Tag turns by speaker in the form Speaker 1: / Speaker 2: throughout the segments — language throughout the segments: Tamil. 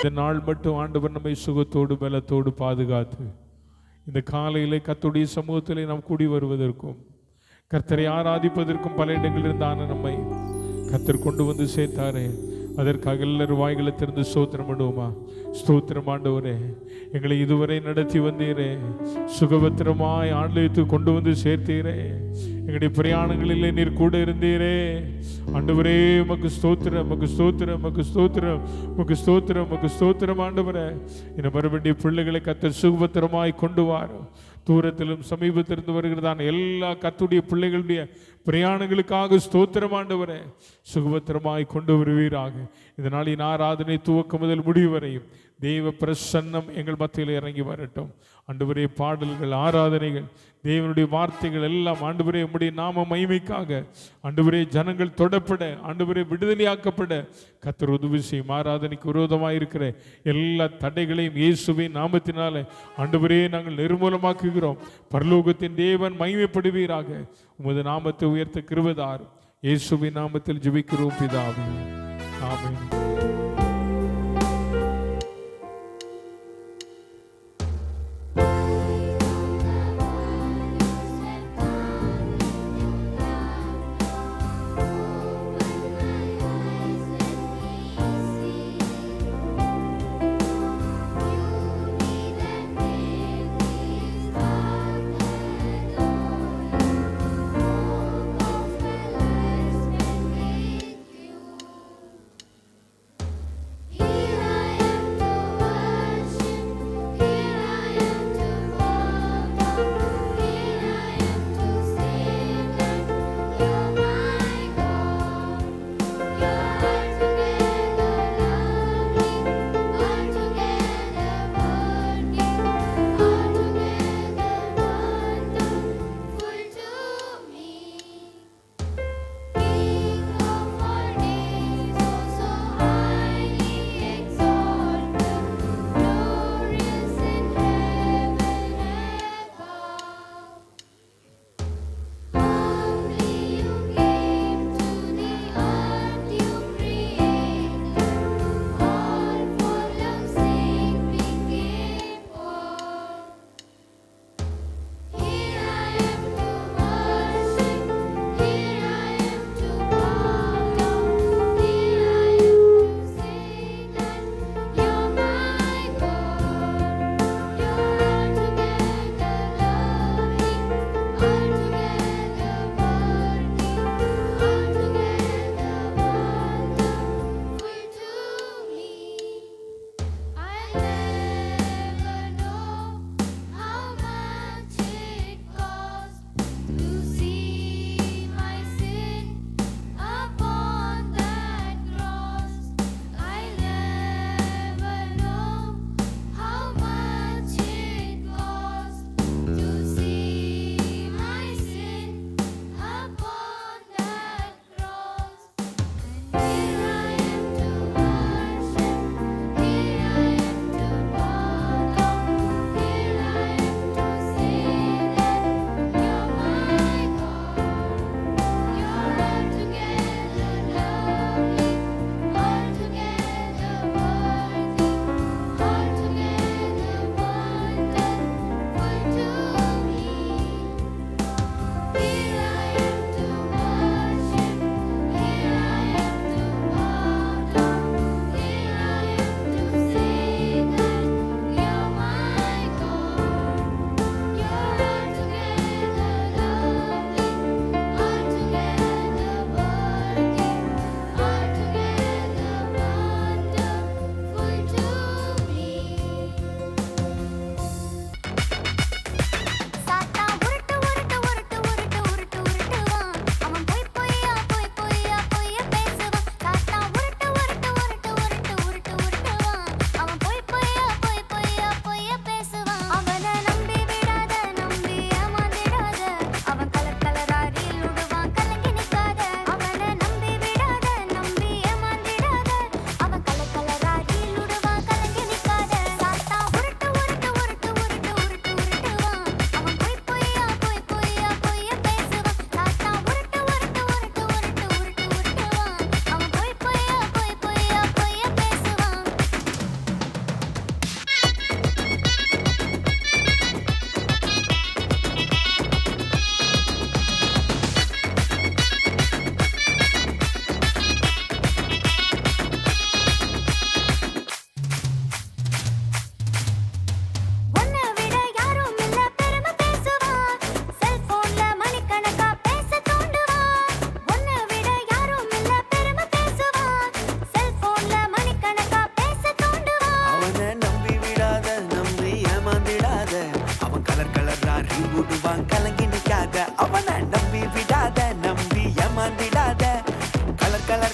Speaker 1: இந்த நாள் மட்டும் ஆண்டவர் நம்மை சுகத்தோடு பலத்தோடு பாதுகாத்து இந்த காலையிலே கர்த்தருடைய சமூகத்திலே நாம் கூடி வருவதற்கும் கர்த்தரை ஆராதிப்பதற்கும் பல இடங்களில் இருந்தான நம்மை கர்த்தர் கொண்டு வந்து சேர்த்தாரே, அதற்காக எல்லாரும் வாய்களை திறந்து ஸ்தோத்திரம் பண்ணுவோமா? ஸ்தோத்திரம் ஆண்டவரே, எங்களை இதுவரை நடத்தி வந்தீரே, சுகபத்திரமாய் ஆலயத்துக்கு கொண்டு வந்து சேர்த்தீரே, எங்களுடைய பிரயாணங்களிலே நீர் கூட இருந்தீரே ஆண்டவரே. உமக்கு ஸ்தோத்திரம், உமக்கு ஸ்தோத்திரம், உமக்கு ஸ்தோத்திரம், உமக்கு ஸ்தோத்திரம், உமக்கு ஸ்தோத்திரம் ஆண்டவரே. இன்னும் வர வேண்டிய பிள்ளைகளை கர்த்தர் சுகபத்திரமாய் கொண்டு வாரும். தூரத்திலும் சமீபத்திலிருந்து வருகிறதான எல்லா கர்த்தருடைய பிள்ளைகளுடைய பிரயாணங்களுக்காக ஸ்தோத்திரம் ஆண்டவரே. சுகபத்திரமாய் கொண்டு வருவீராக. இந்த நாளின் ஆராதனை துவக்கம் முதல் முடிவு வரையும் தெய்வ பிரசன்னம் எங்கள் மத்தியில் இறங்கி வரட்டும் ஆண்டவரே. பாடல்கள், ஆராதனைகள், தேவனுடைய வார்த்தைகள் எல்லாம் ஆண்டவரே உம்முடைய நாம மகிமைக்காக ஆண்டவரே ஜனங்கள் தொடப்பட, ஆண்டவரே விடுதலையாக்கப்பட கர்த்தர் உதவி செய்யும். ஆராதனைக்கு விரோதமாக இருக்கிற எல்லா தடைகளையும் இயேசுவின் நாமத்தினால ஆண்டவரே நாங்கள் நிர்மூலமாக்குகிறோம். பரலோகத்தின் தேவன் மகிமைப்படுவீராக. உமது நாமத்தை உயர்த்த கிருபைதார். இயேசுவின் நாமத்தில் ஜெபிக்கிறோம் பிதாவே, ஆமென்.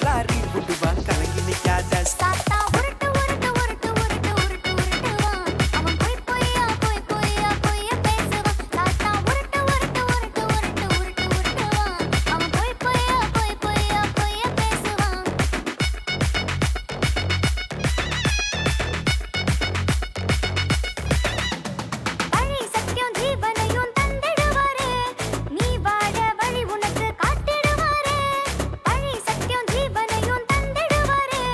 Speaker 2: லாரி விடுவான் கலங்கி நிக்காத.
Speaker 3: தாத்தா உருட்டு உருட்டு உருட்டு உருட்டு உருட்டு உருட்டுவான். அவன் பொய் பொய்யா பொய் பொய்யா பொய்ய பேசுவான். தாத்தா உருட்டு உருட்டு உருட்டு உருட்டு உருட்டு உருட்டுவான். அவன் பொய் பொய்யா பொய் பொய்யா பொய்ய பேசுவான். வழி சத்தியம் ஜீவனையும் தந்திடுவாரே, நீ வாழ வழி உனக்கு காட்டிடுவாரே. வழி சத்தியம் ஜீவனையும் தந்திடுவாரே,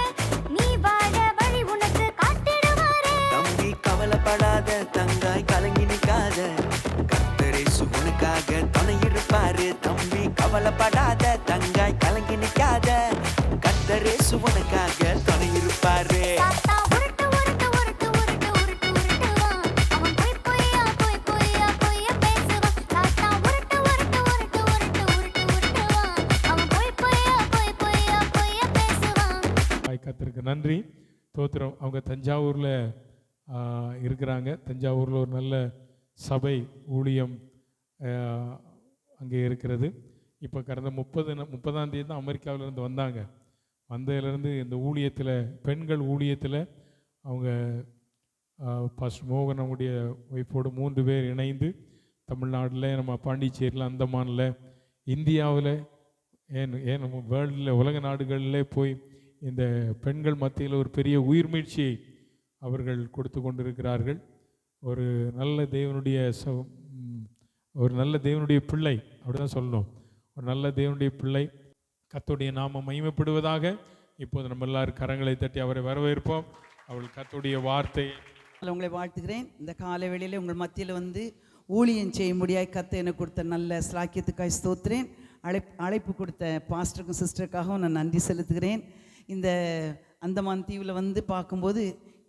Speaker 3: நீ வாழ வழி உனக்கு காட்டிடுவாரே.
Speaker 2: தம்பி கவலைப்படாத, தங்காய் கலங்கி நிக்காத, கர்த்தரேசு உனக்காக துணை இருப்பாரு. தம்பி கவலைப்படாத, தங்காய் கலங்கி நிக்காத, கர்த்தரேசு உனக்காக துணை இருப்பாரு.
Speaker 3: தாத்தா உருட்டு உருட்டு உருட்டு உருட்டு உருட்டு உருட்டுவான். அவன் பொய் பொய்யா பொய் பொய்யா பொய்ய பேசுவான். தாத்தா உருட்டு உருட்டு உருட்டு உருட்டு உருட்டு உருட்டுவான். அவன் பொய் பொய்யா பொய் பொய்யா பொய்ய பேசுவான்.
Speaker 1: கர்த்தருக்கு நன்றி தோத்திரம். அவங்க தஞ்சாவூரில் இருக்கிறாங்க. தஞ்சாவூரில் ஒரு நல்ல சபை ஊழியம் அங்கே இருக்கிறது. இப்போ கடந்த 30ஆம் தேதி தான் அமெரிக்காவிலேருந்து வந்தாங்க. வந்ததுலேருந்து இந்த ஊழியத்தில், பெண்கள் ஊழியத்தில் அவங்க பாஸ்டர் மோகன் அவங்களுடைய ஒய்ஃபோடு 3 பேர் இணைந்து தமிழ்நாட்டில், நம்ம பாண்டிச்சேரியில், அந்தமானில், இந்தியாவில், ஏன் நம்ம வேர்ல்டில், உலக நாடுகளில் போய் இந்த பெண்கள் மத்தியில் ஒரு பெரிய உயிர்மீழ்ச்சியை அவர்கள் கொடுத்து கொண்டிருக்கிறார்கள். ஒரு நல்ல தேவனுடைய பிள்ளை அப்படிதான் சொல்லணும். ஒரு நல்ல தேவனுடைய பிள்ளை. கர்த்தருடைய நாமம் மகிமைப்படுவதாக. இப்போது நம்ம எல்லாரும் கரங்களை தட்டி அவரை வரவேற்போம். அவள் கர்த்தருடைய வார்த்தை.
Speaker 4: உங்களை வாழ்த்துகிறேன். இந்த காலை வேளையில் உங்கள் மத்தியில் வந்து ஊழியம் செய்யும்படியாய் கர்த்தர் எனக்கு கொடுத்த நல்ல ஸ்லாக்கியத்துக்காய் ஸ்தோத்திரேன். அழைப்பு கொடுத்த பாஸ்டருக்கும் சிஸ்டருக்காகவும் நான் நன்றி செலுத்துகிறேன். இந்த அந்தமான் தீவில் வந்து பார்க்கும்போது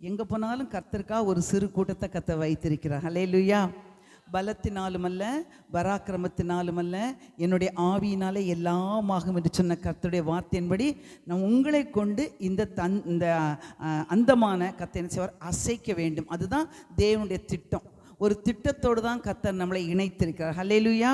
Speaker 4: எங்கே போனாலும் கர்த்தருக்காக ஒரு சிறு கூட்டத்தை கர்த்தர் வைத்திருக்கிறார். ஹல்லேலூயா. பலத்தினாலும் அல்ல, பராக்கிரமத்தினாலும் அல்ல, என்னுடைய ஆவியினாலே எல்லாமாகும் என்று சொன்ன கர்த்தருடைய வார்த்தையின்படி நான் உங்களை கொண்டு இந்த அந்தமான கர்த்தர் என்ன செய்வார், அசைக்க வேண்டும். அதுதான் தேவனுடைய திட்டம். ஒரு திட்டத்தோடு தான் கர்த்தர் நம்மளை இணைத்திருக்கிறார். ஹல்லேலூயா.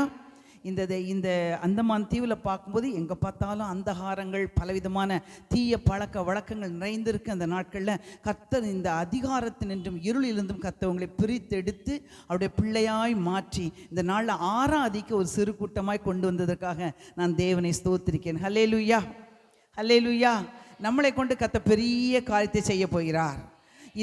Speaker 4: இந்த அந்தமான் தீவில் பார்க்கும்போது எங்கே பார்த்தாலும் அந்தகாரங்கள், பலவிதமான தீய பழக்க வழக்கங்கள் நிறைந்திருக்கு. அந்த நாட்களில் கர்த்தர் இந்த அதிகாரத்தினின்றும் இருளிலிருந்தும் கர்த்தர் உங்களை பிரித்து எடுத்து அவருடைய பிள்ளையாய் மாற்றி இந்த நாளில் ஆராதிக்க ஒரு சிறு கூட்டமாய் கொண்டு வந்ததற்காக நான் தேவனை ஸ்தோத்திரிக்கிறேன். ஹல்லேலூயா, ஹல்லேலூயா. நம்மளை கொண்டு கர்த்தர் பெரிய காரியத்தை செய்ய போகிறார்.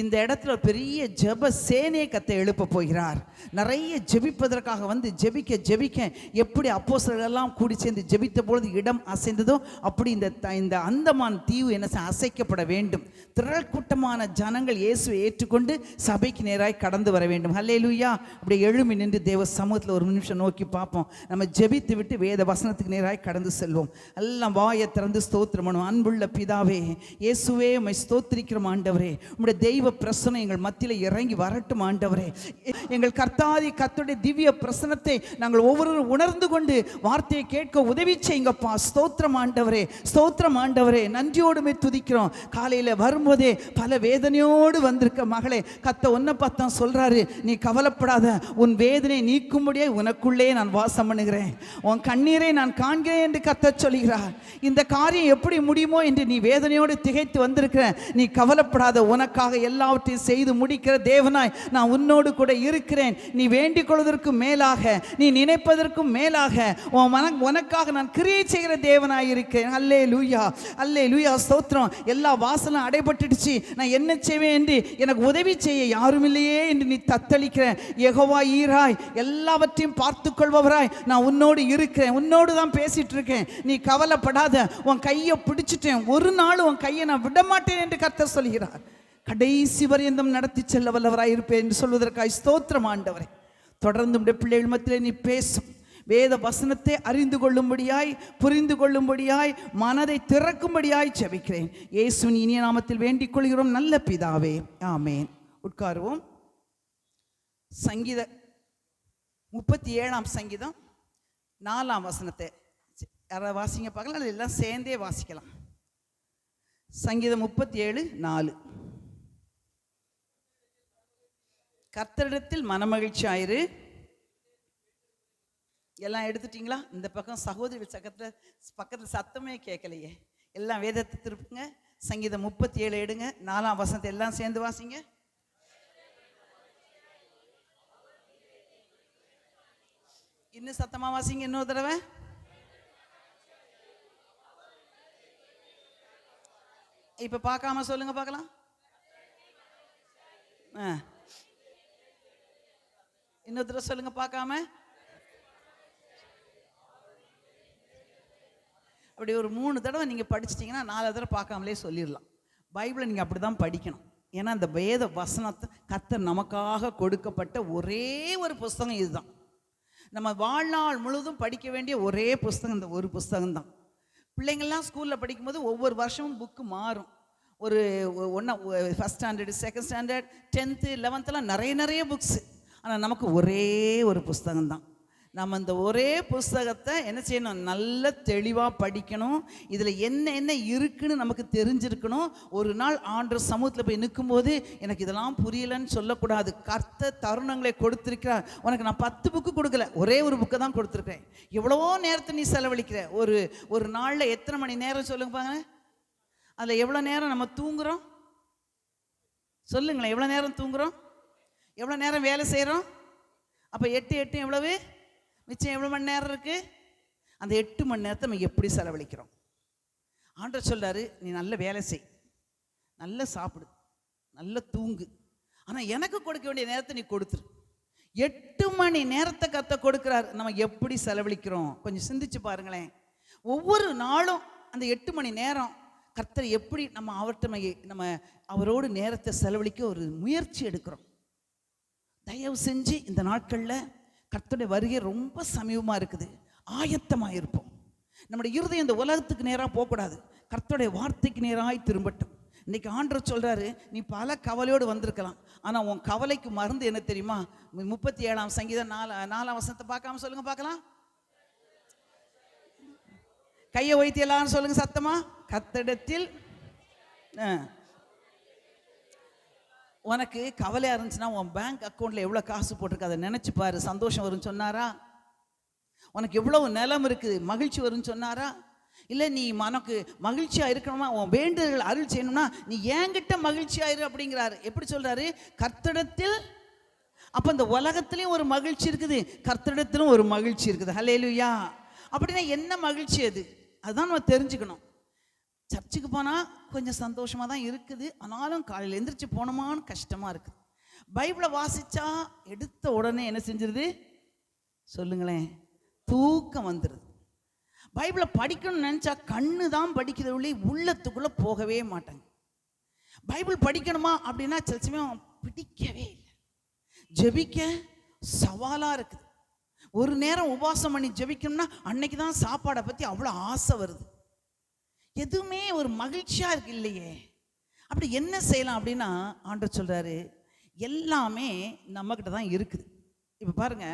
Speaker 4: இந்த இடத்துல பெரிய ஜெப சேனையை கர்த்தர் எழுப்ப போகிறார். நிறைய ஜெபிப்பதற்காக வந்து ஜெபிக்க எப்படி அப்போஸ்தலர்கள் எல்லாம் கூடி சேர்ந்து ஜெபித்த பொழுது இடம் அசைந்ததோ அப்படி இந்த அந்தமான் தீவு என்ன அசைக்கப்பட வேண்டும். திரள் கூட்டமான ஜனங்கள் இயேசுவை ஏற்றுக்கொண்டு சபைக்கு நேராய் கடந்து வர வேண்டும். ஹல்லேலூயா. அப்படி எழும்பி நின்று தேவ சமூகத்தில் ஒரு நிமிஷம் நோக்கி பார்ப்போம். நம்ம ஜெபித்து விட்டு வேத வசனத்துக்கு நேராய் கடந்து செல்வோம். எல்லாம் வாயை திறந்து ஸ்தோத்திரம் பண்ணுவோம். அன்புள்ள பிதாவே, இயேசுவே உம்மை ஸ்தோத்திரிக்கிறோம் ஆண்டவரே. உம்முடைய தெய்வ பிரசன்னம் எங்கள் மத்தியில் இறங்கி வரட்டும் ஆண்டவரே. எங்கள் கர்த்தருடைய திவ்ய பிரசன்னத்தை நாங்கள் ஒவ்வொருவரும் உணர்ந்து கொண்டு வார்த்தையை கேட்க உதவி செய்யுங்கப்பா. ஸ்தோத்திரம் ஆண்டவரே, ஸ்தோத்திரம் ஆண்டவரே. நன்றியோடுமே துதிக்கிறோம். காலையில் வரும்போதே பல வேதனையோடு வந்திருக்க மகளே, கர்த்தர் உன்னை பார்த்தா சொல்றாரு, நீ கவலைப்படாத, உன் வேதனை நீக்கும்படியே உனக்குள்ளே நான் வாசம் பண்ணுகிறேன், உன் கண்ணீரை நான் காண்கிறேன் என்று கர்த்தர் சொல்கிறார். இந்த காரியம் எப்படி முடியுமோ என்று நீ வேதனையோடு திகைத்து வந்திருக்கிற, நீ கவலைப்படாத, உனக்காக எல்லாவற்றையும் செய்து முடிக்கிற தேவனாய் நான் உன்னோடு கூட இருக்கிறேன். நீ வேண்டிக் கொள்வதற்கும் மேலாக, நீ நினைப்பதற்கும் மேலாக உனக்காக நான் கிரியை செய்கிற தேவனாய் இருக்கிறேன். அல்லேலூயா, அல்லேலூயா. ஸ்தோத்திரம். எல்லா வாசலும் அடைபட்டுடுச்சு, நான் என்ன செய்வேன் என்று எனக்கு உதவி செய்ய யாரும் இல்லையே என்று நீ தத்தளிக்கிற யெகோவா ஈராய், எல்லாவற்றையும் பார்த்து கொள்பவராய் நான் உன்னோடு இருக்கிறேன். உன்னோடு தான் பேசிட்டு இருக்கேன். நீ கவலைப்படாத, உன் கையை பிடிச்சிட்டேன், ஒரு நாள் உன் கையை நான் விடமாட்டேன் என்று கர்த்தர் சொல்கிறார். கடைசி வரையந்தம் நடத்தி செல்ல வல்லவராய் இருப்பேன் என்று சொல்வதற்காய் ஸ்தோத்திரம் ஆண்டவரே. தொடர்ந்து உடைய பிள்ளைகள் மத்தியிலே நீ பேசும். வேத வசனத்தை அறிந்து கொள்ளும்படியாய், புரிந்து கொள்ளும்படியாய், மனதை திறக்கும்படியாய் ஜெபிக்கிறேன். இயேசுவின் இனிய நாமத்தில் வேண்டிக் கொள்கிறோம் நல்ல பிதாவே, ஆமேன். உட்காருவோம். சங்கீத 37ஆம் சங்கீதம் 4ஆம் வசனத்தை யாராவது வாசிங்க பார்க்கலாம், எல்லாம் சேர்ந்தே வாசிக்கலாம். சங்கீதம் 37:4. கர்த்தரிடத்தில் மனமகிழ்ச்சி ஆயிரு. எல்லாம் எடுத்துட்டீங்களா? இந்த பக்கம் சகோதரி பக்கத்தில் சத்தமே கேட்கலையே. எல்லாம் வேதத்தை திருப்புங்க. சங்கீதம் 37 எடுங்க, 4ஆம் வசனத்தை எல்லாம் சேர்ந்து வாசிங்க. இன்னும் சத்தமா வாசிங்க, இன்னொரு தடவை. இப்ப பார்க்காம சொல்லுங்க பார்க்கலாம். இன்னொரு தடவை சொல்லுங்க பார்க்காம. அப்படி ஒரு 3 தடவை நீங்கள் படிச்சிட்டிங்கன்னா 4 தடவை பார்க்காமலே சொல்லிடலாம். பைபிளை நீங்கள் அப்படி தான் படிக்கணும். ஏன்னா அந்த வேத வசனத்தை கர்த்தர் நமக்காக கொடுக்கப்பட்ட ஒரே ஒரு புஸ்தகம் இதுதான். நம்ம வாழ்நாள் முழுவதும் படிக்க வேண்டிய ஒரே புஸ்தகம் இந்த ஒரு புஸ்தகம்தான். பிள்ளைங்கள்லாம் ஸ்கூலில் படிக்கும்போது ஒவ்வொரு வருஷமும் புக்கு மாறும். ஒரு first standard, second standard, 10th, 11th நிறைய புக்ஸு. ஆனால் நமக்கு ஒரே ஒரு புஸ்தகம்தான். நம்ம இந்த ஒரே புஸ்தகத்தை என்ன செய்யணும்? நல்ல தெளிவாக படிக்கணும். இதில் என்ன இருக்குன்னு நமக்கு தெரிஞ்சிருக்கணும். ஒரு நாள் ஆண்டவர் சமூகத்தில் போய் நிற்கும்போது எனக்கு இதெல்லாம் புரியலன்னு சொல்லக்கூடாது. கர்த்தர் தருணங்களை கொடுத்துருக்கிறார். உனக்கு நான் 10 புக்கு கொடுக்கல, ஒரே ஒரு புக்கை தான் கொடுத்துருக்கேன். எவ்வளவோ நேரத்தை நீ செலவழிக்கிற. ஒரு நாளில் எத்தனை மணி நேரம் சொல்லுங்க பாங்க. அதில் எவ்வளோ நேரம் நம்ம தூங்குகிறோம் சொல்லுங்களேன். எவ்வளோ நேரம் தூங்குகிறோம்? எவ்வளோ நேரம் வேலை செய்கிறோம்? அப்போ 8 எவ்வளவு? மிச்சம் எவ்வளோ மணி நேரம் இருக்குது? அந்த 8 மணி நேரத்தை நம்ம எப்படி செலவழிக்கிறோம்? ஆண்டவர் சொல்கிறாரு, நீ நல்ல வேலை செய், நல்ல சாப்பிடு, நல்ல தூங்கு, ஆனால் எனக்கு கொடுக்க வேண்டிய நேரத்தை நீ கொடுத்துரு. 8 மணி நேரத்தை கர்த்தர் கொடுக்குறாரு. நம்ம எப்படி செலவழிக்கிறோம் கொஞ்சம் சிந்திச்சு பாருங்களேன். ஒவ்வொரு நாளும் அந்த 8 மணி நேரம் கர்த்தர் எப்படி நம்ம அவரோடு நேரத்தை செலவழிக்க ஒரு முயற்சி எடுக்கிறோம். தயவு செஞ்சு இந்த நாட்களில் கர்த்தருடைய வருகை ரொம்ப சமீபமாக இருக்குது. ஆயத்தமாக இருப்போம். நம்முடைய இருதயம் இந்த உலகத்துக்கு நேராக போகக்கூடாது. கர்த்தருடைய வார்த்தைக்கு நேராக திரும்பட்டும். இன்றைக்கி ஆண்டவர் சொல்கிறாரு, நீ பல கவலையோடு வந்திருக்கலாம், ஆனால் உன் கவலைக்கு மருந்து என்ன தெரியுமா? 37ஆம் சங்கீதம் 4ஆம் வசனத்தை பார்க்காம சொல்லுங்க பார்க்கலாம். கையை வைத்து எல்லாரும் சொல்லுங்க சத்தமா. கர்த்தரிடத்தில் உனக்கு கவலையாக இருந்துச்சுன்னா உன் பேங்க் அக்கௌண்ட்டில் எவ்வளோ காசு போட்டிருக்கு அதை நினச்சி பாரு. சந்தோஷம் வரும்னு சொன்னாரா? உனக்கு எவ்வளவு நிலம் இருக்குது, மகிழ்ச்சி வரும்னு சொன்னாரா? இல்லை நீ உனக்கு மகிழ்ச்சியாக இருக்கணுமா, உன் வேண்டுதல்கள் அருள் செய்யணும்னா நீ என்கிட்ட மகிழ்ச்சியாக இரு அப்படிங்கிறாரு. எப்படி சொல்கிறாரு? கர்த்தரிடத்தில். அப்போ இந்த உலகத்துலேயும் ஒரு மகிழ்ச்சி இருக்குது, கர்த்தரிடத்திலும் ஒரு மகிழ்ச்சி இருக்குது. ஹல்லேலூயா. அப்படின்னா என்ன மகிழ்ச்சி அது? அதுதான் நம்ம தெரிஞ்சுக்கணும். சர்ச்சுக்கு போனால் கொஞ்சம் சந்தோஷமாக தான் இருக்குது, ஆனாலும் காலையில் எந்திரிச்சு போனோமான்னு கஷ்டமாக இருக்குது. பைபிளை வாசித்தா எடுத்த உடனே என்ன செஞ்சிருது சொல்லுங்களேன்? தூக்கம் வந்துடுது. பைபிளை படிக்கணும்னு நினச்சா கண்ணு தான் படிக்கிறது உள்ளே உள்ளத்துக்குள்ளே போகவே மாட்டாங்க. பைபிள் படிக்கணுமா அப்படின்னா சில சமயம் பிடிக்கவே இல்லை. ஜெபிக்க சவாலாக இருக்குது. ஒரு நேரம் உபவாசம் பண்ணி ஜெபிக்கணும்னா அன்னைக்கு தான் சாப்பாடை பற்றி அவ்வளோ ஆசை வருது. எதுவுமே ஒரு மகிழ்ச்சியாக இருக்கு இல்லையே. அப்படி என்ன செய்யலாம் அப்படின்னா ஆண்டவர் சொல்கிறாரு, எல்லாமே நம்மக்கிட்ட தான் இருக்குது. இப்போ பாருங்க,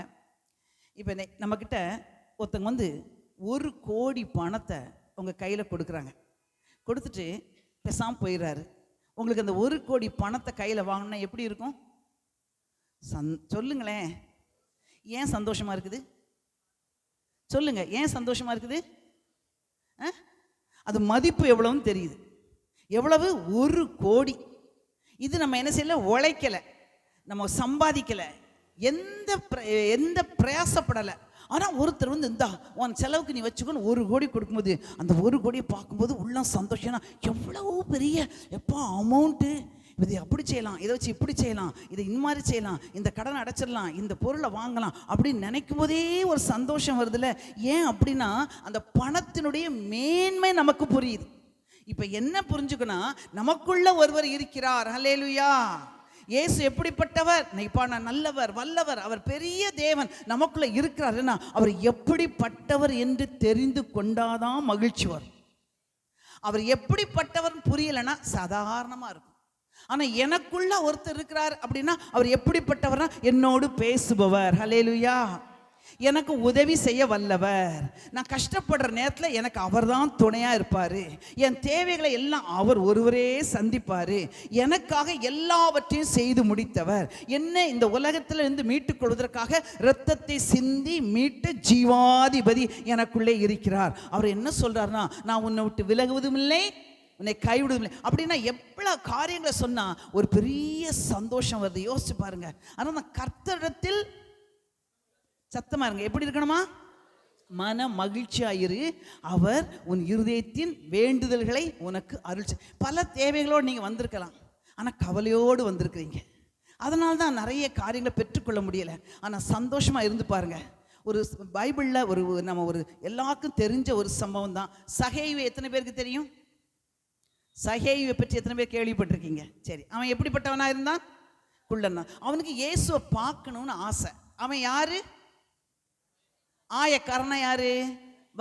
Speaker 4: இப்போ நம்மக்கிட்ட ஒருத்தங்க 1 கோடி பணத்தை உங்கள் கையில் கொடுக்குறாங்க. கொடுத்துட்டு பேசாமல் போயிடுறாரு. உங்களுக்கு அந்த 1 கோடி பணத்தை கையில் வாங்கினா எப்படி இருக்கும்? சொல்லுங்களேன். ஏன் சந்தோஷமாக இருக்குது? சொல்லுங்க, ஏன் சந்தோஷமாக இருக்குது? அது மதிப்பு எவ்வளவுன்னு தெரியுது. எவ்வளவு? 1 கோடி. இது நம்ம என்ன செய்யல? உழைக்கலை, நம்ம சம்பாதிக்கலை, எந்த பிரயாசப்படலை. ஆனால் ஒருத்தர் இந்தா உன் செலவுக்கு நீ வச்சுக்கணும் 1 கோடி கொடுக்கும்போது அந்த 1 கோடியை பார்க்கும்போது உள்ள சந்தோஷம்னா எவ்வளவு பெரிய எப்போ அமௌண்ட்டு. இதை அப்படி செய்யலாம், இதை வச்சு இப்படி செய்யலாம், இதை இந்த மாதிரி செய்யலாம், இந்த கடனை அடைச்சிடலாம், இந்த பொருளை வாங்கலாம் அப்படின்னு நினைக்கும் போதே ஒரு சந்தோஷம் வருதுல்ல. ஏன் அப்படின்னா அந்த பணத்தினுடைய மேன்மை நமக்கு புரியுது. இப்போ என்ன புரிஞ்சுக்கணும்? நமக்குள்ள ஒருவர் இருக்கிறார். ஹல்லேலூயா. இயேசு எப்படிப்பட்டவர்? நான் நல்லவர், வல்லவர், அவர் பெரிய தேவன் நமக்குள்ள இருக்கிறாருன்னா அவர் எப்படிப்பட்டவர் என்று தெரிந்து கொண்டாதான் மகிழ்ச்சி வரும். அவர் எப்படிப்பட்டவர் புரியலைன்னா சாதாரணமாக இருக்கும். ஆனால் எனக்குள்ள ஒருத்தர் இருக்கிறார் அப்படின்னா அவர் எப்படிப்பட்டவர்னா என்னோடு பேசுபவர். ஹல்லேலூயா. எனக்கு உதவி செய்ய வல்லவர். நான் கஷ்டப்படுற நேரத்தில் எனக்கு அவர் தான் துணையாக இருப்பார். என் தேவைகளை எல்லாம் அவர் ஒருவரே சந்திப்பார். எனக்காக எல்லாவற்றையும் செய்து முடித்தவர். என்ன இந்த உலகத்தில் இருந்து மீட்டுக் கொள்வதற்காக இரத்தத்தை சிந்தி மீட்ட ஜீவாதிபதி எனக்குள்ளே இருக்கிறார். அவர் என்ன சொல்றாருன்னா, நான் உன்னை விட்டு விலகுவதும் இல்லை, உன்னை கைவிடுவதில்லை. அப்படின்னா எவ்வளோ காரியங்களை சொன்னால் ஒரு பெரிய சந்தோஷம் வருது. யோசிச்சு பாருங்க. ஆனால் நான் கர்த்தரிடத்தில் சத்தமா இருங்க. எப்படி இருக்கணுமா? மன மகிழ்ச்சியாயிரு, அவர் உன் இருதயத்தின் வேண்டுதல்களை உனக்கு அருள். பல தேவைகளோடு நீங்கள் வந்திருக்கலாம், ஆனால் கவலையோடு வந்திருக்கிறீங்க. அதனால தான் நிறைய காரியங்களை பெற்றுக்கொள்ள முடியலை. ஆனால் சந்தோஷமாக இருந்து பாருங்க. ஒரு பைபிளில் ஒரு எல்லாருக்கும் தெரிஞ்ச ஒரு சம்பவம் தான். சகேயுவை எத்தனை பேருக்கு தெரியும்? சகேயுவை பற்றி எத்தனை பேர் கேள்விப்பட்டிருக்கீங்க? சரி, அவன் எப்படிப்பட்டவனா இருந்தான்? குள்ளன் தான். அவனுக்கு இயேசுவை பார்க்கணும்னு ஆசை. அவன் யாரு? ஆயக்காரனா? யாரு?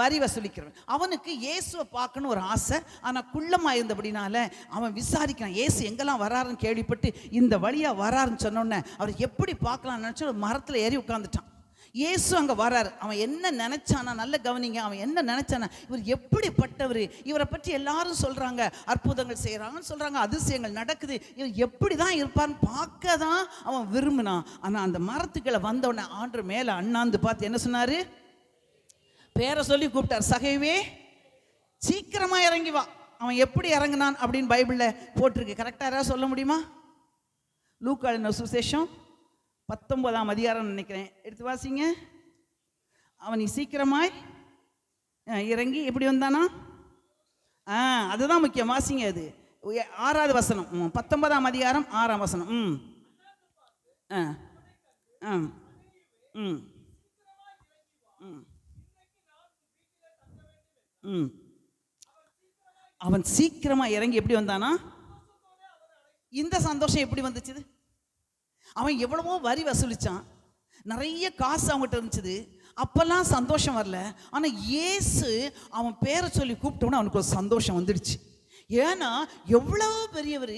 Speaker 4: வரி வசூலிக்கிறவன். அவனுக்கு இயேசுவை பார்க்கணும் ஒரு ஆசை. ஆனால் குள்ளமாக இருந்தபடினால அவன் விசாரிக்கிறான், இயேசு எங்கெல்லாம் வராருன்னு கேள்விப்பட்டு இந்த வழியாக வராருன்னு சொன்னோன்னே அவர் எப்படி பார்க்கலாம்னு நினச்சா ஒரு மரத்தில் ஏறி உட்காந்துட்டான். இயேசு அங்கே வராரு. அவன் என்ன நினைச்சானா, நல்ல கவனிங்க, அவன் என்ன நினைச்சானா, இவர் எப்படிப்பட்டவர், இவரை பற்றி எல்லாரும் சொல்றாங்க, அற்புதங்கள் செய்யறாங்கன்னு சொல்றாங்க, அதிசயங்கள் நடக்குது, இவர் எப்படி தான் இருப்பார்னு பார்க்க தான் அவன் விரும்பினான். ஆனால் அந்த மரத்துக்களை வந்தவொடனே ஆண்டவர் மேலே அண்ணாந்து பார்த்து என்ன சொன்னாரு? பேரை சொல்லி கூப்பிட்டார். சகைவே, சீக்கிரமா இறங்கி வா. அவன் எப்படி இறங்கினான் அப்படின்னு பைபிளில் போட்டிருக்கு. கரெக்டாக யாராவது சொல்ல முடியுமா? லூக்கா எழுதின சுவிசேஷம் 19ஆம் அதிகாரம் நினைக்கிறேன், எடுத்து வாசிங்க. அவன் சீக்கிரமாய் இறங்கி எப்படி வந்தானா? அதுதான் முக்கியம். வாசிங்க. அது 6வது வசனம், 19ஆம் அதிகாரம் 6ஆம் வசனம். அவன் சீக்கிரமா இறங்கி எப்படி வந்தானா? இந்த சந்தோஷம் எப்படி வந்துச்சு? அவன் எவ்வளவோ வரி வசூலிச்சான், நிறைய காசு அவங்ககிட்ட இருந்துச்சு, அப்பெல்லாம் சந்தோஷம் வரல. ஆனால் இயேசு அவன் பேரை சொல்லி கூப்பிட்டோன்னா அவனுக்கு ஒரு சந்தோஷம் வந்துடுச்சு. ஏன்னா எவ்வளோ பெரியவர்,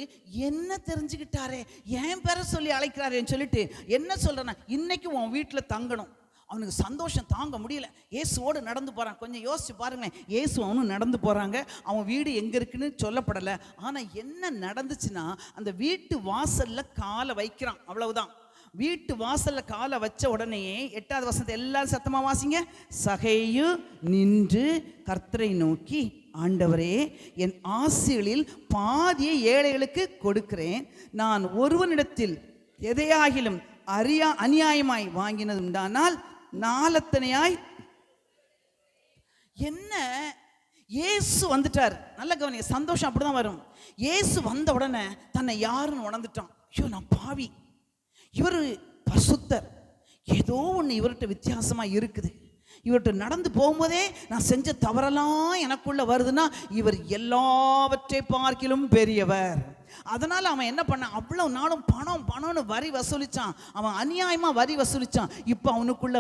Speaker 4: என்ன தெரிஞ்சுக்கிட்டாரே, என் பேரை சொல்லி அழைக்கிறாரேன்னு சொல்லிட்டு என்ன சொல்கிறேன்னா, இன்னைக்கு உன் வீட்டில் தங்கணும். அவனுக்கு சந்தோஷம் தாங்க முடியல. இயேசுவோடு நடந்து போகிறான். கொஞ்சம் யோசிச்சு பாருங்களேன். இயேசு அவனும் நடந்து போகிறாங்க. அவன் வீடு எங்கே இருக்குன்னு சொல்லப்படலை. ஆனால் என்ன நடந்துச்சுன்னா, அந்த வீட்டு வாசலில் காலை வைக்கிறான், அவ்வளவுதான். வீட்டு வாசலில் காலை வச்ச உடனேயே 8வது வசனத்தை எல்லாரும் சத்தமாக வாசிங்க. சகையு நின்று கர்த்தரை நோக்கி, ஆண்டவரே, என் ஆசைகளில் பாதியை ஏழைகளுக்கு கொடுக்கிறேன். நான் ஒருவனிடத்தில் எதையாகிலும் அநியாயமாய் வாங்கினது உண்டானால் நாலத்தனையாய். என்ன, இயேசு வந்துட்டார். நல்ல கவனிங்க, சந்தோஷம் அப்படிதான் வரும். இயேசு வந்த உடனே தன்னை யாருன்னு உணர்ந்துட்டான். ஐயோ, நான் பாவி, இவர் பரிசுத்தர், ஏதோ ஒன்று இவர்கிட்ட வித்தியாசமா இருக்குது. இவர்கிட்ட நடந்து போகும்போதே நான் செஞ்ச தவறெல்லாம் எனக்குள்ள வருதுன்னா, இவர் எல்லாவற்றை பார்க்கிலும் பெரியவர். அதனால அவன் என்ன பண்ணான்? அவ்வளவு நாளும் பணம்னு வரி வசூலிச்சான். அவன் அநியாயமா வரி வசூலிச்சான். இப்போ அவனுக்குள்ள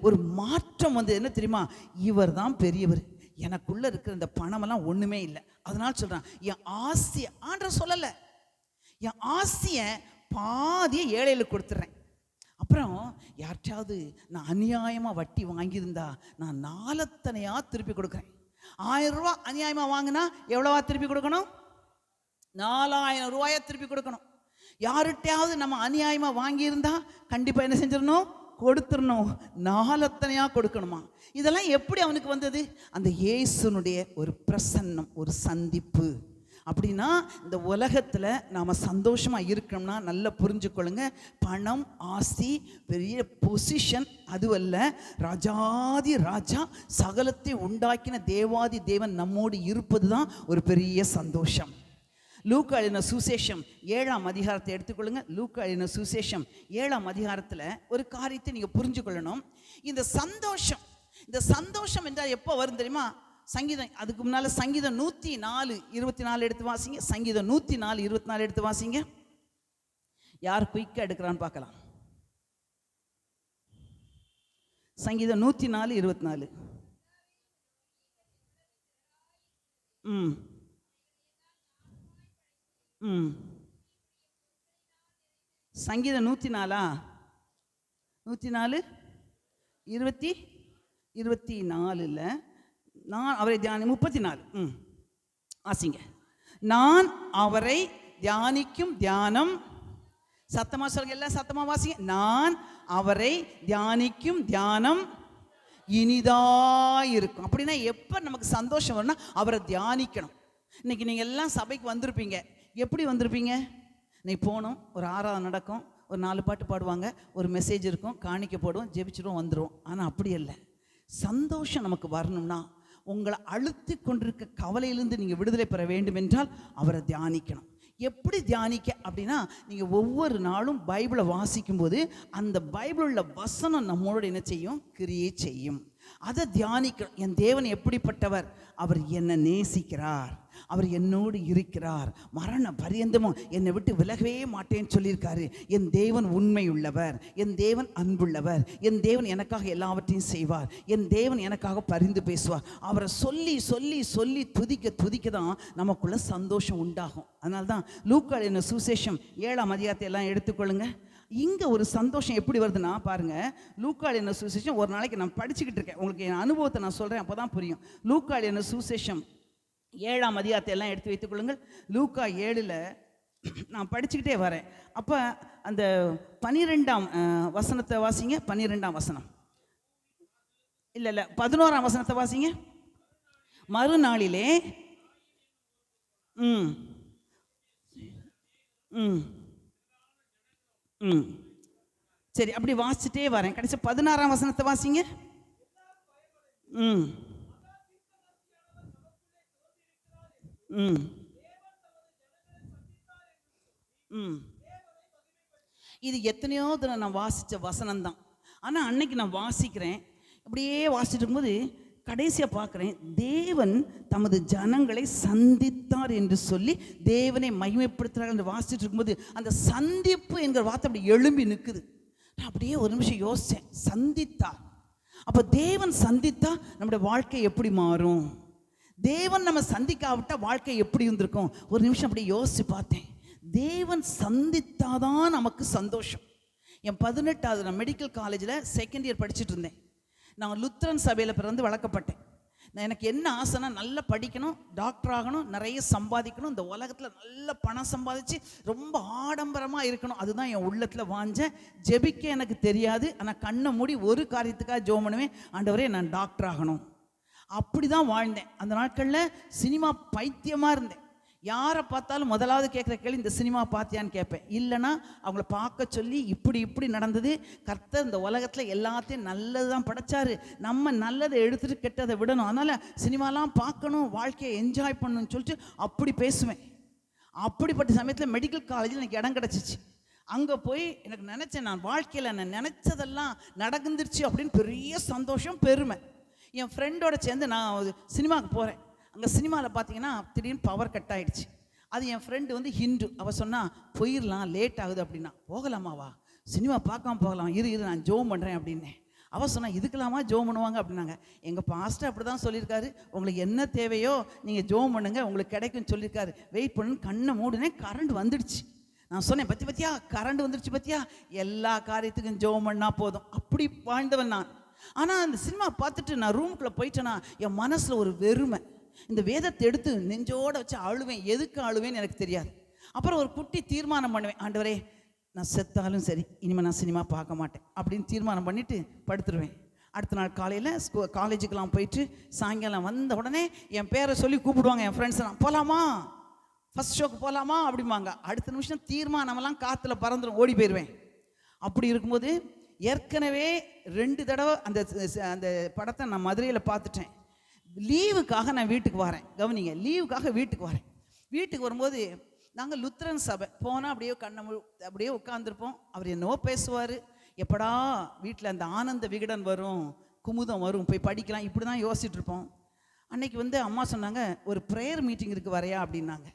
Speaker 4: ஒரு மாற்றம் வந்து என்ன தெரியுமா? இவர் தான் பெரியவர், எனக்குள்ள இருக்கிற இந்த பணமெல்லாம் ஒண்ணுமே இல்லை. அதனால சொல்றான், என் ஆசையை, ஆண்டவர் சொல்லலை, என் ஆசையை பாதியை ஏழைகளுக்கு கொடுத்துட்றேன். அப்புறம் யார்கிட்டையாவது நான் அநியாயமாக வட்டி வாங்கியிருந்தா நான் நாலத்தனையா திருப்பி கொடுக்குறேன். 1000 ரூபா அநியாயமாக வாங்கினா எவ்வளவா திருப்பி கொடுக்கணும்? 4000 ரூபாயா திருப்பி கொடுக்கணும். யார்கிட்டையாவது நம்ம அநியாயமாக வாங்கியிருந்தா கண்டிப்பாக என்ன செஞ்சிடணும்? கொடுத்துடணும். நாலத்தனையா கொடுக்கணுமா? இதெல்லாம் எப்படி அவனுக்கு வந்தது? அந்த இயேசுனுடைய ஒரு பிரசன்னம், ஒரு சந்திப்பு. அப்படின்னா இந்த உலகத்தில் நாம் சந்தோஷமாக இருக்கணும்னா நல்லா புரிஞ்சுக்கொள்ளுங்க. பணம், ஆஸ்தி, பெரிய பொசிஷன் அதுவல்ல. ராஜாதி ராஜா, சகலத்தை உண்டாக்கின தேவாதி தேவன் நம்மோடு இருப்பது தான் ஒரு பெரிய சந்தோஷம். லூக்கா எழுதின சுசேஷம் 7ஆம் அதிகாரத்தை எடுத்துக்கொள்ளுங்க. லூக்கா எழுதின சுசேஷம் 7ஆம் அதிகாரத்தில் ஒரு காரியத்தை நீங்கள் புரிஞ்சுக்கொள்ளணும். இந்த சந்தோஷம் என்றால் எப்போ வரும் தெரியுமா? சங்கீதம், அதுக்கு முன்னால சங்கீதம் 104:24 எடுத்து வாசிங்க. சங்கீதம் 104:24 எடுத்து வாசிங்க. யார் குயிக்கா எடுக்கிறான்னு பார்க்கலாம். சங்கீதம் 104:24. சங்கீதம் 104. 24 நான் அவரை 34 ஆசிங்க. நான் அவரை தியானிக்கும் தியானம், சத்தமா சொல்லுங்க, எல்லாம் சத்தமா வாசிங்க. நான் அவரை தியானிக்கும் தியானம் இனிதாயிருக்கும். அப்படின்னா எப்போ நமக்கு சந்தோஷம் வரும்னா அவரை தியானிக்கணும். இன்னைக்கு நீங்கள் எல்லாம் சபைக்கு வந்திருப்பீங்க. எப்படி வந்திருப்பீங்க? இன்னைக்கு போகணும், ஒரு ஆராதனை நடக்கும், ஒரு 4 பாட்டு பாடுவாங்க, ஒரு மெசேஜ் இருக்கும், காணிக்க போடுவோம், ஜெபிச்சிடுவோம், வந்துடுவோம். ஆனால் அப்படி இல்லை. சந்தோஷம் நமக்கு வரணும்னா உங்களை அழுத்தி கொண்டிருக்க கவலையிலிருந்து நீங்கள் விடுதலை பெற வேண்டும் என்றால் அவரை தியானிக்கணும். எப்படி தியானிக்க அப்படின்னா, நீங்கள் ஒவ்வொரு நாளும் பைபிளை வாசிக்கும்போது அந்த பைபிள் உள்ள வசனம் நம்மளோட என்ன செய்யும்? கிரியை செய்யும். அதை தியானிக்கணும். என் தேவன் எப்படிப்பட்டவர்? அவர் என்னை நேசிக்கிறார், அவர் என்னோடு இருக்கிறார், மரண பரியந்தமும் என்னை விட்டு விலகவே மாட்டேன்னு சொல்லியிருக்காரு. என் தேவன் உண்மை உள்ளவர், என் தேவன் அன்புள்ளவர், என் தேவன் எனக்காக எல்லாவற்றையும் செய்வார், என் தேவன் எனக்காக பரிந்து பேசுவார். அவரை சொல்லி சொல்லி சொல்லி துதிக்க துதிக்க தான் நமக்குள்ள சந்தோஷம் உண்டாகும். அதனால தான் லூக்கா எழுதின சுவிசேஷம் 7ஆம் அதிகாரத்தை எல்லாம் எடுத்துக்கொள்ளுங்க. இங்கே ஒரு சந்தோஷம் எப்படி வருதுன்னா பாருங்க, லூக்கா எழுதின சுவிசேஷம் ஒரு நாளைக்கு நான் படிச்சுக்கிட்டு இருக்கேன், உங்களுக்கு என் அனுபவத்தை நான் சொல்கிறேன், அப்போ தான் புரியும். லூக்கா எழுதின சுவிசேஷம் 7ஆம் அதிகாரத்தை எல்லாம் எடுத்து வைத்துக் கொள்ளுங்கள். லூக்கா 7ல் நான் படிச்சுக்கிட்டே வரேன். அப்போ அந்த 12ஆம் வசனத்தை வாசிங்க. 12ஆம் வசனம் இல்லை 11ஆம் வசனத்தை வாசிங்க. மறுநாளிலே சரி, அப்படி வாசிச்சுட்டே வரேன். கடைசி 16ஆம் வசனத்தை வாசிங்க. இது எத்தனையோ தினம் நான் வாசித்த வசனம் தான். ஆனால் அன்னைக்கு நான் வாசிக்கிறேன், அப்படியே வாசிட்டு இருக்கும்போது கடைசியாக பார்க்குறேன், தேவன் தமது ஜனங்களை சந்தித்தார் என்று சொல்லி தேவனை மகிமைப்படுத்துகிறார் என்று வாசிச்சுட்டு இருக்கும்போது அந்த சந்திப்பு என்கிற வார்த்தை அப்படி எழும்பி நிற்குது. நான் அப்படியே ஒரு நிமிஷம் யோசித்தேன், சந்தித்தார். அப்போ தேவன் சந்தித்தா நம்முடைய வாழ்க்கை எப்படி மாறும்? தேவன் நம்ம சந்திக்காவிட்டால் வாழ்க்கை எப்படி இருந்திருக்கும்? ஒரு நிமிஷம் அப்படியே யோசித்து பார்த்தேன். தேவன் சந்தித்தாதான் நமக்கு சந்தோஷம். என் 18வது நான் மெடிக்கல் காலேஜில் செகண்ட் இயர் படிச்சுட்டு இருந்தேன். நான் லுத்தரன் சபையில் பிறந்து வளர்க்கப்பட்டேன். எனக்கு என்ன ஆசைனா, நல்லா படிக்கணும், டாக்டர் ஆகணும், நிறைய சம்பாதிக்கணும், இந்த உலகத்தில் நல்ல பணம் சம்பாதிச்சு ரொம்ப ஆடம்பரமாக இருக்கணும். அதுதான் என் உள்ளத்தில் வாஞ்சேன். ஜெபிக்க எனக்கு தெரியாது, ஆனால் கண்ணை மூடி ஒரு காரியத்துக்காக ஜெபம் பண்ணுவேன், ஆண்டவரே நான் டாக்டர் ஆகணும். அப்படி தான் வாழ்ந்தேன். அந்த நாட்களில் சினிமா பைத்தியமாக இருந்தேன். யாரை பார்த்தாலும் முதலாவது கேட்குற கேள்வி, இந்த சினிமா பார்த்தியான்னு கேட்பேன். இல்லைன்னா அவங்கள பார்க்க சொல்லி இப்படி இப்படி நடந்தது. கர்த்தர் இந்த உலகத்தில் எல்லாத்தையும் நல்லது தான் படைச்சாரு, நம்ம நல்லதை எடுத்துகிட்டு கெட்டதை விடணும், அதனால் சினிமாலாம் பார்க்கணும், வாழ்க்கையை என்ஜாய் பண்ணணும்னு சொல்லிட்டு அப்படி பேசுவேன். அப்படிப்பட்ட சமயத்தில் மெடிக்கல் காலேஜில் எனக்கு இடம் கிடச்சிச்சு. அங்கே போய் எனக்கு நினச்சேன், நான் வாழ்க்கையில் நான் நினச்சதெல்லாம் நடந்துருச்சு அப்படின்னு பெரிய சந்தோஷம், பெருமை. என் ஃப்ரெண்டோட சேர்ந்து நான் சினிமாவுக்கு போகிறேன். அங்கே சினிமாவில் பார்த்தீங்கன்னா திடீர்னு பவர் கட் ஆகிடுச்சு. அது என் ஃப்ரெண்டு வந்து ஹிந்து. அவள் சொன்னால் போயிடலாம், லேட் ஆகுது அப்படின்னா. போகலாமாவா? சினிமா பார்க்காம போகலாம், இரு நான் ஜோம் பண்ணுறேன் அப்படின்னேன். அவள் சொன்னால் இதுக்கெல்லாமா ஜோம் பண்ணுவாங்க அப்படின்னாங்க. எங்கள் பாஸ்டர் அப்படி தான் சொல்லியிருக்காரு, உங்களுக்கு என்ன தேவையோ நீங்கள் ஜோம் பண்ணுங்க, உங்களுக்கு கிடைக்கும்னு சொல்லியிருக்காரு, வெயிட் பண்ணுன்னு கண்ணை மூடினேன். கரண்ட் வந்துடுச்சு. நான் சொன்னேன், பத்தியா கரண்ட் வந்துடுச்சு பத்தியா, எல்லா காரியத்துக்கும் ஜோம் பண்ணால் போதும். அப்படி வாழ்ந்தவன் நான். ஆனால் அந்த சினிமா பார்த்துட்டு நான் ரூமுக்குள்ளே போயிட்டேன்னா என் மனசில் ஒரு வெறுமை. இந்த வேதத்தை எடுத்து நெஞ்சோடு வச்சு அழுவேன். எதுக்கு அழுவேன்னு எனக்கு தெரியாது. அப்புறம் ஒரு குட்டி தீர்மானம் பண்ணுவேன், ஆண்டவரே நான் செத்தாலும் சரி இனிமேல் நான் சினிமா பார்க்க மாட்டேன் அப்படின்னு தீர்மானம் பண்ணிவிட்டு படுத்துருவேன். அடுத்த நாள் காலையில் காலேஜுக்கெல்லாம் போயிட்டு சாயங்காலம் வந்த உடனே என் பேரை சொல்லி கூப்பிடுவாங்க என் ஃப்ரெண்ட்ஸ்லாம், போகலாமா, ஃபஸ்ட் ஷோக்கு போகலாமா அப்படிம்பாங்க. அடுத்த நிமிஷம் தீர்மானமெல்லாம் காற்றுல பறந்துடும், ஓடி போயிடுவேன். அப்படி இருக்கும்போது ஏற்கனவே 2 தடவை அந்த படத்தை நான் மதுரையில் பார்த்துட்டேன். லீவுக்காக நான் வீட்டுக்கு வரேன், கவனிங்க, லீவுக்காக வீட்டுக்கு வரேன். வீட்டுக்கு வரும்போது நாங்கள் லுத்தரன் சபை போனால் அப்படியே அப்படியே உட்காந்துருப்போம். அவர் என்னவோ பேசுவார், எப்படா வீட்டில் அந்த ஆனந்த விகடன் வரும், குமுதம் வரும், போய் படிக்கலாம், இப்படி தான் யோசிச்சுட்டு இருப்போம். அன்னைக்கு வந்து அம்மா சொன்னாங்க, ஒரு ப்ரேயர் மீட்டிங் இருக்குது வரையா அப்படின்னாங்க.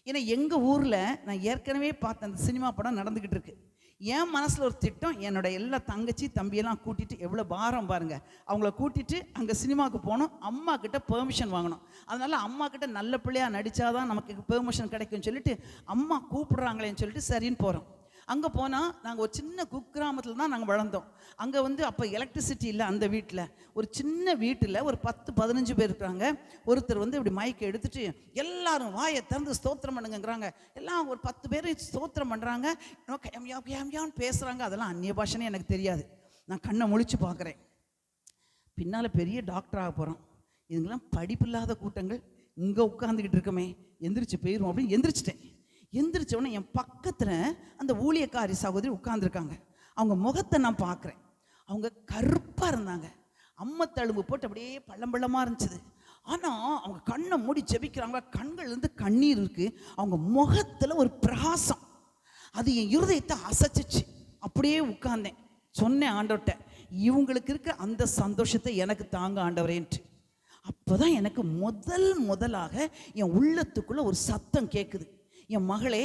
Speaker 4: ஏன்னா எங்கள் ஊரில் நான் ஏற்கனவே பார்த்த அந்த சினிமா படம் நடந்துக்கிட்டு இருக்கு. என் மனசில் ஒரு திட்டம், என்னோட எல்லா தங்கச்சி தம்பியெல்லாம் கூட்டிகிட்டு, எவ்வளோ பாரம் பாருங்கள், அவங்கள கூட்டிகிட்டு அங்கே சினிமாவுக்கு போகணும், அம்மா கிட்ட பெர்மிஷன் வாங்கணும். அதனால் அம்மா கிட்ட நல்ல பிள்ளையாக நடித்தாதான் நமக்கு பெர்மிஷன் கிடைக்கும்னு சொல்லிட்டு அம்மா கூப்பிடுறாங்களேன்னு சொல்லிட்டு சரின்னு போகிறோம். அங்கே போனால் நாங்கள் ஒரு சின்ன குக்கிராமத்தில் தான் நாங்கள் வளர்ந்தோம். அங்கே வந்து அப்போ எலக்ட்ரிசிட்டி இல்லை. அந்த வீட்டில் ஒரு சின்ன வீட்டில் ஒரு 10-15 பேர் இருக்கிறாங்க. ஒருத்தர் வந்து இப்படி மைக்கை எடுத்துட்டு எல்லாரும் வாயை திறந்து ஸ்தோத்திரம் பண்ணுங்கிறாங்க. எல்லாம் ஒரு 10 பேர் ஸ்தோத்திரம் பண்ணுறாங்க, யம்யான்னு பேசுகிறாங்க. அதெல்லாம் அந்நிய பாஷனே எனக்கு தெரியாது. நான் கண்ணை முழிச்சு பார்க்குறேன். பின்னால் பெரிய டாக்டராக போகிறோம். இதுங்கெல்லாம் படிப்பில்லாத கூட்டங்கள், இங்கே உட்காந்துக்கிட்டு இருக்கமே, எந்திரிச்சு போயிடும் அப்படின்னு எந்திரிச்சிட்டேன். எந்திரிச்சோடனே என் பக்கத்தில் அந்த ஊழியக்காரி சகோதரி உட்காந்துருக்காங்க. அவங்க முகத்தை நான் பார்க்குறேன். அவங்க கருப்பாக இருந்தாங்க, அம்மத்தழும்பு போட்டு அப்படியே பள்ளம்பள்ளமாக இருந்துச்சு. ஆனால் அவங்க கண்ணை மூடி ஜெபிக்கிறாங்க, கண்கள்லேருந்து கண்ணீர் இருக்குது. அவங்க முகத்தில் ஒரு பிரகாசம், அது என் இருதயத்தை அசைச்சிச்சு. அப்படியே உட்கார்ந்தேன். சொன்னேன் ஆண்டவர்கிட்ட, இவங்களுக்கு இருக்கிற அந்த சந்தோஷத்தை எனக்கு தாங்க ஆண்டவரேன்ட்டு. அப்போ தான் எனக்கு முதலாக என் உள்ளத்துக்குள்ளே ஒரு சத்தம் கேட்குது, என் மகளே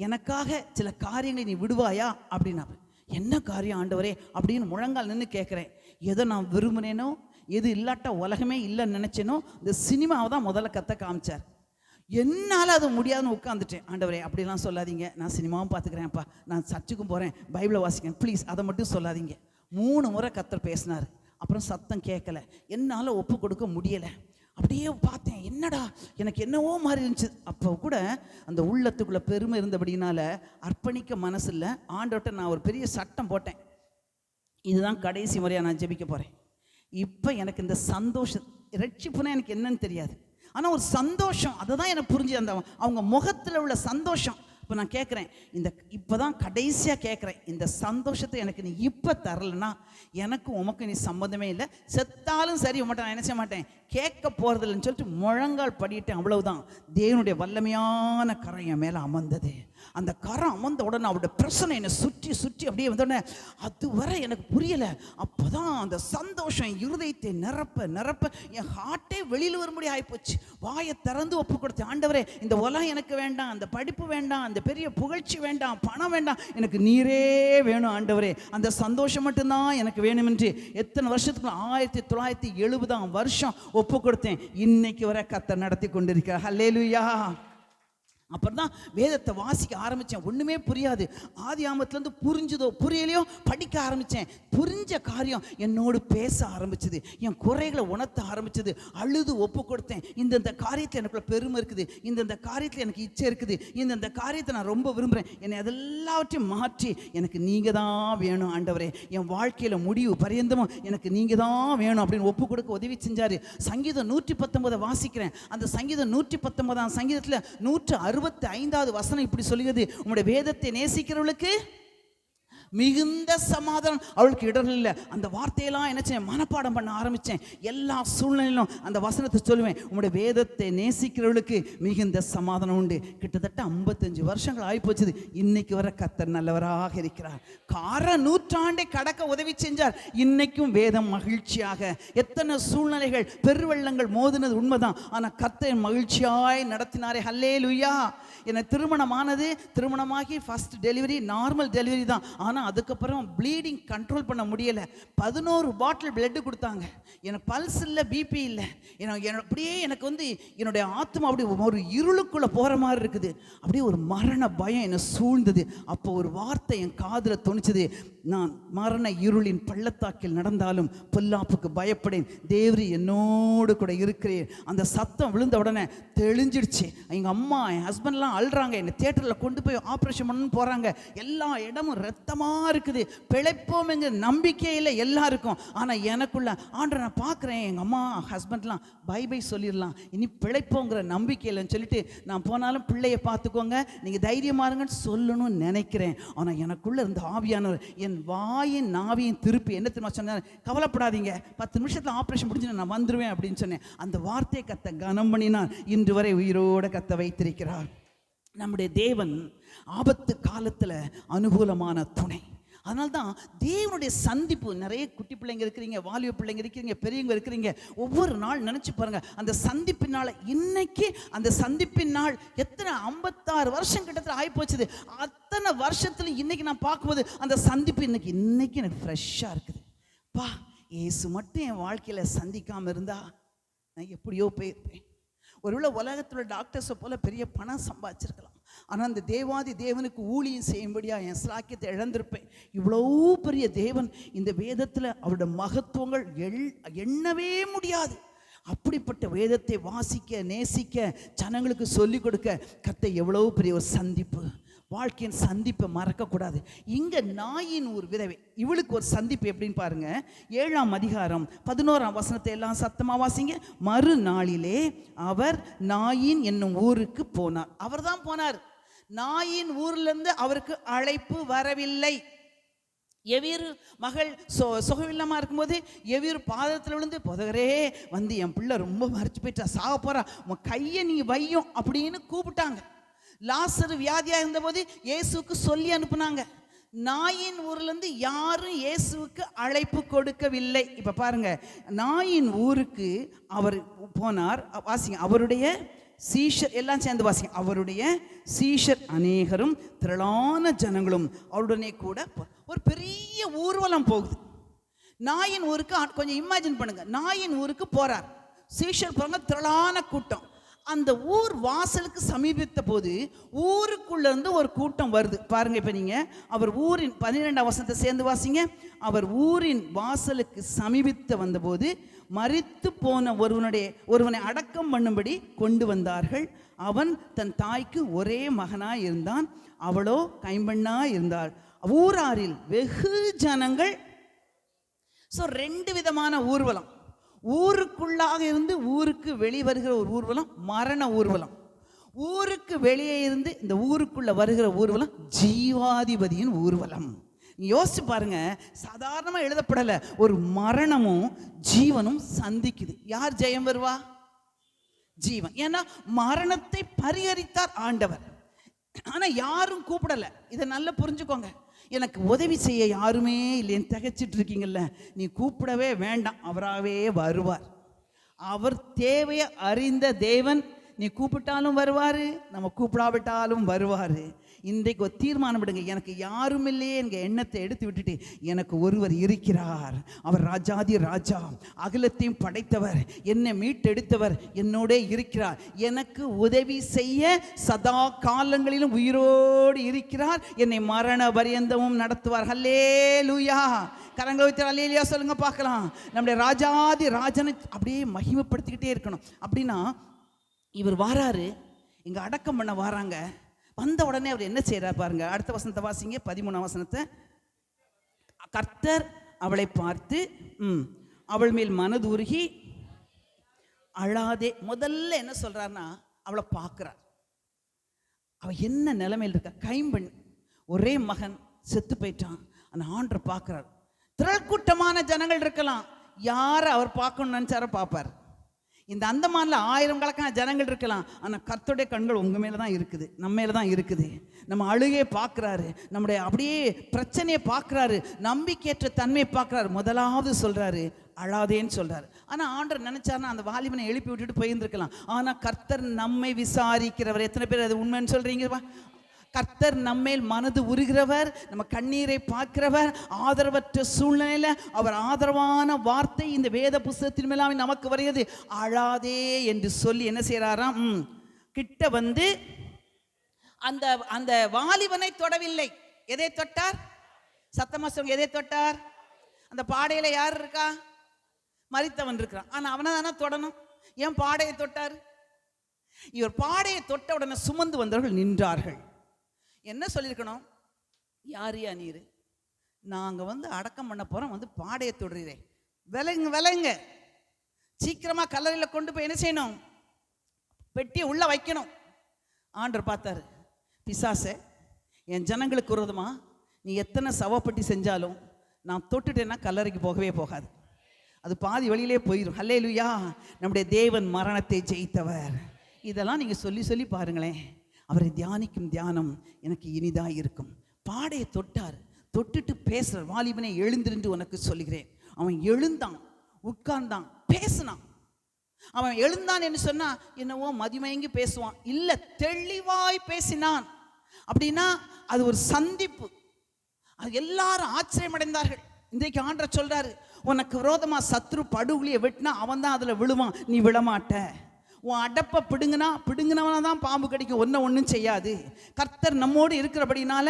Speaker 4: எனக்காக சில காரியங்களை நீ விடுவாயா அப்படின்னா. என்ன காரியம் ஆண்டவரே அப்படின்னு முழங்கால் நின்று கேட்குறேன். எதை நான் விரும்பினேனோ, எது இல்லாட்டா உலகமே இல்லைன்னு நினச்சேனோ, இந்த சினிமாவை தான் முதல்ல கற்று காமிச்சார். என்னால் அது முடியாதுன்னு உட்காந்துட்டேன். ஆண்டவரே அப்படிலாம் சொல்லாதீங்க, நான் சினிமாவும் பார்த்துக்கிறேன்ப்பா, நான் சர்ச்சுக்கும் போகிறேன், பைபிளை வாசிக்கிறேன், ப்ளீஸ் அதை மட்டும் சொல்லாதீங்க. 3 முறை கர்த்தர் பேசினார். அப்புறம் சத்தம் கேட்கல, என்னால் ஒப்பு கொடுக்க முடியலை. அப்படியே பார்த்தேன், என்னடா எனக்கு என்னவோ மாதிரி இருந்துச்சு. அப்போ கூட அந்த உள்ளத்துக்குள்ளே பெருமை இருந்தபடினால அர்ப்பணிக்க மனசு இல்லை. ஆண்டவர்கிட்ட நான் ஒரு பெரிய சட்டம் போட்டேன், இதுதான் கடைசி முறையாக நான் ஜெபிக்க போகிறேன். இப்போ எனக்கு இந்த சந்தோஷம், ரட்சிப்புனா எனக்கு என்னன்னு தெரியாது, ஆனால் ஒரு சந்தோஷம், அதை தான் எனக்கு புரிஞ்சு. அந்த அவங்க முகத்தில் உள்ள சந்தோஷம். இப்போ நான் கேட்குறேன், இப்போ தான் கடைசியாக கேட்குறேன், இந்த சந்தோஷத்தை எனக்கு நீ இப்போ தரலைன்னா எனக்கும் உமக்கு நீ சம்மந்தமே இல்லை, செத்தாலும் சரி உமட்ட நான் என்ன செய்ய மாட்டேன், கேட்க போகிறதில்லைன்னு சொல்லிட்டு முழங்கால் படிட்டேன். அவ்வளவுதான். தேவனுடைய வல்லமையான கரம் என் மேலே அமர்ந்தது. அந்த கரம் அமர்ந்த உடனே அவருடைய பிரசனை என்னை சுற்றி சுற்றி அப்படியே வந்தோடனே அதுவரை எனக்கு புரியலை. அப்போ தான் அந்த சந்தோஷம் என் இருதயத்தை நிரப்ப நிரப்ப என் ஹார்ட்டே வெளியில் வரும்படி ஆகிப்போச்சு. வாயை திறந்து ஒப்பு கொடுத்தேன். ஆண்டவரே, இந்த உலகம் எனக்கு வேண்டாம், அந்த படிப்பு வேண்டாம், அந்த பெரிய புகழ்ச்சி வேண்டாம், பணம் வேண்டாம், எனக்கு நீரே வேணும் ஆண்டவரே, அந்த சந்தோஷம் மட்டும்தான் எனக்கு வேணும் என்று எத்தனை வருஷத்துக்கு 1970ஆம் வருஷம் ஒப்பு கொடுத்தேன். இன்னைக்கு வரை கர்த்தர் நடத்தி கொண்டிருக்கிறார். ஹல்லேலூயா. அப்புறம் தான் வேதத்தை வாசிக்க ஆரம்பித்தேன். ஒன்றுமே புரியாது. ஆதி ஆமத்துலேருந்து புரிஞ்சுதோ புரியலையோ படிக்க ஆரம்பித்தேன். புரிஞ்ச காரியம் என்னோடு பேச ஆரம்பிச்சது, என் குறைகளை உணர்த்த ஆரம்பிச்சது. அழுது ஒப்பு கொடுத்தேன். இந்தந்த காரியத்தில் எனக்குள்ள பெருமை இருக்குது, இந்தந்த காரியத்தில் எனக்கு இச்சை இருக்குது, இந்தந்த காரியத்தை நான் ரொம்ப விரும்புகிறேன், என்னை அதெல்லாவற்றையும் மாற்றி எனக்கு நீங்கள் தான் வேணும் ஆண்டவரே, என் வாழ்க்கையில் முடிவு பரியந்தமும் எனக்கு நீங்கள் தான் வேணும் அப்படின்னு ஒப்பு கொடுக்க உதவி செஞ்சார். சங்கீதம் 119 வாசிக்கிறேன். அந்த சங்கீதம் 119ஆம் சங்கீதத்தில் 165வது வசனம் இப்படி சொல்லுகிறது, உம்முடைய வேதத்தை நேசிக்கிறவர்களுக்கு மிகுந்த சமாதானம், அவளுக்கு இடர்கள் இல்லை. அந்த வார்த்தையெல்லாம் என்ன செய்ய மனப்பாடம் பண்ண ஆரம்பித்தேன். எல்லா சூழ்நிலையிலும் அந்த வசனத்தை சொல்லுவேன், உங்களுடைய வேதத்தை நேசிக்கிறவளுக்கு மிகுந்த சமாதானம் உண்டு. கிட்டத்தட்ட 55 வருஷங்கள் ஆகிப்போச்சுது. இன்னைக்கு வர கர்த்தர் நல்லவராக இருக்கிறார். நூற்றாண்டை கடக்க உதவி செஞ்சார். இன்னைக்கும் வேதம் மகிழ்ச்சியாக, எத்தனை சூழ்நிலைகள் பெருவெள்ளங்கள் மோதினது உண்மைதான், ஆனால் கர்த்தர் மகிழ்ச்சியாய் நடத்தினாரே. ஹல்லேலூயா. எனக்கு திருமணமானது, திருமணமாகி ஃபர்ஸ்ட் டெலிவரி நார்மல் டெலிவரி தான். ஆனால் அதுக்கப்புறம் ப்ளீடிங் கண்ட்ரோல் பண்ண முடியலை. 11 பாட்டில் பிளட்டு கொடுத்தாங்க. எனக்கு பல்ஸ் இல்லை, பிபி இல்லை. அப்படியே எனக்கு வந்து என்னுடைய ஆத்மா அப்படி ஒரு இருளுக்குள்ளே போகிற மாதிரி இருக்குது. அப்படியே ஒரு மரண பயம் என்னை சூழ்ந்தது. அப்போ ஒரு வார்த்தை என் காதில் தோணிச்சது, நான் மரண இருளின் பள்ளத்தாக்கில் நடந்தாலும் பொல்லாப்புக்கு பயப்படேன், தேவரி என்னோடு கூட இருக்கிறேன். அந்த சத்தம் விழுந்த உடனே தெளிஞ்சிடுச்சு. எங்கள் அம்மா என் ஹஸ்பண்ட்லாம் அழுறாங்க. என்னை தியேட்டரில் கொண்டு போய் ஆப்ரேஷன் பண்ணணும்னு போகிறாங்க. எல்லா இடமும் ரத்தமாக இருக்குது. பிழைப்போம் என்கிற நம்பிக்கையே இல்லை எல்லாருக்கும். ஆனால் எனக்குள்ள ஆண்டவரை நான் பார்க்குறேன், எங்கள் அம்மா ஹஸ்பண்ட்லாம் பை பை சொல்லிடலாம், இனி பிழைப்போங்கிற நம்பிக்கை இல்லைன்னு சொல்லிட்டு நான் போனாலும் பிள்ளையை பார்த்துக்கோங்க, நீங்கள் தைரியமாக இருங்கன்னு சொல்லணும்னு நினைக்கிறேன். ஆனால் எனக்குள்ளே இருந்த ஆவியானவர் என் வாயின் நாவியின் திருப்பி என்ன தெரியுமா சொன்னார், கவலைப்படாதீங்க, 10 நிமிஷத்தில் ஆப்ரேஷன் முடிஞ்சு நான் வந்துடுவேன் அப்படின்னு சொன்னேன். அந்த வார்த்தையை கத்த கனம் பண்ணினார். இன்று வரை உயிரோட கத்த வைத்திருக்கிறார். நம்முடைய தேவன் ஆபத்து காலத்தில் அனுகூலமான துணை. அதனால்தான் தேவனுடைய சந்திப்பு. நிறைய குட்டி பிள்ளைங்க இருக்கிறீங்க, வாலிப பிள்ளைங்க இருக்கிறீங்க, பெரியவங்க இருக்கிறீங்க. ஒவ்வொரு நாள் நினச்சி பாருங்க, அந்த சந்திப்பின் நாள் இன்னைக்கு, அந்த சந்திப்பின் நாள் எத்தனை 56 வருஷம் கிட்டத்தட்ட ஆகிப்போச்சுது. அத்தனை வருஷத்துல இன்னைக்கு நான் பார்க்கும்போது அந்த சந்திப்பு இன்னைக்கு எனக்கு ஃப்ரெஷ்ஷாக இருக்குது. பா, ஏசு மட்டும் என் வாழ்க்கையில் சந்திக்காமல் இருந்தா நான் எப்படியோ போயிருப்பேன். ஒருவேளை உலகத்தில் டாக்டர்ஸை போல பெரிய பணம் சம்பாதிச்சிருக்கலாம், ஆனால் அந்த தேவாதி தேவனுக்கு ஊழியம் செய்யும்படியா என் ஸ்லாக்கியத்தை இழந்திருப்பேன். இவ்வளோ பெரிய தேவன், இந்த வேதத்தில் அவருடைய மகத்துவங்கள் எண்ணவே முடியாது. அப்படிப்பட்ட வேதத்தை வாசிக்க, நேசிக்க, ஜனங்களுக்கு சொல்லிக் கொடுக்க கர்த்தர் எவ்வளோ பெரிய ஒரு சந்திப்பு. வாழ்க்கையின் சந்திப்பை மறக்கக்கூடாது. இங்கே நாயின் ஊர் விதவை, இவளுக்கு ஒரு சந்திப்பு எப்படின்னு பாருங்க. 7ஆம் அதிகாரம் 11ஆம் வசனத்தை எல்லாம் சத்தமாக வாசிங்க. மறுநாளிலே அவர் நாயின் என்னும் ஊருக்கு போனார். அவர் தான் போனார். நாயின் ஊர்லேருந்து அவருக்கு அழைப்பு வரவில்லை. எவீர் மகள் சுகவில்லமா இருக்கும்போது எவீர் பாதத்தில் விழுந்து, போதகரே வந்து என் பிள்ளை ரொம்ப மறைச்சு போயிட்டா, சாக போறா, உன் கையை நீ வையும் அப்படின்னு கூப்பிட்டாங்க. லாசரு வியாதியா இருந்தபோது இயேசுக்கு சொல்லி அனுப்புனாங்க. நாயின் ஊர்லேருந்து யாரும் இயேசுவுக்கு அழைப்பு கொடுக்கவில்லை. இப்போ பாருங்க, நாயின் ஊருக்கு அவர் போனார். வாசிங்க, அவருடைய சீஷர் எல்லாம் சேர்ந்து வாசிங்க. அவருடைய சீஷர் அநேகரும் திரளான ஜனங்களும் அவருடனே கூட. ஒரு பெரிய ஊர்வலம் போகுது. நாயின் ஊருக்கு கொஞ்சம் இமேஜின் பண்ணுங்க. நாயின் ஊருக்கு போறார், சீஷர் போறாங்க, திரளான கூட்டம். அந்த ஊர் வாசலுக்கு சமீபித்த போது ஊருக்குள்ள இருந்து ஒரு கூட்டம் வருது பாருங்க. இப்ப நீங்க அவர் ஊரின் 12ஆம் வசனத்தை சேர்ந்து வாசிங்க. அவர் ஊரின் வாசலுக்கு சமீபித்த வந்தபோது மரித்து போன ஒருவனை அடக்கம் பண்ணும்படி கொண்டு வந்தார்கள். அவன் தன் தாய்க்கு ஒரே மகனாய் இருந்தான், அவளோ கைம்பெண்ணாய் இருந்தாள். ஊராரில் வெகு ஜனங்கள். ஸோ 2 விதமான ஊர்வலம். ஊருக்குள்ளாக இருந்து ஊருக்கு வெளிவருகிற ஒரு ஊர்வலம் மரண ஊர்வலம். ஊருக்கு வெளியே இருந்து இந்த ஊருக்குள்ள வருகிற ஊர்வலம் ஜீவாதிபதியின் ஊர்வலம். யோசிச்சு பாருங்க, சாதாரணமாக எழுதப்படலை. ஒரு மரணமும் ஜீவனும் சந்திக்குது. யார் ஜெயம் வருவா? ஜீவன். ஏன்னா மரணத்தை பரிகரித்தார் ஆண்டவர். ஆனா யாரும் கூப்பிடல. இதை நல்லா புரிஞ்சுக்கோங்க. எனக்கு உதவி செய்ய யாருமே இல்லைன்னு திகைச்சிட்டு இருக்கீங்கல்ல, நீ கூப்பிடவே வேண்டாம், அவராகவே வருவார். அவர் தேவையை அறிந்த தேவன். நீ கூப்பிட்டாலும் வருவார், நம்ம கூப்பிடாவிட்டாலும் வருவார். இன்றைக்கு ஒரு தீர்மானம் விடுங்க. எனக்கு யாரும் இல்லையே என்கிற எண்ணத்தை எடுத்து விட்டுட்டு எனக்கு ஒருவர் இருக்கிறார். அவர் ராஜாதி ராஜா, அகிலத்தையும் படைத்தவர், என்னை மீட்டெடுத்தவர் என்னோட இருக்கிறார். எனக்கு உதவி செய்ய சதா காலங்களிலும் உயிரோடு இருக்கிறார். என்னை மரண பரியந்தமும் நடத்துவார். ஹல்லேலூயா. கரங்களை வைத்து ஹல்லேலூயா சொல்லுங்க பார்க்கலாம். நம்முடைய ராஜாதி ராஜனை அப்படியே மகிமைப்படுத்திக்கிட்டே இருக்கணும். அப்படின்னா இவர் வாராரு, இங்க அடக்கம் பண்ண வாராங்க. வந்த உடனே அவர் என்ன செய்யறார் பாருங்க. அடுத்த வசனத்தை வாசிங்க, 13ஆம் வசனத்தை. கர்த்தர் அவளை பார்த்து அவள் மேல் மனதுருகி அழாதே. முதல்ல என்ன சொல்றாருன்னா, அவளை பார்க்கிறார். அவ என்ன நிலைமையில் இருக்கா? கைம்பெண், ஒரே மகன் செத்து போயிட்டான். அந்த ஆண்டரை பார்க்கிறார். திரள்கூட்டமான ஜனங்கள் இருக்கலாம், யாரை அவர் பார்க்கணும்னு நினைச்சார பார்ப்பார். இந்த அந்தமான்ல 1000 கணக்கான ஜனங்கள் இருக்கலாம், ஆனால் கர்த்தருடைய கண்கள் உங்க மேல தான் இருக்குது, நம்ம மேல தான் இருக்குது. நம்ம அழுகையை பார்க்குறாரு, நம்முடைய அப்படியே பிரச்சனையை பார்க்குறாரு, நம்பிக்கையற்ற தன்மையை பார்க்குறாரு. முதலாவது சொல்றாரு அழாதேன்னு சொல்றாரு. ஆனால் ஆண்டவர் நினைச்சாருன்னா அந்த வாலிபனை எழுப்பி விட்டுட்டு போயிருந்துருக்கலாம். ஆனால் கர்த்தர் நம்மை விசாரிக்கிறவர். எத்தனை பேர் அது உண்மைன்னு சொல்றீங்க? கர்த்தர் நம்மேல் மனது உருகிறவர், நம்ம கண்ணீரை பார்க்கிறவர். ஆதரவற்ற சூழ்நிலையில அவர் ஆதரவான வார்த்தை இந்த வேத புஸ்தகத்தின் மேலாமே நமக்கு வருகிறது. அழாதே என்று சொல்லி என்ன செய்யறாராம்? கிட்ட வந்து அந்த அந்த வாலிபனை தொடவில்லை. எதை தொட்டார்? சத்தமா சொல்லுங்க, எதை தொட்டார்? அந்த பாடையில யார் இருக்கா? மரித்தவன் இருக்கிறான். ஆனா அவனை தானே தொடணும். ஏன் பாடையை தொட்டார்? இவர் பாடையை தொட்ட உடனே சுமந்து வந்தவர்கள் நின்றார்கள். என்ன சொல்லியிருக்கணும்? யாரியா நீர்? நாங்கள் வந்து அடக்கம் பண்ண போகிறோம், வந்து பாடையை தொடுறீரே, விலங்கு விலங்க, சீக்கிரமாக கல்லறையில் கொண்டு போய் என்ன செய்யணும்? பெட்டியை உள்ளே வைக்கணும். ஆண்டவர் பார்த்தாரு, பிசாசே, என் ஜனங்களுக்கு விரோதமா நீ எத்தனை சவப்பட்டி செஞ்சாலும் நான் தொட்டுட்டேன்னா கல்லறைக்கு போகவே போகாது, அது பாதி வழியிலே போயிடும். ஹல்லேலூயா. நம்முடைய தேவன் மரணத்தை ஜெயித்தவர். இதெல்லாம் நீங்கள் சொல்லி சொல்லி பாருங்களேன். அவரை தியானிக்கும் தியானம் எனக்கு இனிதாக இருக்கும். பாடையை தொட்டார், தொட்டுட்டு பேசுறார். வாலிபனை எழுந்திருந்து உனக்கு சொல்லுகிறேன். அவன் எழுந்தான், உட்கார்ந்தான், பேசினான். அவன் எழுந்தான் என்று சொன்னா என்னவோ மதிமயங்கி பேசுவான், இல்ல, தெளிவாய் பேசினான். அப்படின்னா அது ஒரு சந்திப்பு. அது எல்லாரும் ஆச்சரியம் அடைந்தார்கள். இன்றைக்கு ஆண்டவர் சொல்றாரு, உனக்கு விரோதமா சத்ரு படுகுழியை வெட்டினா அவன் தான் அதுல விழுவான், நீ விழமாட்ட. உன் அடப்பை பிடுங்கினவனா தான் பாம்பு கடிக்கும், ஒன்றும் செய்யாது. கர்த்தர் நம்மோடு இருக்கிறபடினால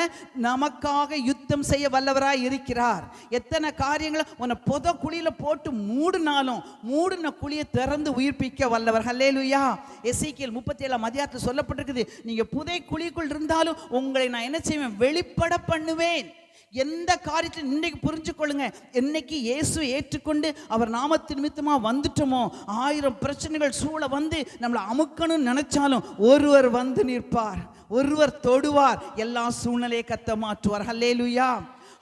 Speaker 4: நமக்காக யுத்தம் செய்ய வல்லவராய் இருக்கிறார். எத்தனை காரியங்களை உன்னை பொத குழியில் போட்டு மூடின குழியை திறந்து உயிர்ப்பிக்க வல்லவர். ஹல்லேலூயா. எசேக்கியேல் 37 அதிகாரத்தில் சொல்லப்பட்டிருக்குது, நீங்கள் புதை குழிக்குள் இருந்தாலும் உங்களை நான் என்ன செய்வேன், வெளிப்பட பண்ணுவேன். எந்த காரியத்தில் இன்றைக்கு புரிஞ்சு கொள்ளுங்க, என்னைக்கு இயேசு ஏற்றுக்கொண்டு அவர் நாமத்தின் நிமித்தமாக வந்துட்டோமோ, 1000 பிரச்சனைகள் சூழ வந்து நம்மளை அமுக்கணும்னு நினைச்சாலும் ஒருவர் வந்து நிற்பார், ஒருவர் தொடுவார், எல்லா சூழ்நிலையை கத்த மாற்றுவார். ஹல்லேலூயா.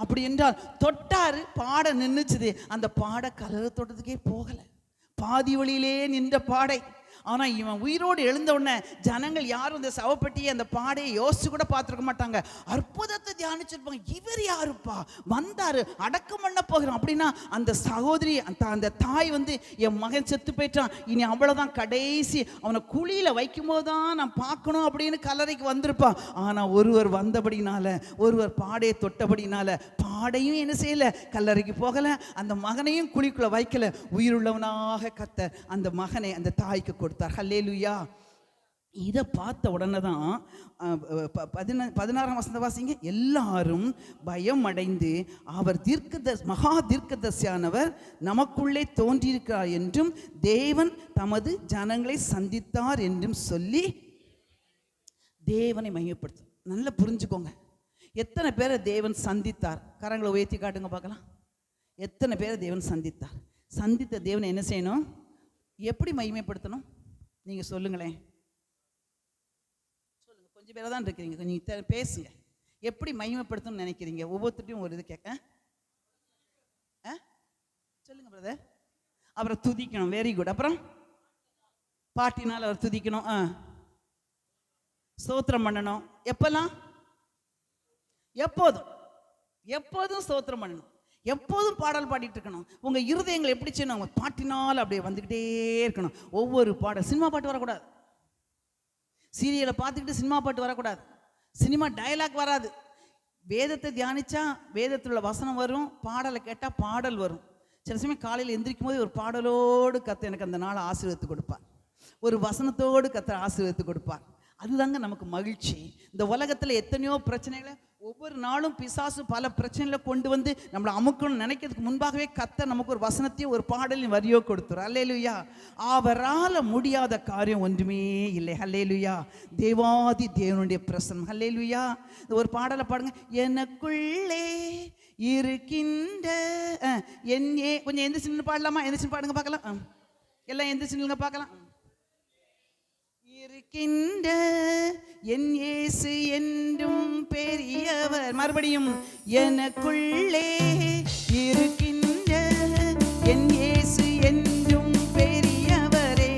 Speaker 4: அப்படி என்றால் தொட்டாரு, பாட நின்றுச்சுது. அந்த பாட கலரை தொட்டதுக்கே போகலை, பாதி வழியிலே நின்ற பாடை. ஆனால் இவன் உயிரோடு எழுந்த உடனே ஜனங்கள் யாரும் இந்த சவப்பட்டியை அந்த பாடையை யோசிச்சு கூட பார்த்துருக்க மாட்டாங்க. அற்புதத்தை தியானிச்சிருப்பாங்க. இவர் யாருப்பா வந்தாரு, அடக்கம் பண்ண போகிறோம் அப்படின்னா அந்த சகோதரி அந்த தாய் வந்து என் மகன் செத்து போயிட்டான், இனி அவ்வளோதான், கடைசி அவனை குழியில் வைக்கும்போது தான் நான் பார்க்கணும் அப்படின்னு கல்லறைக்கு வந்திருப்பான். ஆனால் ஒருவர் வந்தபடினால, ஒருவர் பாடையை தொட்டபடினால பாடையும் என்ன செய்யலை, கல்லறைக்கு போகலை, அந்த மகனையும் குழிக்குள்ளே வைக்கல. உயிருள்ளவனாக கர்த்தர் அந்த மகனை அந்த தாய்க்கு கொடுத்தார். ஹல்லேலூயா. இதை பார்த்த உடனே தான் 16ஆம் வசனத்தை வாசிங்க. எல்லாரும் பயம் அடைந்து அவர் மகா தீர்க்கதரிசியானவர் நமக்குள்ளே தோன்றியிருக்கிறார் என்றும் தேவன் தமது ஜனங்களை சந்தித்தார் என்றும் சொல்லி தேவனை மகிமைப்படுத்தும். நல்லா புரிஞ்சுக்கோங்க, எத்தனை பேரை தேவன் சந்தித்தார்? கரங்களை உயர்த்தி காட்டுங்க பார்க்கலாம். எத்தனை பேரை தேவன் சந்தித்தார்? சந்தித்த தேவனை என்ன செய்யணும், எப்படி மகிமைப்படுத்தணும்? நீங்கள் சொல்லுங்களேன், சொல்லுங்க. கொஞ்சம் பேரை தான் இருக்கிறீங்க, கொஞ்சம் பேசுங்க. எப்படி மகிமைப்படுத்தணும்னு நினைக்கிறீங்க? ஒவ்வொருத்தையும் ஒரு இது கேட்க சொல்லுங்க பிரதர். அவரை துதிக்கணும், வெரி குட். அப்புறம் பாட்டினால் அவர் துதிக்கணும், ஸ்தோத்திரம் பண்ணணும். எப்பெல்லாம்? எப்போதும் ஸ்தோத்திரம் பண்ணணும், எப்போதும் பாடல் பாடிட்டு இருக்கணும். உங்கள் இருதயங்கள் எப்படி செய்யணும், பாட்டினால் அப்படியே வந்துக்கிட்டே இருக்கணும். ஒவ்வொரு பாடல், சினிமா பாட்டு வரக்கூடாது, சீரியலை பார்த்துக்கிட்டு சினிமா பாட்டு வரக்கூடாது, சினிமா டயலாக் வராது. வேதத்தை தியானிச்சா வேதத்தில் உள்ள வசனம் வரும், பாடலை கேட்டால் பாடல் வரும். சில சமயம் காலையில் எந்திரிக்கும் போது ஒரு பாடலோடு கத்த எனக்கு அந்த நாளை ஆசீர்வதித்து கொடுப்பார், ஒரு வசனத்தோடு கத்த ஆசீர்வதித்து கொடுப்பார். அதுதாங்க நமக்கு மகிழ்ச்சி. இந்த உலகத்தில் எத்தனையோ பிரச்சனைகளை ஒவ்வொரு நாளும் பிசாசு பல பிரச்சனைகளை கொண்டு வந்து நம்மளை அமுக்கணும்னு நினைக்கிறதுக்கு முன்பாகவே கர்த்தர் நமக்கு ஒரு வசனத்தையும் ஒரு பாடலின் வரியோ கொடுத்துரு. அல்லேலூயா. அவரால் முடியாத காரியம் ஒன்றுமே இல்லை. அல்லேலூயா. தேவாதி தேவனுடைய பிரசன்னம். அல்லேலூயா. ஒரு பாடலை பாடுங்க. எனக்குள்ளே இருக்கின்ற கொஞ்சம் எந்த சின்ன பாடலாமா? எந்த சின்ன பாடுங்க பார்க்கலாம். எல்லாம் எந்த சின்ன பார்க்கலாம். இருக்கின்ற என் இயேசு என்றும் பெரியவர். மறுபடியும் எனக்குள்ளே இருக்கின்ற என் இயேசு என்றும் பெரியவரே.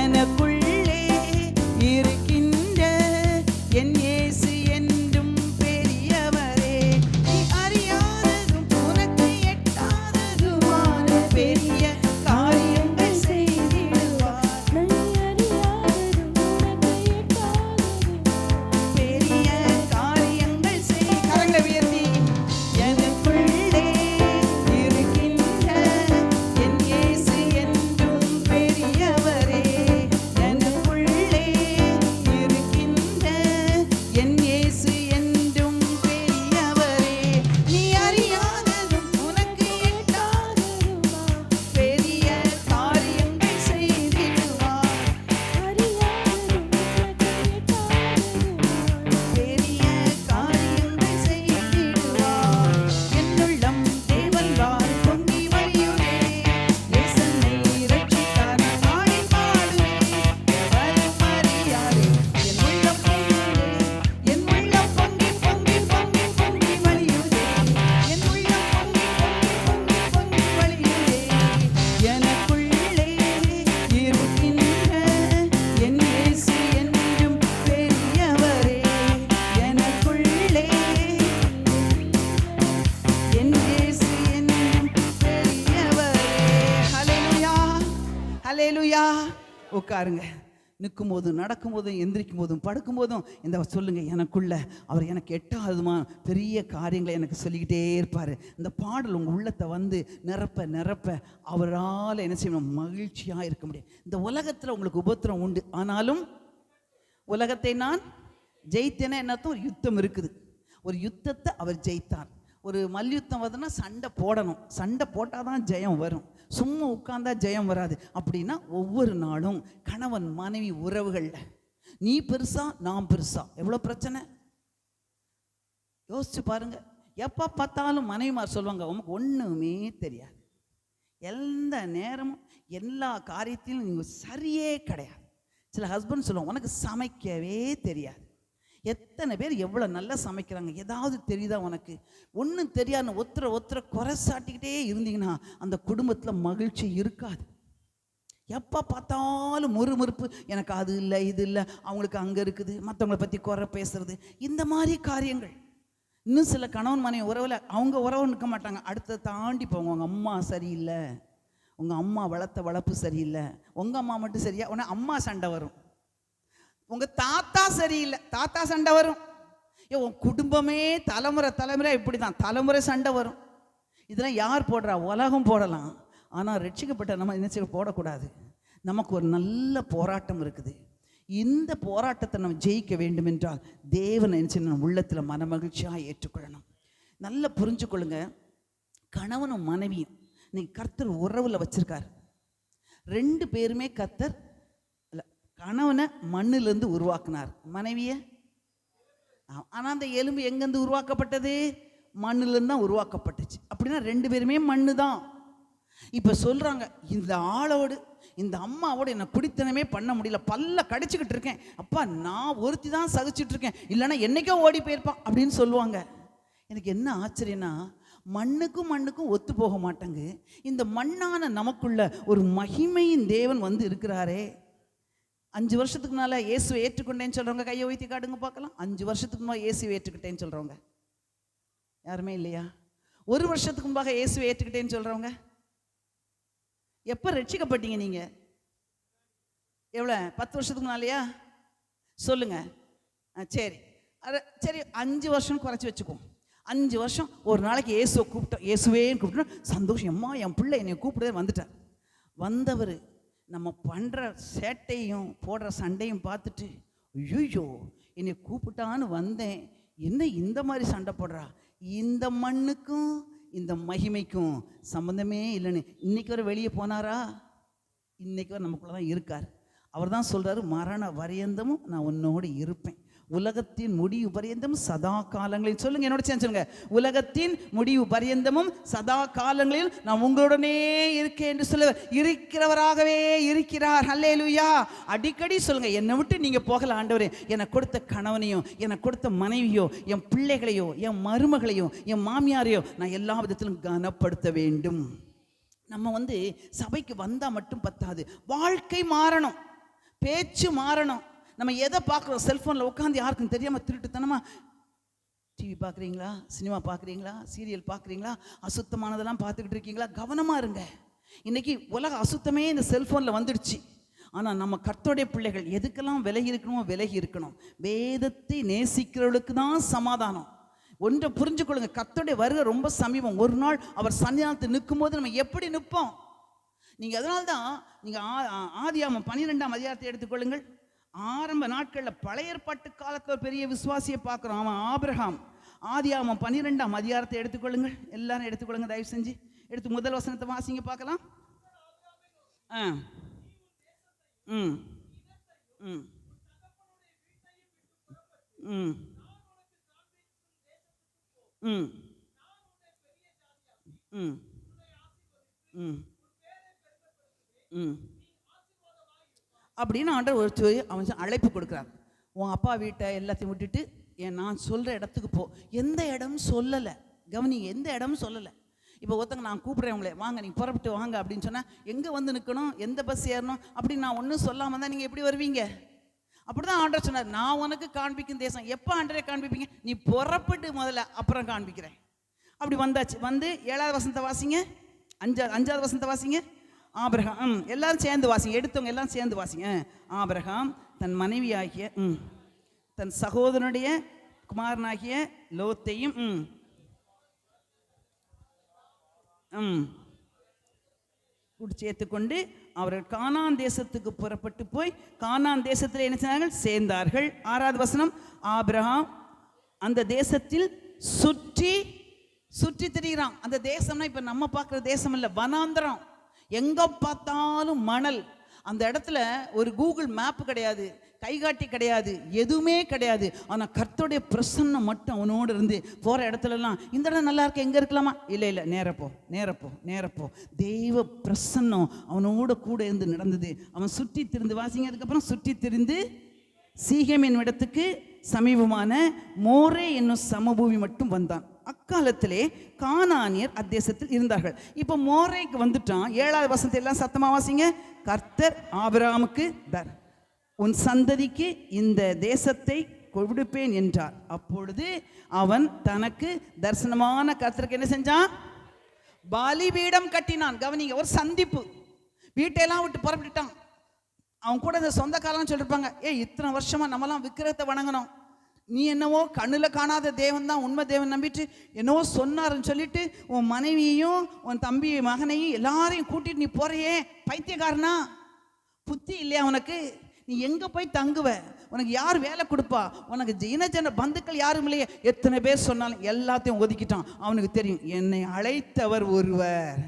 Speaker 4: எனக்குள்ளே இருக்கின்ற என் இயேசு என்றும் பெரியவரே. நீ அறியாததும் உனக்கு எட்டாததுமான பெரிய காரியங்கள் செய்திடுவார். உட்காருங்க. நிற்கும் போதும் நடக்கும் போதும் எந்திரிக்கும் போதும் படுக்கும் போதும் இந்த சொல்லுங்க, எனக்குள்ள அவர் எனக்கு எட்டாவதுமா பெரிய காரியங்களை எனக்கு சொல்லிக்கிட்டே இருப்பார். இந்த பாடல் உங்கள் உள்ளத்தை வந்து நிரப்ப நிரப்ப அவரால் என்ன செய்யணும், மகிழ்ச்சியாக இருக்க முடியும். இந்த உலகத்தில் உங்களுக்கு உபத்திரம் உண்டு, ஆனாலும் உலகத்தை நான் ஜெயித்தேன்னா என்னத்தான், ஒரு யுத்தம் இருக்குது. ஒரு யுத்தத்தை அவர் ஜெயித்தார். ஒரு மல்யுத்தம் வருதுன்னா சண்டை போடணும், சண்டை போட்டால் தான் ஜெயம் வரும், சும்மா உட்கார்ந்தா ஜெயம் வராது. அப்படின்னா ஒவ்வொரு நாளும் கணவன் மனைவி உறவுகளில் நீ பெருசா நான் பெருசா, எவ்வளோ பிரச்சனை யோசிச்சு பாருங்க. எப்போ பார்த்தாலும் மனைவிமார் சொல்லுவாங்க, உனக்கு ஒன்றுமே தெரியாது, எந்த நேரமும் எல்லா காரியத்திலும் நீங்கள் சரியே கிடையாது. சில ஹஸ்பண்ட் சொல்லுவாங்க, உனக்கு சமைக்கவே தெரியாது. எத்தனை பேர் எவ்வளோ நல்லா சமைக்கிறாங்க, ஏதாவது தெரியுதா உனக்கு? ஒன்றும் தெரியாது. ஒருத்தரை குறை சாட்டிக்கிட்டே இருந்தீங்கன்னா அந்த குடும்பத்தில் மகிழ்ச்சி இருக்காது. எப்போ பார்த்தாலும் முறுமுறுப்பு, எனக்கு அது இல்லை இது இல்லை, அவங்களுக்கு அங்கே இருக்குது, மற்றவங்களை பற்றி குறை பேசுறது, இந்த மாதிரி காரியங்கள். இன்னும் சில கணவன் மனைவி உறவில் அவங்க உறவு நிற்க மாட்டாங்க, அடுத்த தாண்டி போங்க. உங்கள் அம்மா சரியில்லை, உங்கள் அம்மா வளர்த்த வளர்ப்பு சரியில்லை, உங்கள் அம்மா மட்டும் சரியா, உடனே அம்மா சண்டை வரும். உங்கள் தாத்தா சரியில்லை, தாத்தா சண்டை வரும். உன் குடும்பமே தலைமுறை இப்படி தான், தலைமுறை சண்டை வரும். இதெல்லாம் யார் போடுறா? உலகம் போடலாம். ஆனால் ரட்சிக்கப்பட்ட நம்ம என்ன செய்ய போடக்கூடாது. நமக்கு ஒரு நல்ல போராட்டம் இருக்குது. இந்த போராட்டத்தை நம்ம ஜெயிக்க வேண்டும் என்றால் தேவனை என்ன செய்யணும், உள்ளத்தில் மனமகிழ்ச்சியாக ஏற்றுக்கொள்ளணும். நல்லா புரிஞ்சுக்கொள்ளுங்க, கணவனும் மனைவியும் இன்னைக்கு கர்த்தர் உறவில் வச்சிருக்காரு. 2 பேருமே கர்த்தர் கணவனை மண்ணிலிருந்து உருவாக்குனார், மனைவியை. ஆனால் அந்த எலும்பு எங்கேருந்து உருவாக்கப்பட்டது? மண்ணிலிருந்து தான் உருவாக்கப்பட்டுச்சு. அப்படின்னா 2 பேருமே மண்ணு தான். இப்போ சொல்கிறாங்க, இந்த ஆளோடு இந்த அம்மாவோடு என்னை குடித்தனமே பண்ண முடியல, பல்ல கடிச்சிக்கிட்டு இருக்கேன், அப்பா நான் ஒருத்தி தான் சகிச்சுட்டு இருக்கேன், இல்லைன்னா என்னைக்கோ ஓடி போயிருப்பான் அப்படின்னு சொல்லுவாங்க. எனக்கு என்ன ஆச்சரியன்னா, மண்ணுக்கும் ஒத்து போக மாட்டாங்க. இந்த மண்ணான நமக்குள்ள ஒரு மகிமையின் தேவன் வந்து இருக்கிறாரே. 5 வருஷத்துக்கு முன்னால் இயேசுவை ஏற்றுக்கொண்டேன்னு சொல்கிறவங்க கையை உயர்த்தி காட்டுங்க பார்க்கலாம். 5 வருஷத்துக்கு முன்பாக இயேசுவை ஏற்றுக்கிட்டேன்னு சொல்கிறவங்க யாருமே இல்லையா? 1 வருஷத்துக்கு முன்பாக இயேசுவை ஏற்றுக்கிட்டேன்னு சொல்கிறவங்க எப்போ ரட்சிக்கப்பட்டீங்க நீங்கள்? எவ்வளோ? 10 வருஷத்துக்கு முன்னாலையா? சொல்லுங்க. சரி 5 வருஷம் குறைச்சி வச்சுக்குவோம். 5 வருஷம் ஒரு நாளைக்கு இயேசுவை கூப்பிட்டோம், இயேசுவேன்னு கூப்பிட்டோம், சந்தோஷம், அம்மா என் பிள்ளை என்னை கூப்பிடுதே வந்துட்டார். வந்தவர் நம்ம பண்ணுற சேட்டையும் போடுற சண்டையும் பார்த்துட்டு, ஐயோ என்னை கூப்பிட்டான்னு வந்தேன், என்ன இந்த மாதிரி சண்டை போடுறா, இந்த மண்ணுக்கும் இந்த மகிமைக்கும் சம்மந்தமே இல்லைன்னு இன்னைக்கு வரை வெளியே போனாரா? இன்னைக்கு வரை நமக்குள்ள தான் இருக்கார். அவர் தான் சொல்கிறாரு, மரண பரியந்தமும் நான் உன்னோடு இருப்பேன், உலகத்தின் முடிவு பரியந்தமும் சதா காலங்களில். சொல்லுங்க, என்னோட சேர்ந்து சொல்லுங்க, உலகத்தின் முடிவு பரியந்தமும் சதா காலங்களில் நான் உங்களுடனே இருக்கேன் என்று சொல்ல இருக்கிறவராகவே இருக்கிறார். ஹல்லேலூயா. அடிக்கடி சொல்லுங்க, என்னை விட்டு நீங்க போகல ஆண்டவரே, எனக்கு கொடுத்த கணவனையோ, எனக்கு கொடுத்த மனைவியோ, என் பிள்ளைகளையோ, என் மருமகளையோ, என் மாமியாரையோ நான் எல்லா விதத்திலும் கனப்படுத்த வேண்டும். நம்ம சபைக்கு வந்தால் மட்டும் பத்தாது, வாழ்க்கை மாறணும், பேச்சு மாறணும். நம்ம எதை பார்க்குறோம்? செல்ஃபோனில் உட்காந்து யாருக்கும் தெரியாமல் திருட்டுத்தனமாக டிவி பார்க்குறீங்களா, சினிமா பார்க்குறீங்களா, சீரியல் பார்க்குறீங்களா, அசுத்தமானதெல்லாம் பார்த்துக்கிட்டு இருக்கீங்களா? கவனமாக இருங்க. இன்றைக்கி உலக அசுத்தமே இந்த செல்ஃபோனில் வந்துடுச்சு. ஆனால் நம்ம கர்த்தருடைய பிள்ளைகள் எதுக்கெல்லாம் விலகி இருக்கணுமோ விலகி இருக்கணும். வேதத்தை நேசிக்கிறவர்களுக்கு தான் சமாதானம். ஒன்றை புரிஞ்சுக்கொள்ளுங்க, கர்த்தருடைய வருகை ரொம்ப சமீபம். ஒரு நாள் அவர் சன்னிதானத்தில் நிற்கும் போது நம்ம எப்படி நிற்போம்? நீங்கள் அதனால்தான் நீங்கள் ஆதியாகமம் 12ஆம் அதிகாரத்தை எடுத்துக்கொள்ளுங்கள். ஆரம்ப நாட்களில் பழைய ஏற்பாட்டு காலத்தில் ஒரு பெரிய விசுவாசியை பார்க்குறோம், அவன் ஆபிரகாம். ஆதியாகமம் 12ஆம் அதிகாரத்தை எடுத்துக்கொள்ளுங்கள், எல்லாரும் எடுத்துக்கொள்ளுங்க, தயவு செஞ்சு எடுத்து முதல் வசனத்தை வாசிங்க பார்க்கலாம். ம் ம் ம் ம் ம் ம் ம் அப்படின்னு ஆண்டவர் அவன் அழைப்பு கொடுக்குறான். உன் அப்பா வீட்டை எல்லாத்தையும் விட்டுட்டு நான் சொல்கிற இடத்துக்கு போ. எந்த இடம் சொல்லலை, கவனிங்க, எந்த இடமும் சொல்லலை. இப்போ ஒருத்தங்க நான் கூப்பிட்றேன் உங்களே, வாங்க நீங்கள் புறப்பட்டு வாங்க அப்படின்னு சொன்னால் எங்கே வந்து நிற்கணும், எந்த பஸ் ஏறணும் அப்படின்னு நான் ஒன்றும் சொல்லாமல் தான் நீங்கள் எப்படி வருவீங்க? அப்படி தான் ஆண்டவர் சொன்னார், நான் உனக்கு காண்பிக்கும் தேசம். எப்போ ஆண்டரை காண்பிப்பீங்க? நீ புறப்பட்டு முதல்ல, அப்புறம் காண்பிக்கிறேன். அப்படி வந்தாச்சு. வந்து 7வது வசனத்தை வாசிங்க, 5வது வசனத்தை வாசிங்க. ஆபிரகாம் எல்லாரும் சேர்ந்து வாசிங்க, எடுத்தவங்க எல்லாம் சேர்ந்து வாசிங்க. ஆபிரகாம் தன் மனைவியாகிய தன் சகோதரனுடைய குமாரனாகிய லோத்தையும் சேர்த்துக்கொண்டு அவர்கள் கானான் தேசத்துக்கு புறப்பட்டு போய் கானான் தேசத்தில் என்ன செய்தார்கள்? சேர்ந்தார்கள். 6வது வசனம், ஆபிரகாம் அந்த தேசத்தில் சுற்றி திரிகிறான். அந்த தேசம்னா இப்ப நம்ம பார்க்குற தேசம் இல்லை, வனாந்திரம், எங்க பார்த்தாலும் மணல். அந்த இடத்துல ஒரு கூகுள் மேப் கிடையாது, கைகாட்டி கிடையாது, எதுவுமே கிடையாது. ஆனால் கர்த்தருடைய பிரசன்னம் மட்டும் அவனோடு இருந்து போகிற இடத்துலலாம் இந்த இடம் நல்லா இருக்கு, எங்கே இருக்கலாமா? இல்லை நேரப்போ தெய்வ பிரசன்னம் அவனோட கூட இருந்து நடந்தது. அவன் சுற்றி திரிந்து வாசிங்க, அதுக்கப்புறம் சுற்றி திரிந்து சீகேமின் இடத்துக்கு சமீபமான மோரே என்னும் சமபூமி மட்டும் வந்தான். அக்காலத்திலே கானானியர் அத்தேசத்தில் இருந்தார்கள். இப்போ மோரேக்கு வந்துட்டான். 7வது வசனத்தை எல்லாம் சத்தமா வாசிங்க. கர்த்தர் ஆபிரகாமுக்கு உன் சந்ததிக்கு இந்த தேசத்தை கொடுப்பேன் என்றார். அப்பொழுது அவன் தனக்கு தரிசனமான கர்த்தருக்கு என்ன செஞ்சான்? பலிபீடம் கட்டினான். கவனிங்க, ஒரு சந்திப்பு. வீட்டையெல்லாம் விட்டு புறப்பட்டுட்டான். அவன் கூட இந்த சொந்தக்காரன்னு சொல்லியிருப்பாங்க, இத்தனை வருஷமா நம்மலாம் விக்கிரகத்தை வணங்கணும், நீ என்னவோ கண்ணில் காணாத தேவன் தான் உண்மை தேவன் நம்பிட்டு என்னவோ சொன்னாருன்னு சொல்லிட்டு உன் மனைவியையும் உன் தம்பி மகனையும் எல்லாரையும் கூட்டிட்டு நீ போறையே, பைத்தியக்காரனா? புத்தி இல்லையா உனக்கு? நீ எங்கே போய் தங்குவ? உனக்கு யார் வேலை கொடுப்பா? உனக்கு ஜன பந்துக்கள் யாரும் இல்லையே. எத்தனை பேர் சொன்னாலும் எல்லாத்தையும் ஒதுக்கிட்டான். அவனுக்கு தெரியும், என்னை அழைத்தவர் ஒருவர்,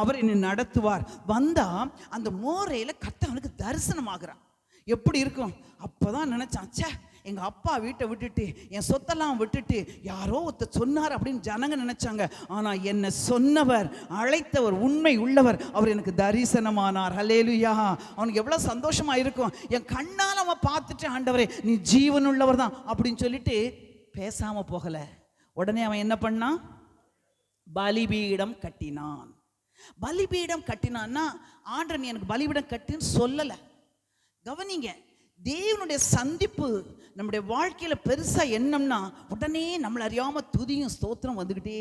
Speaker 4: அவர் என்னை நடத்துவார். வந்தா அந்த மோரையில் கர்த்தர் அவனுக்கு தரிசனமாகிறான். எப்படி இருக்கும்? அப்போதான் நினைச்சான், ச்சே, எங்கள் அப்பா வீட்டை விட்டுட்டு என் சொத்தெல்லாம் விட்டுட்டு யாரோ ஒருத்தர் சொன்னார் அப்படின்னு ஜனங்க நினைச்சாங்க. ஆனால் என்னை சொன்னவர், அழைத்தவர் உண்மை உள்ளவர், அவர் எனக்கு தரிசனமானார். ஹல்லேலூயா! அவனுக்கு எவ்வளோ சந்தோஷமா இருக்கும். என் கண்ணால் அவன் பார்த்துட்டு, ஆண்டவரே நீ ஜீவன் உள்ளவர் தான் அப்படின்னு சொல்லிட்டு பேசாம போகல. உடனே அவன் என்ன பண்ணான்? பலிபீடம் கட்டினான். பலிபீடம் கட்டினான்னா ஆண்டவர் நீ எனக்கு பலிபீடம் கட்டின்னு சொல்லலை. கவனிங்க, தேவனுடைய சந்திப்பு நம்முடைய வாழ்க்கையில பெருசா எண்ணம்னா உடனே நம்மளை அறியாம துதியும் ஸ்தோத்திரம் வந்துகிட்டே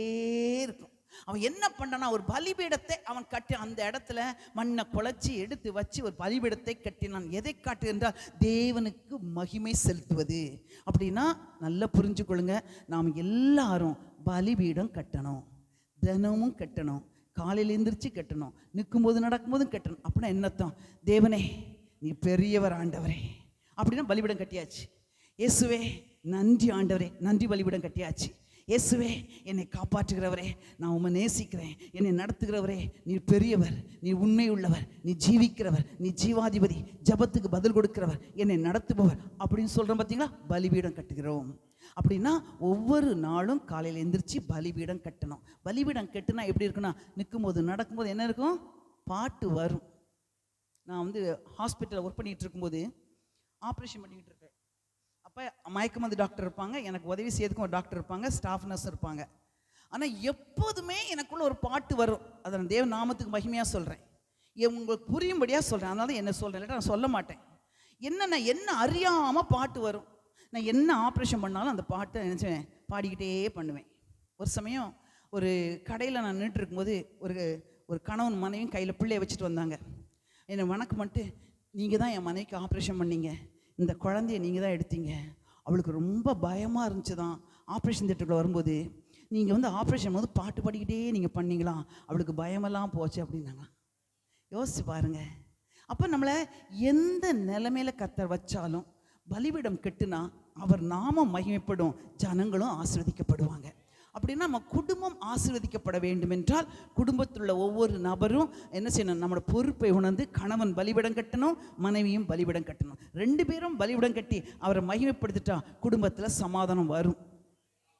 Speaker 4: இருக்கும். அவன் என்ன பண்ணானா, ஒரு பலிபீடத்தை அவன் கட்டி அந்த இடத்துல மண்ணை குழைச்சி எடுத்து வச்சு ஒரு பலிபீடத்தை கட்டினான். எதை காட்டு என்றால் தேவனுக்கு மகிமை செலுத்துவது. அப்படின்னா நல்லா புரிஞ்சுக்கொள்ளுங்க, நாம் எல்லாரும் பலிபீடம் கட்டணும், தினமும் கட்டணும், காலையில் எந்திரிச்சு கட்டணும், நிற்கும்போது நடக்கும்போதும் கட்டணும். அப்படின்னா என்னத்தான்? தேவனே நீ பெரியவர் ஆண்டவரே அப்படின்னா பலிபீடம் கட்டியாச்சு. இயேசுவே நன்றி ஆண்டவரே, நன்றி பலிபீடம் கட்டியாச்சு. இயேசுவே என்னை காப்பாற்றுகிறவரே, நான் உம்மை நேசிக்கிறேன், என்னை நடத்துகிறவரே, நீ பெரியவர், நீ உண்மை உள்ளவர், நீ ஜீவிக்கிறவர், நீ ஜீவாதிபதி, ஜபத்துக்கு பதில் கொடுக்கிறவர், என்னை நடத்துபவர் அப்படின்னு சொல்கிறோம். பார்த்தீங்களா? பலிபீடம் கட்டுகிறோம். அப்படின்னா ஒவ்வொரு நாளும் காலையில் எந்திரிச்சு பலிபீடம் கட்டணும். பலிபீடம் கட்டுனா எப்படி இருக்குன்னா, நிற்கும்போது நடக்கும்போது என்ன இருக்கும்? பாட்டு வரும். நான் ஹாஸ்பிட்டலில் ஒர்க் பண்ணிகிட்டு இருக்கும்போது ஆப்ரேஷன் பண்ணிக்கிட்டு இருக்கேன். அப்போ மயக்கமருந்து டாக்டர் இருப்பாங்க, எனக்கு உதவி செய்யறதுக்கும் ஒரு டாக்டர் இருப்பாங்க, ஸ்டாஃப் நர்ஸ் இருப்பாங்க. ஆனால் எப்போதுமே எனக்குள்ள ஒரு பாட்டு வரும். அதை நான் தேவ நாமத்துக்கு மகிமையாக சொல்கிறேன், உங்களுக்கு புரியும்படியாக சொல்கிறேன். அதனால தான் என்ன சொல்கிறேன், இல்லாட்டா நான் சொல்ல மாட்டேன். என்ன அறியாமல் பாட்டு வரும். நான் என்ன ஆப்ரேஷன் பண்ணாலும் அந்த பாட்டை நினச்சேன் பாடிக்கிட்டே பண்ணுவேன். ஒரு சமயம் ஒரு கடையில் நான் நின்றுட்டு இருக்கும்போது ஒரு கணவன் மனைவியும் கையில் பிள்ளைய வச்சுட்டு வந்தாங்க. என்னை வணக்கம் பண்ணிட்டு, நீங்கள் தான் என் மனைவிக்கு ஆப்ரேஷன் பண்ணீங்க, இந்த குழந்தைய நீங்கள் தான் எடுத்தீங்க, அவளுக்கு ரொம்ப பயமாக இருந்துச்சு தான் ஆப்ரேஷன் தியேட்டருக்குள்ள வரும்போது, நீங்கள் ஆப்ரேஷன் போது பாட்டு பாடிக்கிட்டே நீங்கள் பண்ணீங்களா, அவளுக்கு பயமெல்லாம் போச்சு அப்படின்னாங்க. யோசிச்சு பாருங்க. அப்போ நம்மளை எந்த நிலைமையில கர்த்தர் வச்சாலும் பலிபீடம் கட்டுனா அவர் நாமம் மகிமைப்படும், ஜனங்களும் ஆசீர்வதிக்கப்படுவாங்க. அப்படின்னா நம்ம குடும்பம் ஆசீர்வதிக்கப்பட வேண்டும் என்றால் குடும்பத்தில் உள்ள ஒவ்வொரு நபரும் என்ன செய்யணும்? நம்மளோட பொறுப்பை உணர்ந்து கணவன் பலிபீடம் கட்டணும், மனைவியும் பலிபீடம் கட்டணும். 2 பேரும் பலிபீடம் கட்டி அவரை மகிமைப்படுத்திட்டா குடும்பத்தில் சமாதானம் வரும்.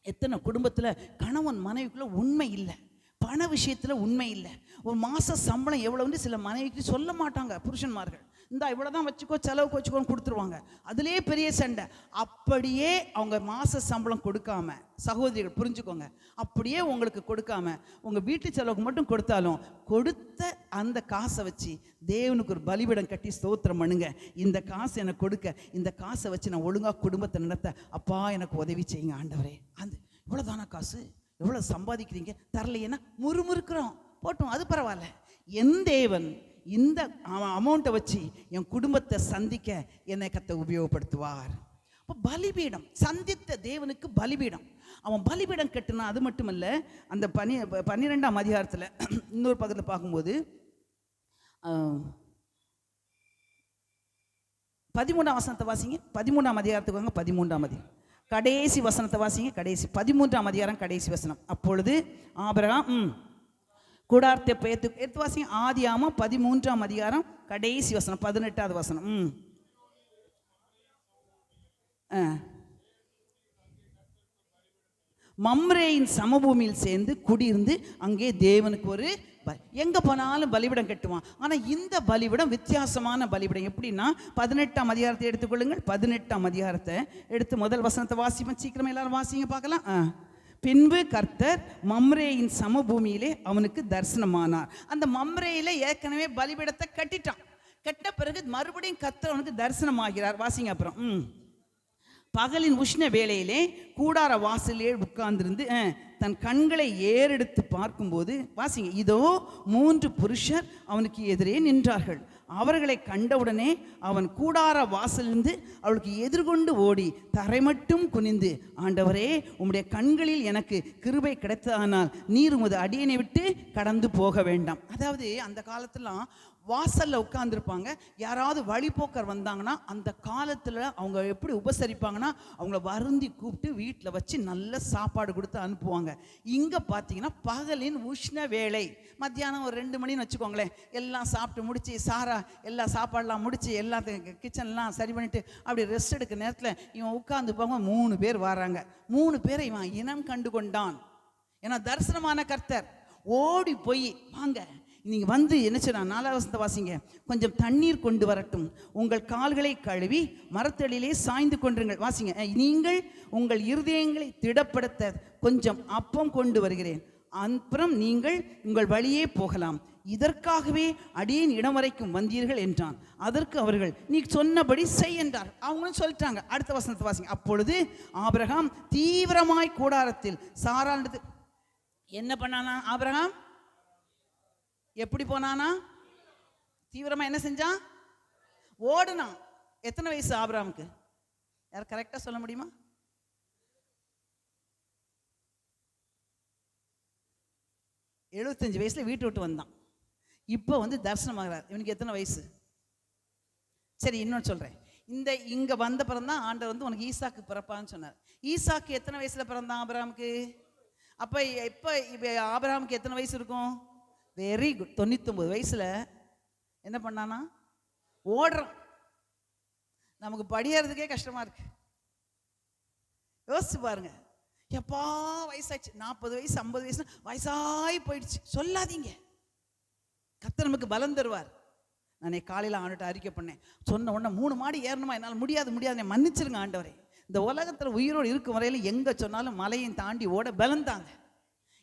Speaker 4: எத்தனை குடும்பத்தில் கணவன் மனைவிக்குள்ள உண்மை இல்லை, பண விஷயத்தில் உண்மை இல்லை. ஒரு மாத சம்பளம் எவ்வளோன்னு சில மனைவிக்கு சொல்ல மாட்டாங்க புருஷன்மார்கள். இந்தா இவ்வளோதான் வச்சுக்கோ, செலவுக்கு வச்சுக்கோன்னு கொடுத்துருவாங்க. அதுலேயே பெரிய சண்டை. அப்படியே அவங்க மாத சம்பளம் கொடுக்காம, சகோதரிகள் புரிஞ்சுக்கோங்க, அப்படியே உங்களுக்கு கொடுக்காம உங்கள் வீட்டு செலவுக்கு மட்டும் கொடுத்தாலும் கொடுத்த அந்த காசை வச்சு தேவனுக்கு ஒரு பலிபீடம் கட்டி ஸ்தோத்திரம் பண்ணுங்க. இந்த காசு எனக்கு கொடுக்க, இந்த காசை வச்சு நான் ஒழுங்காக குடும்பத்தை நடத்த, அப்பா எனக்கு உதவி செய்யுங்க ஆண்டவரே. அந்த இவ்வளோதான காசு, எவ்வளோ சம்பாதிக்கிறீங்க, தரலையேன்னா முறுமுறுக்கிறோம், போட்டோம், அது பரவாயில்ல. என் தேவன் இந்த அமௌண்ட்டை வச்சு என் குடும்பத்தை சந்திக்க என்னை கர்த்தர் உபயோகப்படுத்துவார். அப்போ பலிபீடம், சந்தித்த தேவனுக்கு பலிபீடம். அவன் பலிபீடம் கட்டினா அது மட்டுமல்ல, அந்த 12ஆம் அதிகாரத்தில் இன்னொரு பக்கத்தில் பார்க்கும்போது 13ஆம் வசனத்தை வாசிங்க. 13ஆம் அதிகாரத்துக்கு வாங்க. 13ஆம் அதிகாரம் கடைசி வசனத்தை வாசிங்க. கடைசி 13ஆம் அதிகாரம் கடைசி வசனம். அப்பொழுது ஆபிரகாம் கூடாரத்தை எடுத்து வாசிங்க. ஆதியாகமம் 13ஆம் அதிகாரம் கடைசி வசனம் 18வது வசனம். மம்ரேயின் சமபூமியில் சேர்ந்து குடியிருந்து அங்கே தேவனுக்கு ஒரு எங்க போனாலும் பலிபீடம் கட்டுவான். ஆனா இந்த பலிபீடம் வித்தியாசமான பலிபீடம். எப்படின்னா 18ஆம் அதிகாரத்தை எடுத்துக்கொள்ளுங்கள். 18ஆம் அதிகாரத்தை எடுத்து முதல் வசனத்தை வாசிப்பேன். சீக்கிரமா எல்லாரும் வாசிங்க பார்க்கலாம். பின்பு கர்த்தர் மம்ரேயின் சமபூமியிலே அவனுக்கு தரிசனமானார். அந்த மம்ரேயில ஏற்கனவே பலிபீடத்தை கட்டிட்டான். கட்ட பிறகு மறுபடியும் கர்த்தர் அவனுக்கு தரிசனமாகிறார். வாசிங்க அப்புறம். பகலின் உஷ்ண வேளையிலே கூடார வாசலே உட்கார்ந்திருந்து தன் கண்களை ஏறெடுத்து பார்க்கும்போது வாசிங்க, இதோ 3 புருஷர் அவனுக்கு எதிரே நின்றார்கள். அவர்களை கண்டவுடனே அவன் கூடார வாசலிருந்து அவளுக்கு எதிர்கொண்டு ஓடி தரை மட்டும் குனிந்து, ஆண்டவரே, உம்முடைய கண்களில் எனக்கு கிருபை கிடைத்ததானால் நீர் உமது அடியனை விட்டு கடந்து போக வேண்டாம். அதாவது அந்த காலத்துலாம் வாசலில் உட்காந்துருப்பாங்க. யாராவது வழிபோக்கர் வந்தாங்கன்னா அந்த காலத்தில் அவங்க எப்படி உபசரிப்பாங்கன்னா அவங்கள வருந்தி கூப்பிட்டு வீட்டில் வச்சு நல்ல சாப்பாடு கொடுத்து அனுப்புவாங்க. இங்கே பார்த்தீங்கன்னா பகலின் உஷ்ண வேளை, மத்தியானம் ஒரு 2 மணின்னு வச்சுக்கோங்களேன், எல்லாம் சாப்பிட்டு முடிச்சு சாரா எல்லா சாப்பாடெலாம் முடிச்சு எல்லாத்தையும் கிச்சன்லாம் சரி பண்ணிட்டு அப்படி ரெஸ்ட் எடுக்கிற நேரத்தில் இவன் உட்காந்து போங்க 3 பேர் வராங்க. 3 பேரை இவன் இனம் கண்டு கொண்டான். ஏன்னா தரிசனமான கர்த்தர். ஓடி போய் வாங்க நீங்கள் வந்து என்ன செய்யணும், 4வது வசனத்தை வாசிங்க. கொஞ்சம் தண்ணீர் கொண்டு வரட்டும், உங்கள் கால்களை கழுவி மரத்தடியிலே சாய்ந்து கொண்டிருங்கள். வாசிங்க. நீங்கள் உங்கள் இருதயங்களை திடப்படுத்த கொஞ்சம் அப்பம் கொண்டு வருகிறேன், அப்புறம் நீங்கள் உங்கள் வழியே போகலாம். இதற்காகவே அடியேன் இடம் வரைக்கும் வந்தீர்கள் என்றான். அதற்கு அவர்கள் நீ சொன்னபடி செய் என்றார். அவங்களும் சொல்லிட்டாங்க. அடுத்த வசனத்தை வாசிங்க. அப்பொழுது ஆபிரகாம் தீவிரமாய் கூடாரத்தில் சாராள் என்ன பண்ணானா? ஆபிரகாம் எப்படி போனானா? தீவிரமா என்ன செஞ்சான்? ஓடுனான். எத்தனை வயசு ஆபிரகாமுக்கு? யார் கரெக்டா சொல்ல முடியுமா? எழுபத்தஞ்சு வயசுல வீட்டு விட்டு வந்தான். இப்போ வந்து தரிசனமாகிறார். இவனுக்கு எத்தனை வயசு? சரி, இன்னொன்று சொல்றேன். இங்க வந்த பிறந்தான் ஆண்டவர் வந்து உனக்கு ஈசாக்கு பிறப்பான்னு சொன்னார். ஈசாக்கு எத்தனை வயசுல பிறந்தான் ஆபிரகாமுக்கு? அப்ப இப்ப ஆபிரகாமுக்கு எத்தனை வயசு இருக்கும்? Very good. 99 வயசுல என்ன பண்ணானா? ஓடுறான். நமக்கு படியறதுக்கே கஷ்டமா இருக்கு. யோசிச்சு பாருங்க. எப்பா வயசாச்சு, 40 வயசு 50 வயசு வயசாகி போயிடுச்சு. சொல்லாதீங்க, கர்த்தர் நமக்கு பலம் தருவார். நான் காலையில் ஆண்டுட்டு அறிக்கை பண்ணேன். சொன்ன உடனே 3 மாடி ஏறணுமா? என்னால் முடியாது, மன்னிச்சிருங்க ஆண்டவரே. இந்த உலகத்தில் உயிரோடு இருக்கும் வரையில் எங்கே சொன்னாலும் மலையும் தாண்டி ஓட பலம் தாங்க.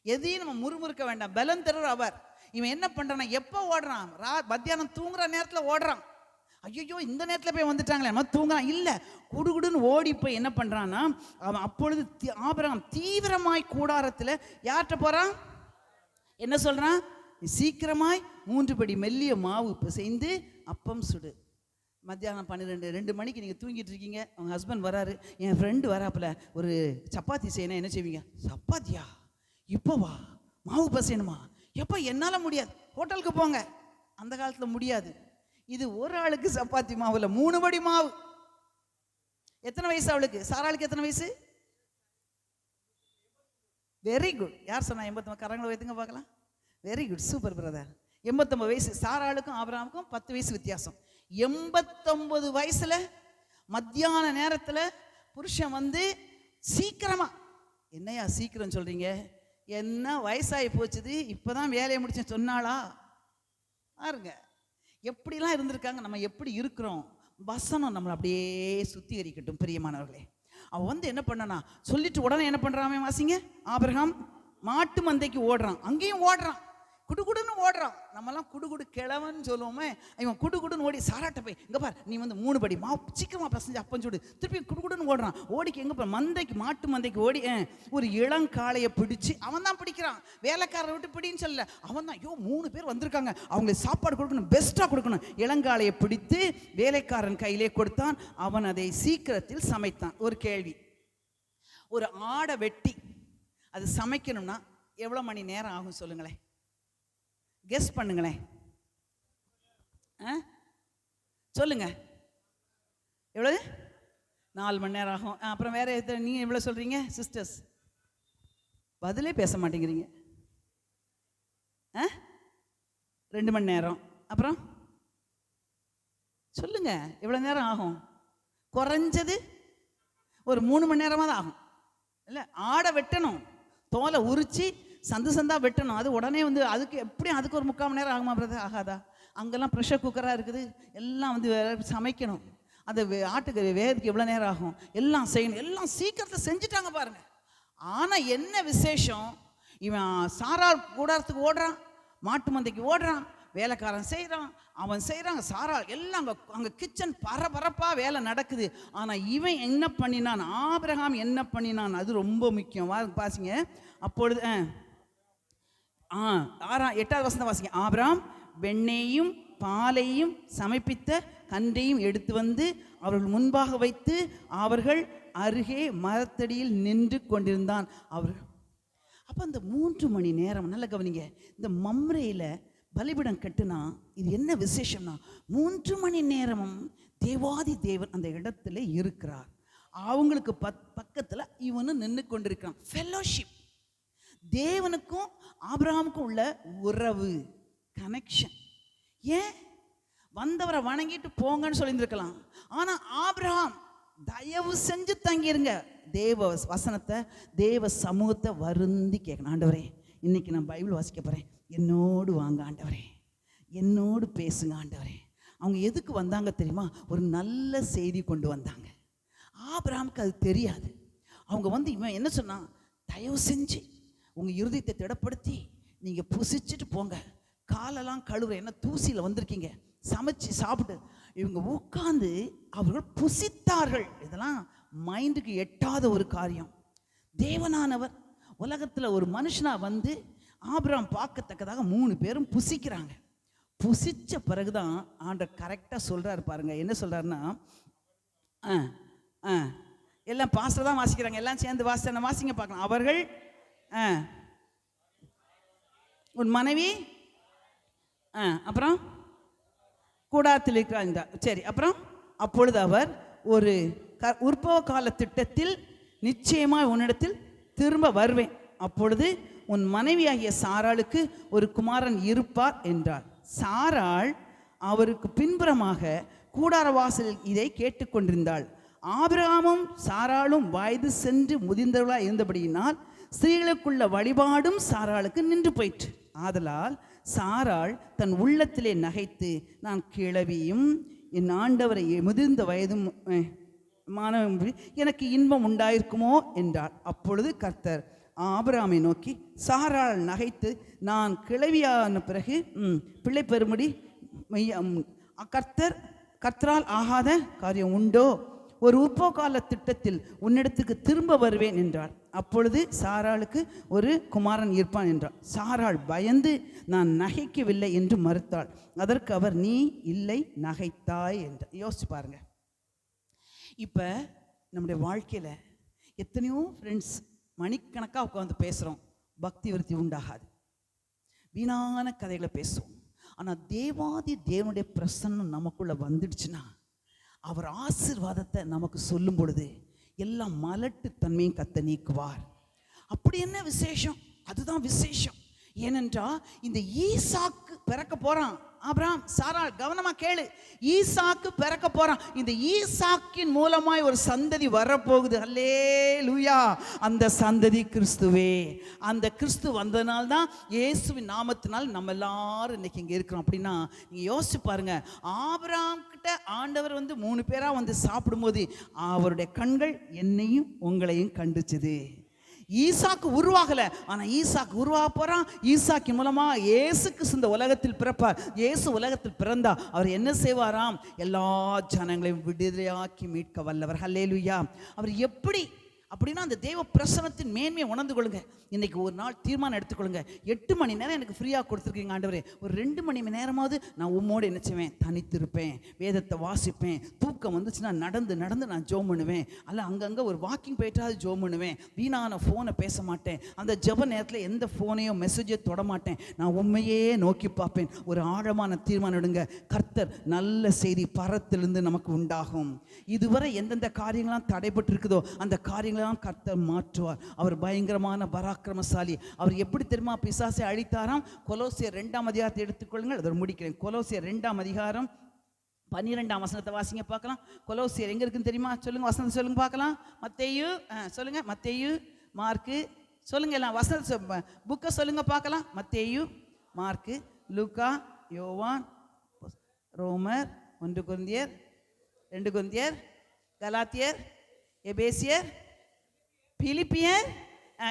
Speaker 4: எதையும் நம்ம முறுமுறுக்க வேண்டாம். பலம் தருவார் அவர். இவன் என்ன பண்றானா? எப்போ ஓடுறான்? மத்தியானம் தூங்குற நேரத்தில் ஓடுறான். ஐயோ இந்த நேரத்தில் போய் வந்துட்டாங்களே நம்ம தூங்குறான். இல்லை, குடுகுடுன்னு ஓடி போய் என்ன பண்றான்னா, அவன் அப்பொழுது ஆபிரகாம் தீவிரமாய் கூடாரத்தில் யார்கிட்ட போறான்? என்ன சொல்றான்? சீக்கிரமாய் 3 படி மெல்லிய மாவு பிசைந்து அப்பம் சுடு. மத்தியானம் 2 மணிக்கு நீங்கள் தூங்கிட்டு இருக்கீங்க. அவங்க ஹஸ்பண்ட் வராரு, என் ஃப்ரெண்டு வராப்புல ஒரு சப்பாத்தி செய்யணும். என்ன செய்வீங்க? சப்பாத்தியா? இப்போ வா, மாவு பசையணுமா? எப்போ? என்னால் முடியாது, ஹோட்டலுக்கு போங்க. அந்த காலத்தில் முடியாது. இது ஒரு ஆளுக்கு சப்பாத்தி மாவுல 3 படி மாவு. எத்தனை வயசு அவளுக்கு? சாராளுக்கு எத்தனை வயசு? Very good. யார் சொன்னா 89? கரங்களை வைத்துங்க பார்க்கலாம். Very good, super brother. 89 வயசு. சாராளுக்கும் ஆபிரகாமுக்கும் 10 வயசு வித்தியாசம். 89 வயசுல மத்தியான நேரத்தில் புருஷன் வந்து சீக்கிரமா, என்னையா சீக்கிரம் சொல்றீங்க? என்ன வயசாகி போச்சுது, இப்போதான் வேலையை முடிச்சேன் சொன்னாளா? பாருங்க எப்படிலாம் இருந்திருக்காங்க. நம்ம எப்படி இருக்கிறோம்? வசனம் நம்மளை அப்படியே சுத்திகரிக்கட்டும் பிரியமானவர்களே. அவன் வந்து என்ன பண்ணனா, சொல்லிட்டு உடனே என்ன பண்றான்? வாசிங்க. ஆபிரகாம் மாட்டு மந்தைக்கு ஓடுறான். அங்கேயும் ஓடுறான். குடுகுடுன்னு ஓடுறான். நம்மலாம் குடுகுடு கிழவன்னு சொல்லுவோமே, இவன் குடுகுடுன்னு ஓடி சாராட்ட போய் இங்கே பார் நீ வந்து 3 படி சீக்கிரமாக பசஞ்சு அப்பன் சுடு, திருப்பி குடுகுடுன்னு ஓடுறான். ஓடிக்கு எங்கே போய் மந்தைக்கு மாட்டு மந்தைக்கு ஓடி ஒரு இளங்காளையை பிடிச்சி அவன் தான் பிடிக்கிறான். வேலைக்காரரை விட்டு பிடின்னு சொல்லல, அவன் தான். ஐயோ 3 பேர் வந்திருக்காங்க, அவங்களுக்கு சாப்பாடு கொடுக்கணும், பெஸ்ட்டாக கொடுக்கணும். இளங்காளையை பிடித்து வேலைக்காரன் கையிலே கொடுத்தான். அவன் அதை சீக்கிரத்தில் சமைத்தான். ஒரு கேள்வி, ஒரு ஆடை வெட்டி அது சமைக்கணும்னா எவ்வளோ மணி நேரம் ஆகும் சொல்லுங்களேன்? கெஸ் பண்ணுங்களேன். சொல்லுங்க, எவ்வளவு? 4 மணி நேரம் ஆகும். அப்புறம் வேற நீங்க எவ்வளவு சொல்றீங்க சிஸ்டர்ஸ்? பதிலே பேச மாட்டேங்கிறீங்க. 2 மணி நேரம். அப்புறம் சொல்லுங்க, எவ்வளவு நேரம் ஆகும்? குறைஞ்சது ஒரு 3 மணி நேரமாக தான் ஆகும். இல்லை, ஆடை வெட்டணும், தோலை உரிச்சு சந்து சந்தா வெட்டணும். அது உடனே வந்து அதுக்கு எப்படியும் அதுக்கு ஒரு 3/4 மணி நேரம் ஆகுமா பிரதர்? ஆகாதா? அங்கெல்லாம் ப்ரெஷர் குக்கராக இருக்குது, எல்லாம் வந்து சமைக்கணும். அந்த ஆட்டுக்கு வேகத்துக்கு எவ்வளோ நேரம் ஆகும்? எல்லாம் செய்யணும், எல்லாம் சீக்கிரத்தில் செஞ்சுட்டாங்க பாருங்க. ஆனால் என்ன விசேஷம், இவன் சாராள் கூடாரத்துக்கு ஓடுறான், மாட்டு மந்தைக்கு ஓடுறான், வேலைக்காரன் செய்கிறான், அவன் செய்கிறாங்க, சாராள் எல்லாம் அங்கே கிச்சன் பரபரப்பாக வேலை நடக்குது. ஆனால் இவன் என்ன பண்ணினான், ஆபிரகாம் என்ன பண்ணினான், அது ரொம்ப முக்கியம். பாசிங்க. அப்பொழுது 8வது வசனம் வாசிங்க. ஆபிரகாம் வெண்ணெயும் பாலையும் சமைப்பித்த கன்றையும் எடுத்து வந்து அவர்கள் முன்பாக வைத்து அவர்கள் அருகே மரத்தடியில் நின்று கொண்டிருந்தான். அவர்கள் அப்போ இந்த 3 மணி நேரம், நல்ல கவனிங்க, இந்த மம்ரேயில் பலிபிடம் கட்டுனா இது என்ன விசேஷம்னா 3 மணி நேரமும் தேவாதி தேவன் அந்த இடத்துல இருக்கிறார். அவங்களுக்கு பக்கத்தில் இவனு நின்று கொண்டிருக்கிறான். ஃபெல்லோஷிப், தேவனுக்கும் ஆபிரகாமுக்கும் உள்ள உறவு, கனெக்ஷன். ஏன் வந்தவரை வணங்கிட்டு போங்கன்னு சொல்லியிருந்திருக்கலாம். ஆனால் ஆபிரகாம் தயவு செஞ்சு தங்கிருங்க, தேவ வசனத்தை தேவ சமூகத்தை வருந்தி கேட்கணும். ஆண்டவரே, இன்னைக்கு நான் பைபிள் வாசிக்க போகிறேன், என்னோடு வாங்க ஆண்டவரே, என்னோடு பேசுங்க ஆண்டவரே. அவங்க எதுக்கு வந்தாங்க தெரியுமா? ஒரு நல்ல செய்தி கொண்டு வந்தாங்க. ஆபிரகாமுக்கு அது தெரியாது. அவங்க வந்து இவன் என்ன சொன்னான், தயவு செஞ்சு உங்கள் இருதயத்தை திடப்படுத்தி நீங்கள் புசிச்சுட்டு போங்க, காலெல்லாம் கழுவுற, என்ன தூசியில் வந்திருக்கீங்க, சமைச்சு சாப்பிட்டு. இவங்க உட்கார்ந்து அவர்கள் புசித்தார்கள். இதெல்லாம் மைண்டுக்கு எட்டாத ஒரு காரியம். தேவனானவர் உலகத்தில் ஒரு மனுஷனாக வந்து ஆபிரகாம் பார்க்கத்தக்கதாக 3 பேரும் புசிக்கிறாங்க. புசிச்ச பிறகுதான் ஆண்டவர் கரெக்டாக சொல்கிறாரு பாருங்க. என்ன சொல்கிறாருன்னா, எல்லாம் பாஸ்டர் தான் வாசிக்கிறாங்க, எல்லாம் சேர்ந்து வாசிச்ச வாசிங்க பார்க்கலாம். அவர்கள் உன் மனைவி, அப்புறம் கூடாரத்தில் இருக்கிறாங்க. சரி, அப்புறம் அப்பொழுது அவர் ஒரு உற்பவ கால திட்டத்தில் நிச்சயமாக உன்னிடத்தில் திரும்ப வருவேன், அப்பொழுது உன் மனைவியாகிய சாராளுக்கு ஒரு குமாரன் இருப்பார் என்றார். சாராள் அவருக்கு பின்புறமாக கூடார வாசலில் இதை கேட்டுக்கொண்டிருந்தாள். ஆபிரகாமும் சாராளும் வயது சென்று முதிர்ந்தவர்களாக இருந்தபடியினால் ஸ்திரீகளுக்குள்ள வழிபாடும் சாராளுக்கு நின்று போயிற்று. ஆதலால் சாராள் தன் உள்ளத்திலே நகைத்து, நான் கிழவியும் என் ஆண்டவரை முதிர்ந்த வயதும் எனக்கு இன்பம் உண்டாயிருக்குமோ என்றாள். அப்பொழுது கர்த்தர் ஆபிரகாமை நோக்கி, சாராள் நகைத்து நான் கிழவியான பிறகு பிள்ளை பெறும்படி கர்த்தரால் ஆகாத காரியம் உண்டோ? ஒரு உற்பவகால திட்டத்தில் உன்னிடத்துக்கு திரும்ப வருவேன் என்றார். அப்பொழுது சாராளுக்கு ஒரு குமாரன் இருப்பான் என்றார். சாராள் பயந்து நான் நகைக்கவில்லை என்று மறுத்தாள். அதற்கு அவர், நீ இல்லை நகைத்தாய் என்றார். யோசிச்சு பாருங்க. இப்போ நம்முடைய வாழ்க்கையில் எத்தனையோ ஃப்ரெண்ட்ஸ் மணிக்கணக்காக உட்காந்து பேசுகிறோம், பக்தி விருத்தி உண்டாகாது, வீணான கதைகளை பேசுவோம். ஆனால் தேவாதி தேவனுடைய பிரசன்னம் நமக்குள்ளே வந்துடுச்சுன்னா, அவர் ஆசீர்வாதத்தை நமக்கு சொல்லும் பொழுது எல்லாம் மலட்டு தன்மையும் கத்த நீக்குவார். அப்படி என்ன விசேஷம்? அதுதான் விசேஷம். ஏனென்றால் இந்த ஈசாக்கு பிறக்க போகிறான். ஆபிரகாம், சாராள் கவனமாக கேளு, ஈசாக்கு பிறக்க போகிறான். இந்த ஈசாக்கின் மூலமாய் ஒரு சந்ததி வரப்போகுது. அல்லேலூயா. அந்த சந்ததி கிறிஸ்துவே. அந்த கிறிஸ்து வந்ததுனால்தான், இயேசுவின் நாமத்தினால் நம்ம எல்லாரும் இன்னைக்கு இங்கே இருக்கிறோம். அப்படின்னா நீங்கள் யோசிச்சு பாருங்க, ஆபிரகாம் கிட்ட ஆண்டவர் வந்து 3 பேராக வந்து சாப்பிடும்போது அவருடைய கண்கள் என்னையும் உங்களையும் கண்டுச்சுது. ஈசாக்கு உருவாகல, ஆனா ஈசாக்கு உருவாக போறான். ஈசாக்கின் மூலமா இயேசு கிறிஸ்து இந்த உலகத்தில் பிறப்பார். இயேசு உலகத்தில் பிறந்தா அவர் என்ன செய்வாராம்? எல்லா ஜனங்களையும் விடுதலையாக்கி மீட்க வல்லவர். ஹல்லேலூயா. அவர் எப்படி அப்படின்னா அந்த தேவ பிரசனத்தின் மேன்மையை உணர்ந்து கொள்ளுங்க. இன்னைக்கு ஒரு நாள் தீர்மானம் எடுத்துக்கொள்ளுங்க. 8 மணி நேரம் எனக்கு ஃப்ரீயாக கொடுத்துருக்கீங்க ஆண்டவரே, ஒரு 2 மணி நேரமாவது நான் உம்மோடு என்ன செய்வேன்? தனித்திருப்பேன், வேதத்தை வாசிப்பேன். தூக்கம் வந்துச்சுன்னா நடந்து நடந்து நான் ஜோம் பண்ணுவேன். அல்ல அங்கங்கே ஒரு வாக்கிங் போயிட்டாவது ஜோம் பண்ணுவேன். வீணான ஃபோனை பேச மாட்டேன். அந்த ஜெப நேரத்தில் எந்த ஃபோனையோ மெசேஜோ தொட மாட்டேன். நான் உண்மையே நோக்கி பார்ப்பேன். ஒரு ஆழமான தீர்மானம் எடுங்க. கர்த்தர் நல்ல செய்தி பரத்திலிருந்து நமக்கு உண்டாகும். இதுவரை எந்தெந்த காரியங்களாம் தடைபட்டு இருக்குதோ அந்த காரியங்கள் கர்த்தர் மாற்றுவார். அவர் பயங்கரமான பராக்கிரமசாலி. அவர் எப்படி தெரியுமா பிசாசை அழித்தாராம்? கொலோசியர் 2ஆம் அதிகாரத்தை எடுத்துக்கொள்ளுங்கள், அதை முடிக்கிறேன். கொலோசியர் 2ஆம் அதிகாரம் 12ஆம் வசனத்தை வாசிங்க பார்க்கலாம். கொலோசியர் எங்க இருக்குன்னு தெரியுமா? சொல்லுங்க, வசனத்தை சொல்லுங்க பார்க்கலாம். மத்தேயு சொல்லுங்க, மத்தேயு, மார்க்கு சொல்லுங்க, எல்லாம் வசன புக்கை சொல்லுங்க பார்க்கலாம். மத்தேயு, மார்க்கு, லூக்கா, யோவான், ரோமர், 1 கொரிந்தியர், 2 கொரிந்தியர், கலாத்தியர், எபேசியர், பிலிப்பியர்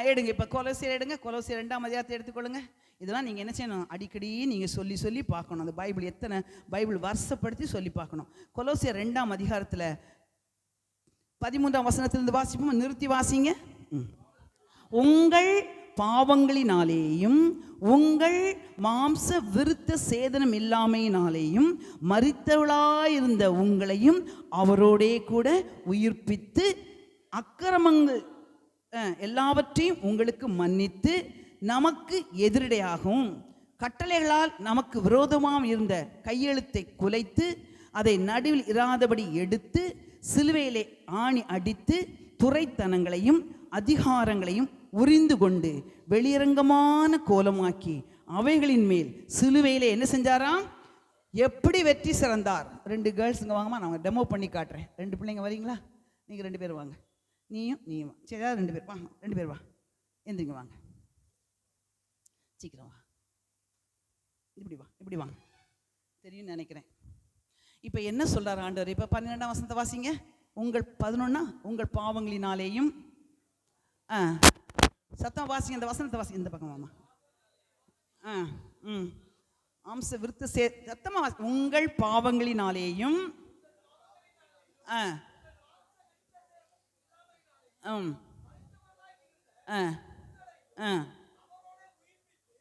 Speaker 4: எடுங்க. இப்போ கொலோசியர் எடுங்க. கொலோசியர் 2ஆம் அதிகாரத்தை எடுத்துக்கொள்ளுங்க. இதெல்லாம் நீங்கள் என்ன செய்யணும்? அடிக்கடி நீங்கள் சொல்லி சொல்லி பார்க்கணும். அந்த பைபிள் எத்தனை பைபிள் வருஷப்படுத்தி சொல்லி பார்க்கணும். கொலோசியர் 2ஆம் அதிகாரத்தில் 13ஆம் வசனத்திலிருந்து வாசிப்போம். நிறுத்தி வாசிங்க. உங்கள் பாவங்களினாலேயும் உங்கள் மாம்ச விருத்த சேதனம் இல்லாமையினாலேயும் மரித்தவளாயிருந்த உங்களையும் அவரோடே கூட உயிர்ப்பித்து அக்கிரமங்கள் எல்லாவற்றையும் உங்களுக்கு மன்னித்து நமக்கு எதிரடையாகவும் கட்டளைகளால் நமக்கு விரோதமாக இருந்த கையெழுத்தை குலைத்து அதை நடுவில் இராதபடி எடுத்து சிலுவையிலே ஆணி அடித்து துரைத்தனங்களையும் அதிகாரங்களையும் உரிந்து கொண்டு வெளியரங்கமான கோலமாக்கி அவைகளின் மேல் சிலுவையிலே என்ன செஞ்சாராம்? எப்படி வெற்றி சிறந்தார். 2 கேர்ள்ஸுங்க வாங்கம்மா, நான் டெமோ பண்ணி காட்டுறேன். 2 பிள்ளைங்க வரீங்களா? நீங்கள் 2 பேர் வாங்க. நீயும் சரி, 2 பேர் வாங்க. 2 பேர் வா, எந்திரிங்க வாங்க, சீக்கிரம் வா, இப்படி வாங்க. தெரியும் நினைக்கிறேன். இப்போ என்ன சொல்றாரு ஆண்டவர்? இப்போ 12ஆம் வசனத்தை வாசிங்க. உங்கள் 11 உங்கள் பாவங்களினாலேயும் சத்தம் வாசிங்க. இந்த வசனத்தை வாசிங்க. இந்த பக்கம் வாமா. ஆம்ச விருத்த சத்தமா வாசி. உங்கள் பாவங்களினாலேயும்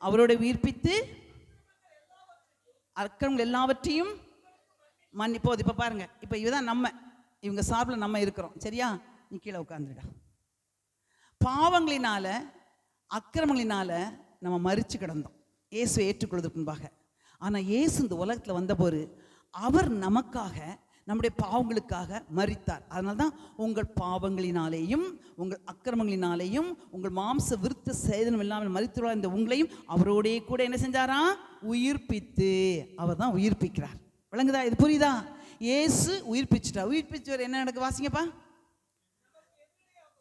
Speaker 4: அவரோட உயிர்ப்பித்து அக்கிரமங்கள் எல்லாவற்றையும் மன்னிப்போது. இப்போ பாருங்க, இப்போ இதுதான் நம்ம, இவங்க சார்பில் நம்ம இருக்கிறோம். சரியா? நீ கீழே உட்காந்துடா. பாவங்களினால அக்கிரமங்களினால நம்ம மரிச்சு கிடந்தோம் இயேசுவை ஏற்றுக்கொள்வதற்கு முன்பாக. ஆனால் இயேசு இந்த உலகத்தில் வந்தபோது அவர் நமக்காக நம்முடைய பாவங்களுக்காக மரித்தார். அதனால தான் உங்கள் பாவங்களினாலேயும் உங்கள் அக்கிரமங்களினாலேயும் உங்கள் மாம்ச விருத்த சேதனம் இல்லாமல் மரித்துள்ள இந்த உங்களையும் அவரோடே கூட என்ன செஞ்சாரா? உயிர்ப்பித்து. அவர் தான் உயிர்ப்பிக்கிறார். விளங்குதா? இது புரியுதா? இயேசு உயிர்ப்பிச்சுட்டார். உயிர்ப்பிச்சவர் என்ன நடக்கு? வாசிங்கப்பா.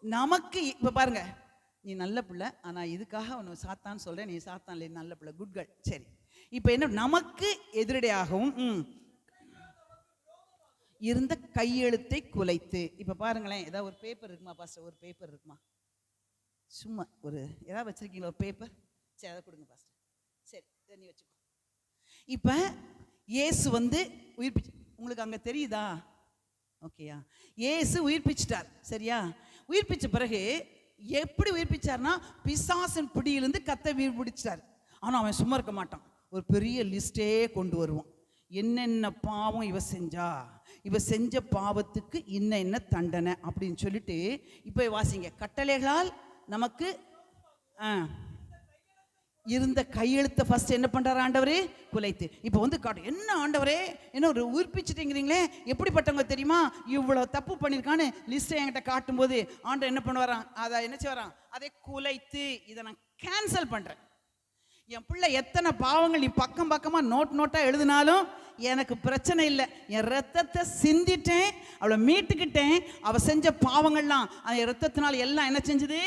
Speaker 4: நமக்கு இப்போ பாருங்க, நீ நல்ல பிள்ளை, ஆனால் இதுக்காக உன்னை சாத்தான்னு சொல்கிறேன். நீ சாத்தான் இல்லை, நல்ல பிள்ளை, குட் கேர்ள். சரி, இப்போ என்ன? நமக்கு எதிரடையாகவும் இருந்த கையெழுத்தை குலைத்து. இப்போ பாருங்களேன், ஏதாவது ஒரு பேப்பர் இருக்குமா பாஸ்டர்? ஒரு பேப்பர் இருக்குமா? சும்மா ஒரு ஏதாவது வச்சிருக்கீங்களா ஒரு பேப்பர்? சரி, அதை கொடுங்க பாஸ்டர். சரி, இதை நீ வச்சுக்கோ. இப்போ இயேசு வந்து உயிர்ப்பிச்சு, உங்களுக்கு அங்கே தெரியுதா? ஓகேயா? இயேசு உயிர்ப்பிச்சிட்டார். சரியா? உயிர்ப்பிச்ச பிறகு எப்படி உயிர்ப்பிச்சார்னா, பிசாசின் பிடியிலிருந்து கத்தை உயிர்ப்பிச்சார். ஆனால் அவன் சும்மா இருக்க மாட்டான். ஒரு பெரிய லிஸ்டே கொண்டு வருவான். என்னென்ன பாவம் இவ செஞ்சா, இவ செஞ்ச பாவத்துக்கு என்ன தண்டனை அப்படின்னு சொல்லிட்டு. இப்போ வாசிங்க. கட்டளைகளால் நமக்கு இருந்த கையெழுத்தை ஃபர்ஸ்ட் என்ன பண்றாரு ஆண்டவரே? குலைத்து. இப்போ வந்து காட்டு, என்ன ஆண்டவரே என்ன ஒரு உயிர்ப்பிச்சுட்டீங்கிறீங்களே, எப்படிப்பட்டவங்க தெரியுமா, இவ்வளவு தப்பு பண்ணியிருக்கான்னு லிஸ்ட்டை என்கிட்ட காட்டும் போது ஆண்டவர் என்ன பண்ணுவாராம்? அதை என்ன செய்வாராம்? அதை குலைத்து, இதை நான் கேன்சல் பண்றேன். என் பிள்ளை எத்தனை பாவங்கள் நீ பக்கம் பக்கமா நோட்டா எழுதினாலும் எனக்கு பிரச்சனை இல்லை. என் ரத்தத்தை சிந்திட்டேன், அவளை மீட்டுக்கிட்டேன். அவ செஞ்ச பாவங்கள்லாம் அந்த ரத்தத்தினால எல்லாம் என்ன செஞ்சது?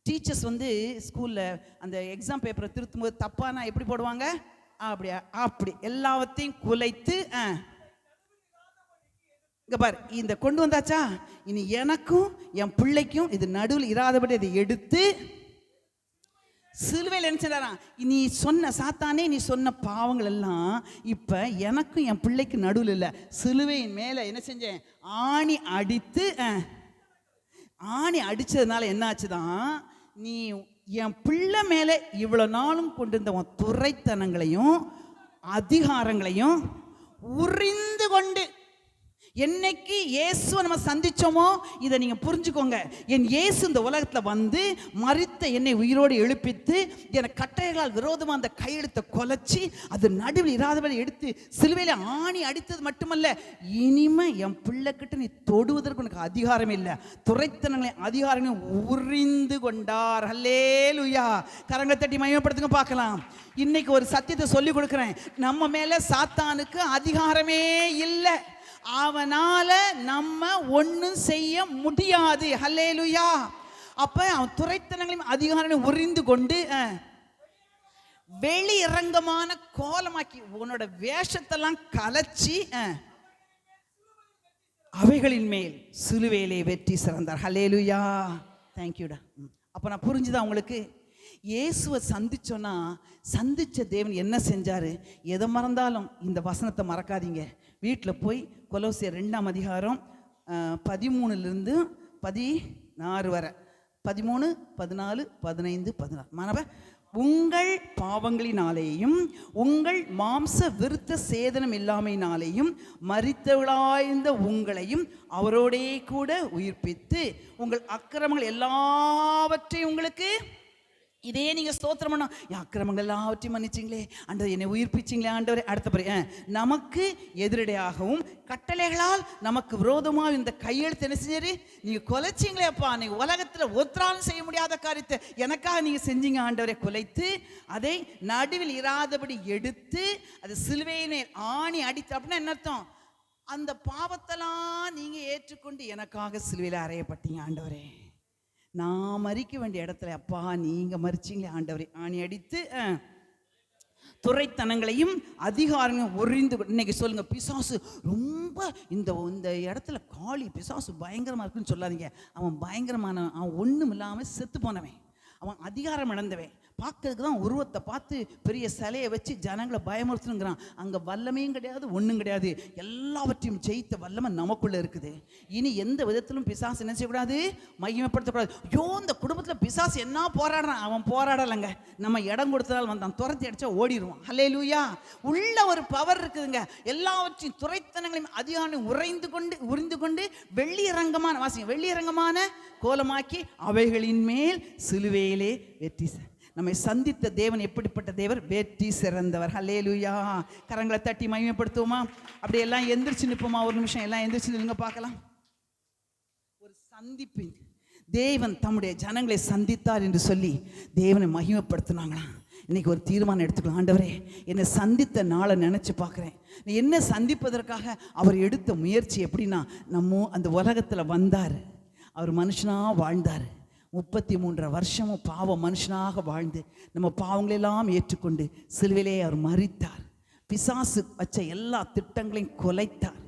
Speaker 4: டீச்சர்ஸ் வந்து ஸ்கூலில் அந்த எக்ஸாம் பேப்பரை திருத்தும் போது தப்பானா எப்படி போடுவாங்க? அப்படி எல்லாவற்றையும் குலைத்து இங்க பாரு, இந்த கொண்டு வந்தாச்சா, இனி எனக்கும் என் பிள்ளைக்கும் இது நடுவில் இராதபடி இதை எடுத்து சிலுவையில் என்ன செய்றாராம், நீ சொன்ன சாத்தானே, நீ சொன்ன பாவங்கள் எல்லாம் இப்ப எனக்கும் என் பிள்ளைக்கு நடுவில் இல்லை, சிலுவையின் மேல என்ன செஞ்சேன், ஆணி அடித்து ஆணி அடிச்சதுனால என்ன ஆச்சுதான், நீ என் பிள்ளை மேலே இவ்வளவு நாளும் கொண்டிருந்த உன் துரைத்தனங்களையும் அதிகாரங்களையும் உரிந்து கொண்டு, என்னைக்கு இயேசுவை நம்ம சந்திச்சோமோ இதை நீங்க புரிஞ்சுக்கோங்க. என் இயேசு இந்த உலகத்துல வந்து மரித்த என்னை உயிரோடு எழுப்பித்து என கட்டைகளால் விரோதமா அந்த கையெழுத்தை கொலைச்சி அது நடுவில் இராதவரை எடுத்து சிலுவையில ஆணி அடித்தது மட்டுமல்ல, இனிமே என் பிள்ளைகிட்ட நீ தொடுவதற்கு உனக்கு அதிகாரம் இல்லை, துரைத்தனங்களை அதிகாரங்களை உரிந்து கொண்டார். அல்லேலூயா. கரங்களை தட்டி மகிமைப்படுத்துங்க பார்க்கலாம். இன்னைக்கு ஒரு சத்தியத்தை சொல்லி கொடுக்கிறேன், நம்ம மேல சாத்தானுக்கு அதிகாரமே இல்லை, அவனால நம்ம ஒன்றும் செய்ய முடியாது. ஹல்லேலூயா. அப்ப அவன் துரைத்தனங்களையும் அதிகாரங்களையும் உரிந்து கொண்டு வெளி இறங்கமான கோலமாக்கி உன்னோட வேஷத்தெல்லாம் கலைச்சி அவைகளின் மேல் சிலுவையிலே வெற்றி சிறந்தார். ஹல்லேலூயா. தேங்க்யூடா. அப்ப நான் புரிஞ்சுதா உங்களுக்கு? இயேசுவை சந்திச்சோன்னா சந்திச்ச தேவன் என்ன செஞ்சாரு? எதை மறந்தாலும் இந்த வசனத்தை மறக்காதீங்க. வீட்டில் போய் கொலோசியர் 2ஆம் அதிகாரம் 13 16 வரை, 13, 14, 15, 16 மாணவ, உங்கள் பாவங்களினாலேயும் உங்கள் மாம்ச விருத்த சேதனம் இல்லாமையினாலேயும் மரித்தவளாய்ந்த உங்களையும் அவரோடே கூட உயிர்ப்பித்து உங்கள் அக்கிரமங்கள் எல்லாவற்றையும் உங்களுக்கு, இதே நீங்க ஸ்தோத்திரம் பண்ணா, என் அக்கிரமங்கள் எல்லாவற்றையும் மன்னிச்சிங்களே ஆண்டவர், என்னை உயிர்ப்பிச்சிங்களே ஆண்டவரே. அடுத்த நமக்கு எதிரடையாகவும் கட்டளைகளால் நமக்கு விரோதமாக இந்த கையெழுத்து என்ன செஞ்சாரு, நீங்க கொலைச்சிங்களே அப்பா, நீங்க உலகத்துல ஒருத்தராலும் செய்ய முடியாத காரியத்தை எனக்காக நீங்க செஞ்சீங்க ஆண்டவரை, குலைத்து அதை நடுவில் இராதபடி எடுத்து அது சிலுவையினை ஆணி அடித்து. அப்படின்னா என்ன அர்த்தம்? அந்த பாவத்தெல்லாம் நீங்க ஏற்றுக்கொண்டு எனக்காக சிலுவையில் அறையப்பட்டீங்க ஆண்டவரே. நான் மறிக்க வேண்டிய இடத்துல அப்பா நீங்க மறிச்சிங்களே ஆண்டவரே. ஆணி அடித்து துரைத்தனங்களையும் அதிகாரங்களையும் ஒரிந்து. இன்னைக்கு சொல்லுங்க, பிசாசு ரொம்ப இந்த இடத்துல காளி பிசாசு பயங்கரமா இருக்குன்னு சொல்லாதீங்க. அவன் பயங்கரமான, அவன் ஒண்ணும் இல்லாம செத்து போனவன், அவன் அதிகாரம் இழந்தவன். பார்க்கறதுக்கு தான் உருவத்தை பார்த்து பெரிய சிலையை வச்சு ஜனங்களை பயமுறுத்தணுங்கிறான். அங்கே வல்லமையும் கிடையாது, ஒன்றும் கிடையாது. எல்லாவற்றையும் ஜெயித்த வல்லமை நமக்குள்ளே இருக்குது. இனி எந்த விதத்திலும் பிசாசு என்ன செய்யக்கூடாது, மகிமைப்படுத்தக்கூடாது. ஐயோ இந்த குடும்பத்தில் பிசாசு என்ன போராடுறான், அவன் போராடலைங்க, நம்ம இடம் கொடுத்ததால் வந்தான், துரத்தி அடிச்சா ஓடிடுவான். ஹல்லேலூயா. உள்ள ஒரு பவர் இருக்குதுங்க. எல்லாவற்றையும் துரைத்தனங்களையும் அதிகாரம் உரிந்து கொண்டு வெள்ளியரங்கமான வாசிங்க, வெள்ளியரங்கமான கோலமாக்கி அவைகளின் மேல் சிலுவையிலே வெற்றி. நம்மை சந்தித்த தேவன் எப்படிப்பட்ட தேவர்? வெற்றி சிறந்தவர். ஹல்லேலூயா. கரங்களை தட்டி மகிமைப்படுத்துவோமா? அப்படி எல்லாம் எந்திரிச்சு நிற்போமா? ஒரு நிமிஷம் எல்லாம் எந்திரிச்சு நில்லுங்க பார்க்கலாம். ஒரு சந்திப்பின் தேவன் தம்முடைய ஜனங்களை சந்தித்தார் என்று சொல்லி தேவனை மகிமைப்படுத்தினாங்களாம். இன்னைக்கு ஒரு தீர்மானம் எடுத்துக்கலாம். ஆண்டவரே, என்னை சந்தித்த நாளை நினைச்சு பார்க்குறேன். என்ன சந்திப்பதற்காக அவர் எடுத்த முயற்சி எப்படின்னா, நம்ம அந்த உலகத்தில் வந்தார், அவர் மனுஷனாக வாழ்ந்தார், 33 வருஷமும் பாவ மனுஷனாக வாழ்ந்து நம்ம பாவங்களெல்லாம் ஏற்றுக்கொண்டு சிலுவையிலே அவர் மரித்தார். பிசாசு வச்ச எல்லா திட்டங்களையும் கொலைத்தார்,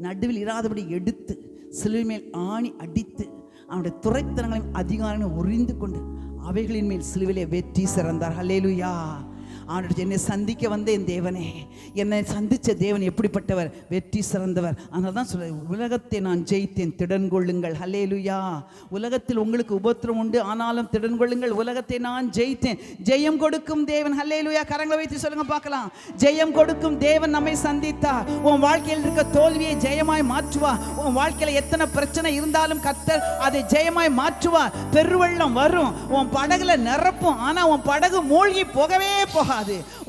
Speaker 4: நடுவில் இராதபடி எடுத்து சிலுவை மேல் ஆணி அடித்து அவனுடைய துரைத்தனங்களையும் அதிகாரங்களையும் உரிந்து கொண்டு அவைகளின் மேல் சிலுவையிலே வெற்றி சிறந்தார். ஹல்லேலூயா. ஆண்டவர், என்னை சந்திக்க வந்தேன் தேவனே, என்னை சந்தித்த தேவன் எப்படிப்பட்டவர்? வெற்றி சிறந்தவர். அதனால தான் சொல்ல, உலகத்தை நான் ஜெயித்தேன், திடன் கொள்ளுங்கள். ஹல்லேலூயா. உலகத்தில் உங்களுக்கு உபத்திரம் உண்டு, ஆனாலும் திடன் கொள்ளுங்கள், உலகத்தை நான் ஜெயித்தேன். ஜெயம் கொடுக்கும் தேவன். ஹல்லேலூயா. கரங்களை வைத்து சொல்லுங்க பார்க்கலாம். ஜெயம் கொடுக்கும் தேவன் நம்மை சந்தித்தார். உன் வாழ்க்கையில் இருக்க தோல்வியை ஜெயமாய் மாற்றுவார். உன் வாழ்க்கையில் எத்தனை பிரச்சனை இருந்தாலும் கர்த்தர் அதை ஜெயமாய் மாற்றுவார். பெருவெள்ளம் வரும், உன் படகுல நிரப்பும், ஆனா உன் படகு மூழ்கி போகவே போகாது,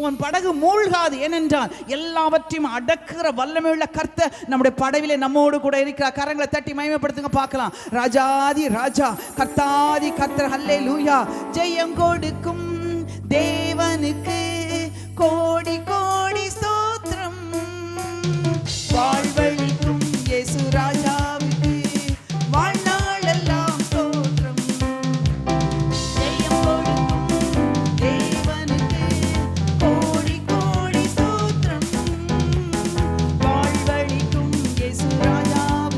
Speaker 4: உன் படகு மூழ்காது. ஏனென்றால் எல்லாவற்றையும் அடக்குகிற வல்லமையுள்ள கர்த்தர் நம்முடைய படவிலே நம்மோடு கூட இருக்கிறார். கரங்களை தட்டி மகிமைப்படுத்துங்க பார்க்கலாம். ராஜாதி ராஜா, கர்த்தாதி கர்த்தர். ஹல்லேலூயா. ஜெயம் கொடுக்கும் தேவனுக்கு கோடி கோடி ஸ்தோத்திரம். வாழ்வழிக்கும் இயேசு ராஜாவுக்கு வாழ்நாளெல்லாம் ஸ்தோத்திரம். ஜெயம் கொடுக்கும் தேவனுக்கு கோடி கோடி ஸ்தோத்திரம். வாழ்வழிக்கும் இயேசு ராஜாவுக்கு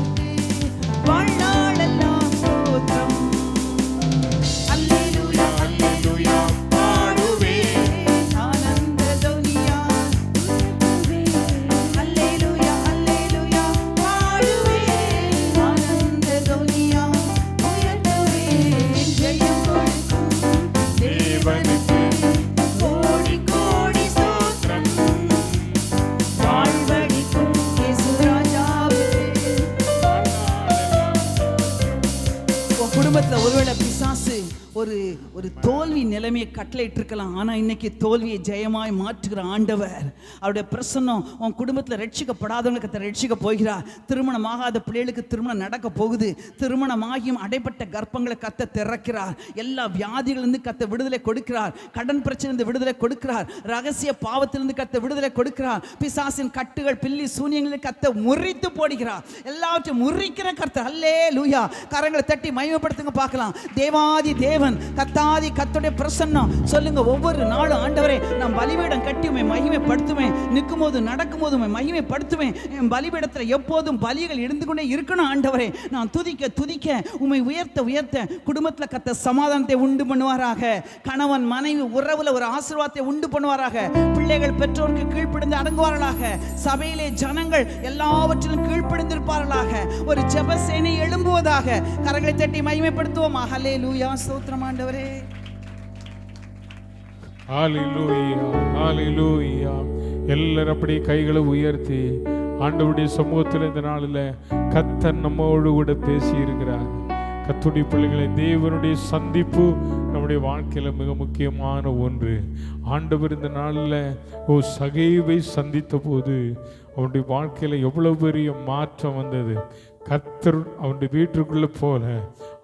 Speaker 4: பிசாசு ஒரு ஒரு தோல்வி நிலைமையை கட்டளையிட்டு இருக்கலாம். ஆனால் இன்னைக்கு தோல்வியை ஜெயமாய் மாற்றுகிற ஆண்டவர். அவருடைய பிரசன்னம் உன் குடும்பத்தில் ரட்சிக்கப்படாதவங்களுக்கு கர்த்தர் ரட்சிக்க போகிறார். திருமணமாகாத பிள்ளைகளுக்கு திருமணம் நடக்க போகுது. திருமணமாகியும் அடைப்பட்ட கர்ப்பங்களை கர்த்தர் திறக்கிறார். எல்லா வியாதிகளிலிருந்து கர்த்தர் விடுதலை கொடுக்கிறார். கடன் பிரச்சனையிலிருந்து விடுதலை கொடுக்கிறார். ரகசிய பாவத்திலிருந்து கர்த்தர் விடுதலை கொடுக்கிறார். பிசாசின் கட்டுகள் பில்லி சூனியங்களை கர்த்தர் முறித்து போடுகிறார். எல்லாவற்றையும் முறிக்கிற கர்த்தர். அல்லேலூயா. கரங்களை தட்டி மகிமைப்படுத்துங்க பார்க்கலாம். தேவாதி தேவன் கத்தாதி கர்த்தருடைய பிரசன்னம் சொல்லுங்க. ஒவ்வொரு நாளும் ஆண்டவரே நான் பலிபீடம் கட்டி உம்மை மகிமைப்படுத்துவேன். நிற்கும் போது நடக்கும் போது உம்மை மகிமைப்படுத்துவேன். என் பலிபீடத்தில் எப்போதும் பலிகள் இருந்து கொண்டே இருக்கணும் ஆண்டவரே. நான் துதிக்க துதிக்க உம்மை உயர்த்த உயர்த்த குடும்பத்தில் கர்த்தர் சமாதானத்தை உண்டு பண்ணுவாராக. கணவன் மனைவி உறவுல ஒரு ஆசீர்வாதத்தை உண்டு பண்ணுவாராக. பிள்ளைகள் பெற்றோருக்கு கீழ்ப்படிந்து அடங்குவார்களாக. சபையிலே ஜனங்கள் எல்லாவற்றிலும் கீழ்ப்படிந்திருப்பார்களாக. ஒரு ஜெப சேனை எழும்புவதாக. கரங்களை தட்டி மகிமைப்படுத்துவோம். ஹல்லேலூயா. ஸ்தோத்திரம் ஆண்டவரே.
Speaker 1: ஹல்லேலூயா, ஹல்லேலூயா. எல்லாரும் அப்படியே கைகளை உயர்த்தி ஆண்டவருடைய சமூகத்தில் இந்த நாளில் கர்த்தர் நம்மோடு கூட பேசி இருக்கிறார். கர்த்தருடைய பிள்ளைகளை, தேவனுடைய சந்திப்பு நம்முடைய வாழ்க்கையில் மிக முக்கியமான ஒன்று. ஆண்டவர் இந்த நாளில் சகேவை சந்தித்த போது அவனுடைய வாழ்க்கையில் எவ்வளோ பெரிய மாற்றம் வந்தது. கர்த்தர் அவனுடைய வீட்டுக்குள்ளே போல,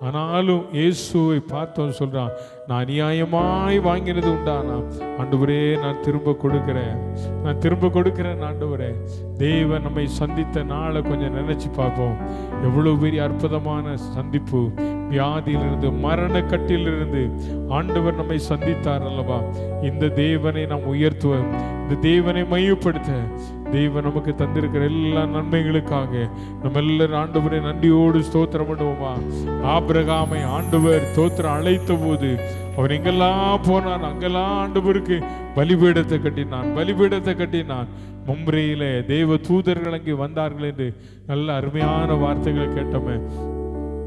Speaker 1: ஆனாலும் இயேசுவை பார்த்தவன் சொல்கிறான், நான் அநியாயமாய் வாங்கினது உண்டானா ஆண்டவரே நான் திரும்ப கொடுக்கிறேன் ஆண்டவரே. தேவன் நம்மை சந்தித்த நாளை கொஞ்சம் நினைச்சு பார்ப்போம். எவ்வளவு பெரிய அற்புதமான சந்திப்பு. வியாதியிலிருந்து மரண கட்டிலிருந்து ஆண்டவர் நம்மை சந்தித்தார் அல்லவா. இந்த தேவனை நாம் உயர்த்துவோம். இந்த தேவனை மையப்படுத்த தேவன் நமக்கு தந்திருக்கிற எல்லா நன்மைகளுக்காக நம்ம எல்லாரும் ஆண்டவரை நன்றியோடு ஸ்தோத்திரம் பண்ணுவோமா. ஆபிரகாமை ஆண்டவர் ஸ்தோத்திரம் அழைத்த போது அவர் எங்கெல்லாம் போனான் அங்கெல்லாம் ஆண்டவருக்கு பலிபீடத்தை கட்டினான். மும்ரையில தேவ தூதர்கள் அங்கே வந்தார்கள் என்று நல்ல அருமையான வார்த்தைகளை கேட்டோமே.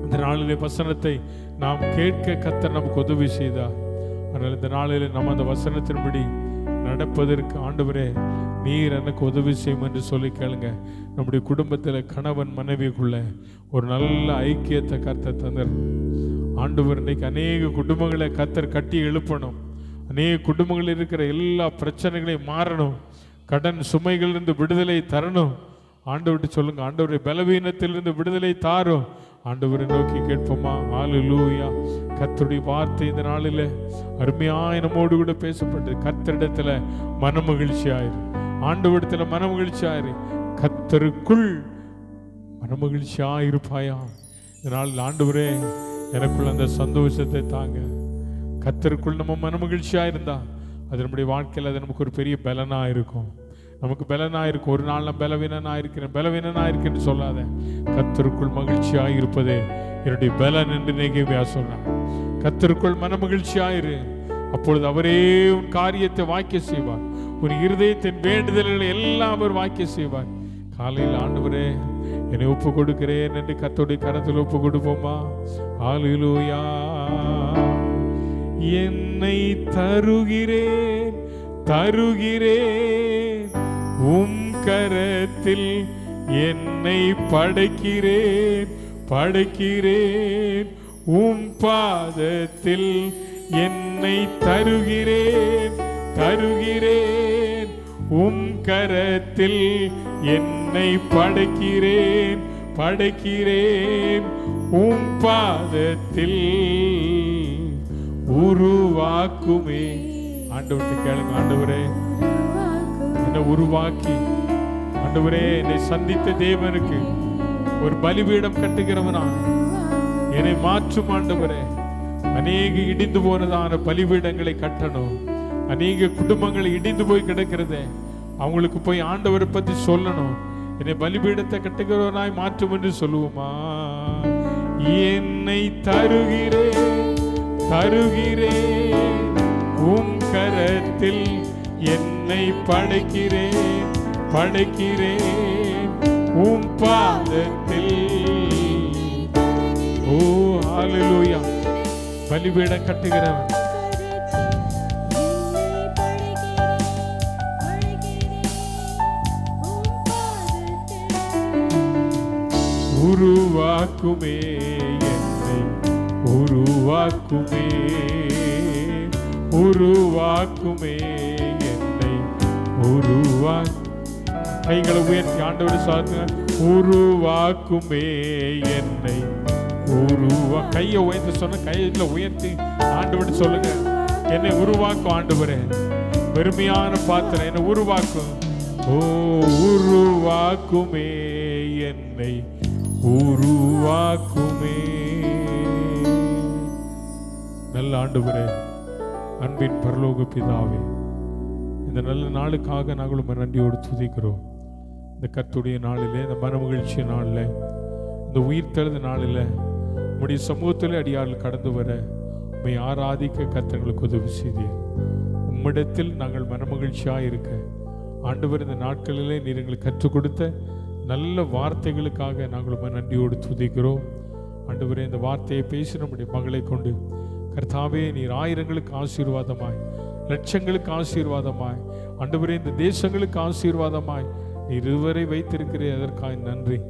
Speaker 1: இந்த நாளிலே வசனத்தை நாம் கேட்க கர்த்தர் நமக்கு உதவி செய்தார். ஆனால் இந்த நாளிலே நம்ம அந்த வசனத்தின்படி நடப்பதற்கு ஆண்டவரே நீர் எனக்கு உதவி செய்யும் என்று சொல்லி கேளுங்க. நம்முடைய குடும்பத்தில் கணவன் மனைவிக்குள்ள ஒரு நல்ல ஐக்கியத்தை கர்த்தர் தந்தார். ஆண்டவர் இன்னைக்கு அநேக குடும்பங்களை கர்த்தர் கட்டி எழுப்பணும். அநேக குடும்பங்களில் இருக்கிற எல்லா பிரச்சனைகளையும் மாறணும். கடன் சுமைகளிலிருந்து விடுதலை தரணும். ஆண்டவர்கிட்ட சொல்லுங்க, ஆண்டவரை பலவீனத்திலிருந்து விடுதலை தாரும். ஆண்டவரை நோக்கி கேட்போமா. ஹல்லேலூயா. கர்த்தருடைய வார்த்தை இந்த நாளில் அருமையாய் நம்மோடு கூட பேசப்பட்டது. கர்த்தரிடத்துல மனமகிழ்ச்சியாயிரு. ஆண்டவரிடத்துல மனமகிழ்ச்சியாயிரு. கர்த்தருக்குள் மனமகிழ்ச்சியாயிருப்பாயா. இந்த நாளில் ஆண்டவரே எனக்குள்ள அந்த சந்தோஷத்தை தாங்க. கர்த்தருக்குள் நம்ம மனமகிழ்ச்சியாயிருந்தா அது நம்முடைய வாழ்க்கையில் அது நமக்கு ஒரு பெரிய பலனாக இருக்கும். நமக்கு பலனாக இருக்கும். ஒரு நாள் நான் பலவீனனாக இருக்கேன்னு சொல்லாத. கர்த்தருக்குள் மகிழ்ச்சியாக இருப்பதே என்னுடைய பலன் என்று நெகேமியா சொன்னார். கர்த்தருக்குள் மன மகிழ்ச்சியாயிரு. அப்பொழுது அவரே உன் காரியத்தை வாக்கிய செய்வார். உன் இருதயத்தின் வேண்டுதல்களை எல்லாம் அவர் வாக்கிய செய்வார். காலையில் ஆண்டவரே என்னை ஒப்பு கொடுக்கிறேன் என்று கர்த்தருடைய கரத்தில் ஒப்பு கொடுப்போமா. ஹல்லேலூயா. என்னை தருகிறேன் உம் கரத்தில் என்னை படைக்கிறேன் உம் பாதத்தில் என்னை தருகிறேன் உம் கரத்தில் என்னை படைக்கிறேன் உம் பாதத்தில் உருவாக்குமே. ஆண்டவர்கிட்ட கேளுங்க. ஆண்டவரே என்னை உருவாக்கி ஆண்டவரே என்னை சந்தித்த தேவனுக்கு ஒரு பலிபீடம் கட்டுகிறவனா என்னை மாற்றும் ஆண்டவரே. அநேக இடிந்து போனதான பலிபீடங்களை கட்டணும். அநேக குடும்பங்களை இடிந்து போய் கிடக்கிறதே அவங்களுக்கு போய் ஆண்டவரை பத்தி சொல்லணும். என்னை பலிபீடத்தை கட்டுகிறவனாய் மாற்றும் என்று சொல்லுவோமா. என்னை தருகிறேன் உம் கரத்தில் என்னை படைக்கிறேன் உம் பாதத்தில். ஓ ஹல்லேலூயா. பலிபீடம் கட்டுகிறவன் உருவாக்குமே என்னை உருவாக்குமே உருவாக்குமே என்னை கைகளை உயர்த்தி ஆண்டவர் சாத்துங்க. உருவாக்குமே என்னை கையை உயர்த்தி சொன்ன கையில உயர்த்தி ஆண்டவர் சொல்லுங்க, என்னை உருவாக்கும் ஆண்டவரே, பெருமையான பாத்திரம் என்னை உருவாக்கும். ஓ உருவாக்குமே என்னை உருவாக்குமே. நல்ல ஆண்டவரே, அன்பின் பரலோக பிதாவே, இந்த நல்ல நாளுக்காக நாங்களும் நன்றியோடு துதிக்கிறோம். இந்த கர்த்தருடைய நாளில், இந்த மனமகிழ்ச்சி நாளில், இந்த உயிர்த்தெழுந்த நாளில் உம்முடைய சமூகத்தில் அடியார்கள் கடந்து வர உம்மை ஆராதிக்க கர்த்தர்களுக்கு உதவி செய்தீர். உம்மிடத்தில் நாங்கள் மனமகிழ்ச்சியாக இருக்க ஆண்டவர் இந்த நாட்களிலே நீர் எங்களுக்கு கற்றுக் கொடுத்த நல்ல வார்த்தைகளுக்காக நாங்கள் உம்மை நன்றியோடு துதிக்கிறோம். ஆண்டவரே, இந்த வார்த்தையை பேசி நம்முடைய மகளை கொண்டு கர்த்தாவே நீர் ஆயிரங்களுக்கு ஆசீர்வாதமாய், லட்சங்களுக்கு ஆசீர்வாதமாய், ஆண்டவரே இந்த தேசங்களுக்கு ஆசீர்வாதமாய் நீர் இதுவரை வைத்திருக்கிறீர். அதற்காக நன்றி.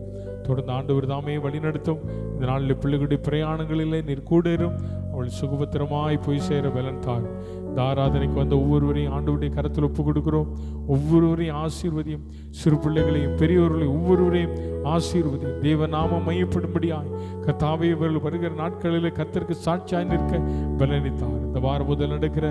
Speaker 1: தொடர்ந்து ஆண்டவர் தாமே வழிநடத்தும். இந்த நாளில் பிள்ளைகளுடைய பிரயாணங்களிலே நீர் கூட இரும். அவள் சுகபத்திரமாய் போய் சேர பலன் தார். இந்த ஆராதனைக்கு வந்த ஒவ்வொருவரையும் ஆண்டவருடைய கரத்தில் ஒப்பு கொடுக்கிறோம். ஒவ்வொருவரையும் ஆசீர்வதியும். சிறு பிள்ளைகளையும் பெரியவர்களையும் ஒவ்வொருவரையும் ஆசீர்வதியும். தேவ நாமம் மையப்படும்படியாய் கர்த்தாவே இவர்கள் வருகிற நாட்களில் கர்த்தருக்கு சாட்சியாய் நிற்க பலனித்தார். இந்த வாரம் முதல் நடக்கிற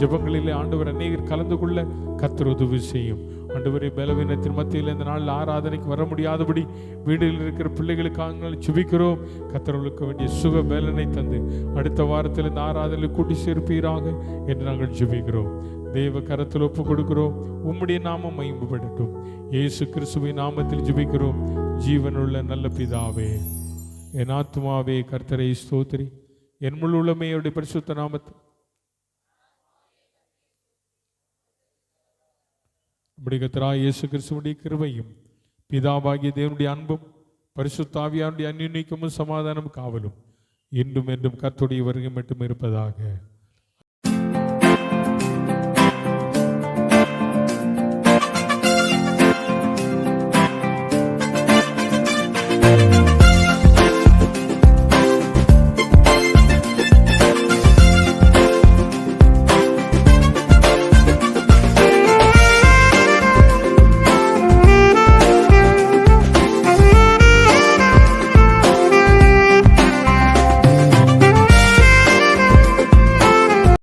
Speaker 1: ஜெபங்களிலே ஆண்டவர் அநேகர் கலந்து கொள்ள கர்த்தர் உதவி செய்யும். ஆண்டவரே, பலவீனத்தின் மத்தியில் இந்த நாளில் ஆராதனைக்கு வர முடியாதபடி வீடுகளில் இருக்கிற பிள்ளைகளுக்காக ஜெபிக்கிறோம். கர்த்தர்களுக்கு வேண்டிய சுக பலனை தந்து அடுத்த வாரத்தில் இந்த ஆராதனை கூட்டி சேர்ப்பீராக என்று நாங்கள் ஜெபிக்கிறோம். தேவ கரத்தில் ஒப்பு கொடுக்கிறோம். உம்முடைய நாமம் மகிமைப்படட்டும். இயேசு கிறிஸ்துவின் நாமத்தில் ஜெபிக்கிறோம் ஜீவனுள்ள நல்ல பிதாவே. என் ஆத்துமாவே கர்த்தரை ஸ்தோத்திரி, என் முழு உள்ளமையுடைய பரிசுத்த நாமத்தில் கர்த்தராகிய இயேசு கிறிஸ்துவுடைய கிருபையும் பிதாவாகிய தேவனுடைய அன்பும் பரிசுத்த ஆவியானுடைய அந்யோன்யமும் சமாதானம் காவலும் இன்றும் என்றும் கர்த்தருடைய வருகை மட்டும் இருப்பதாக.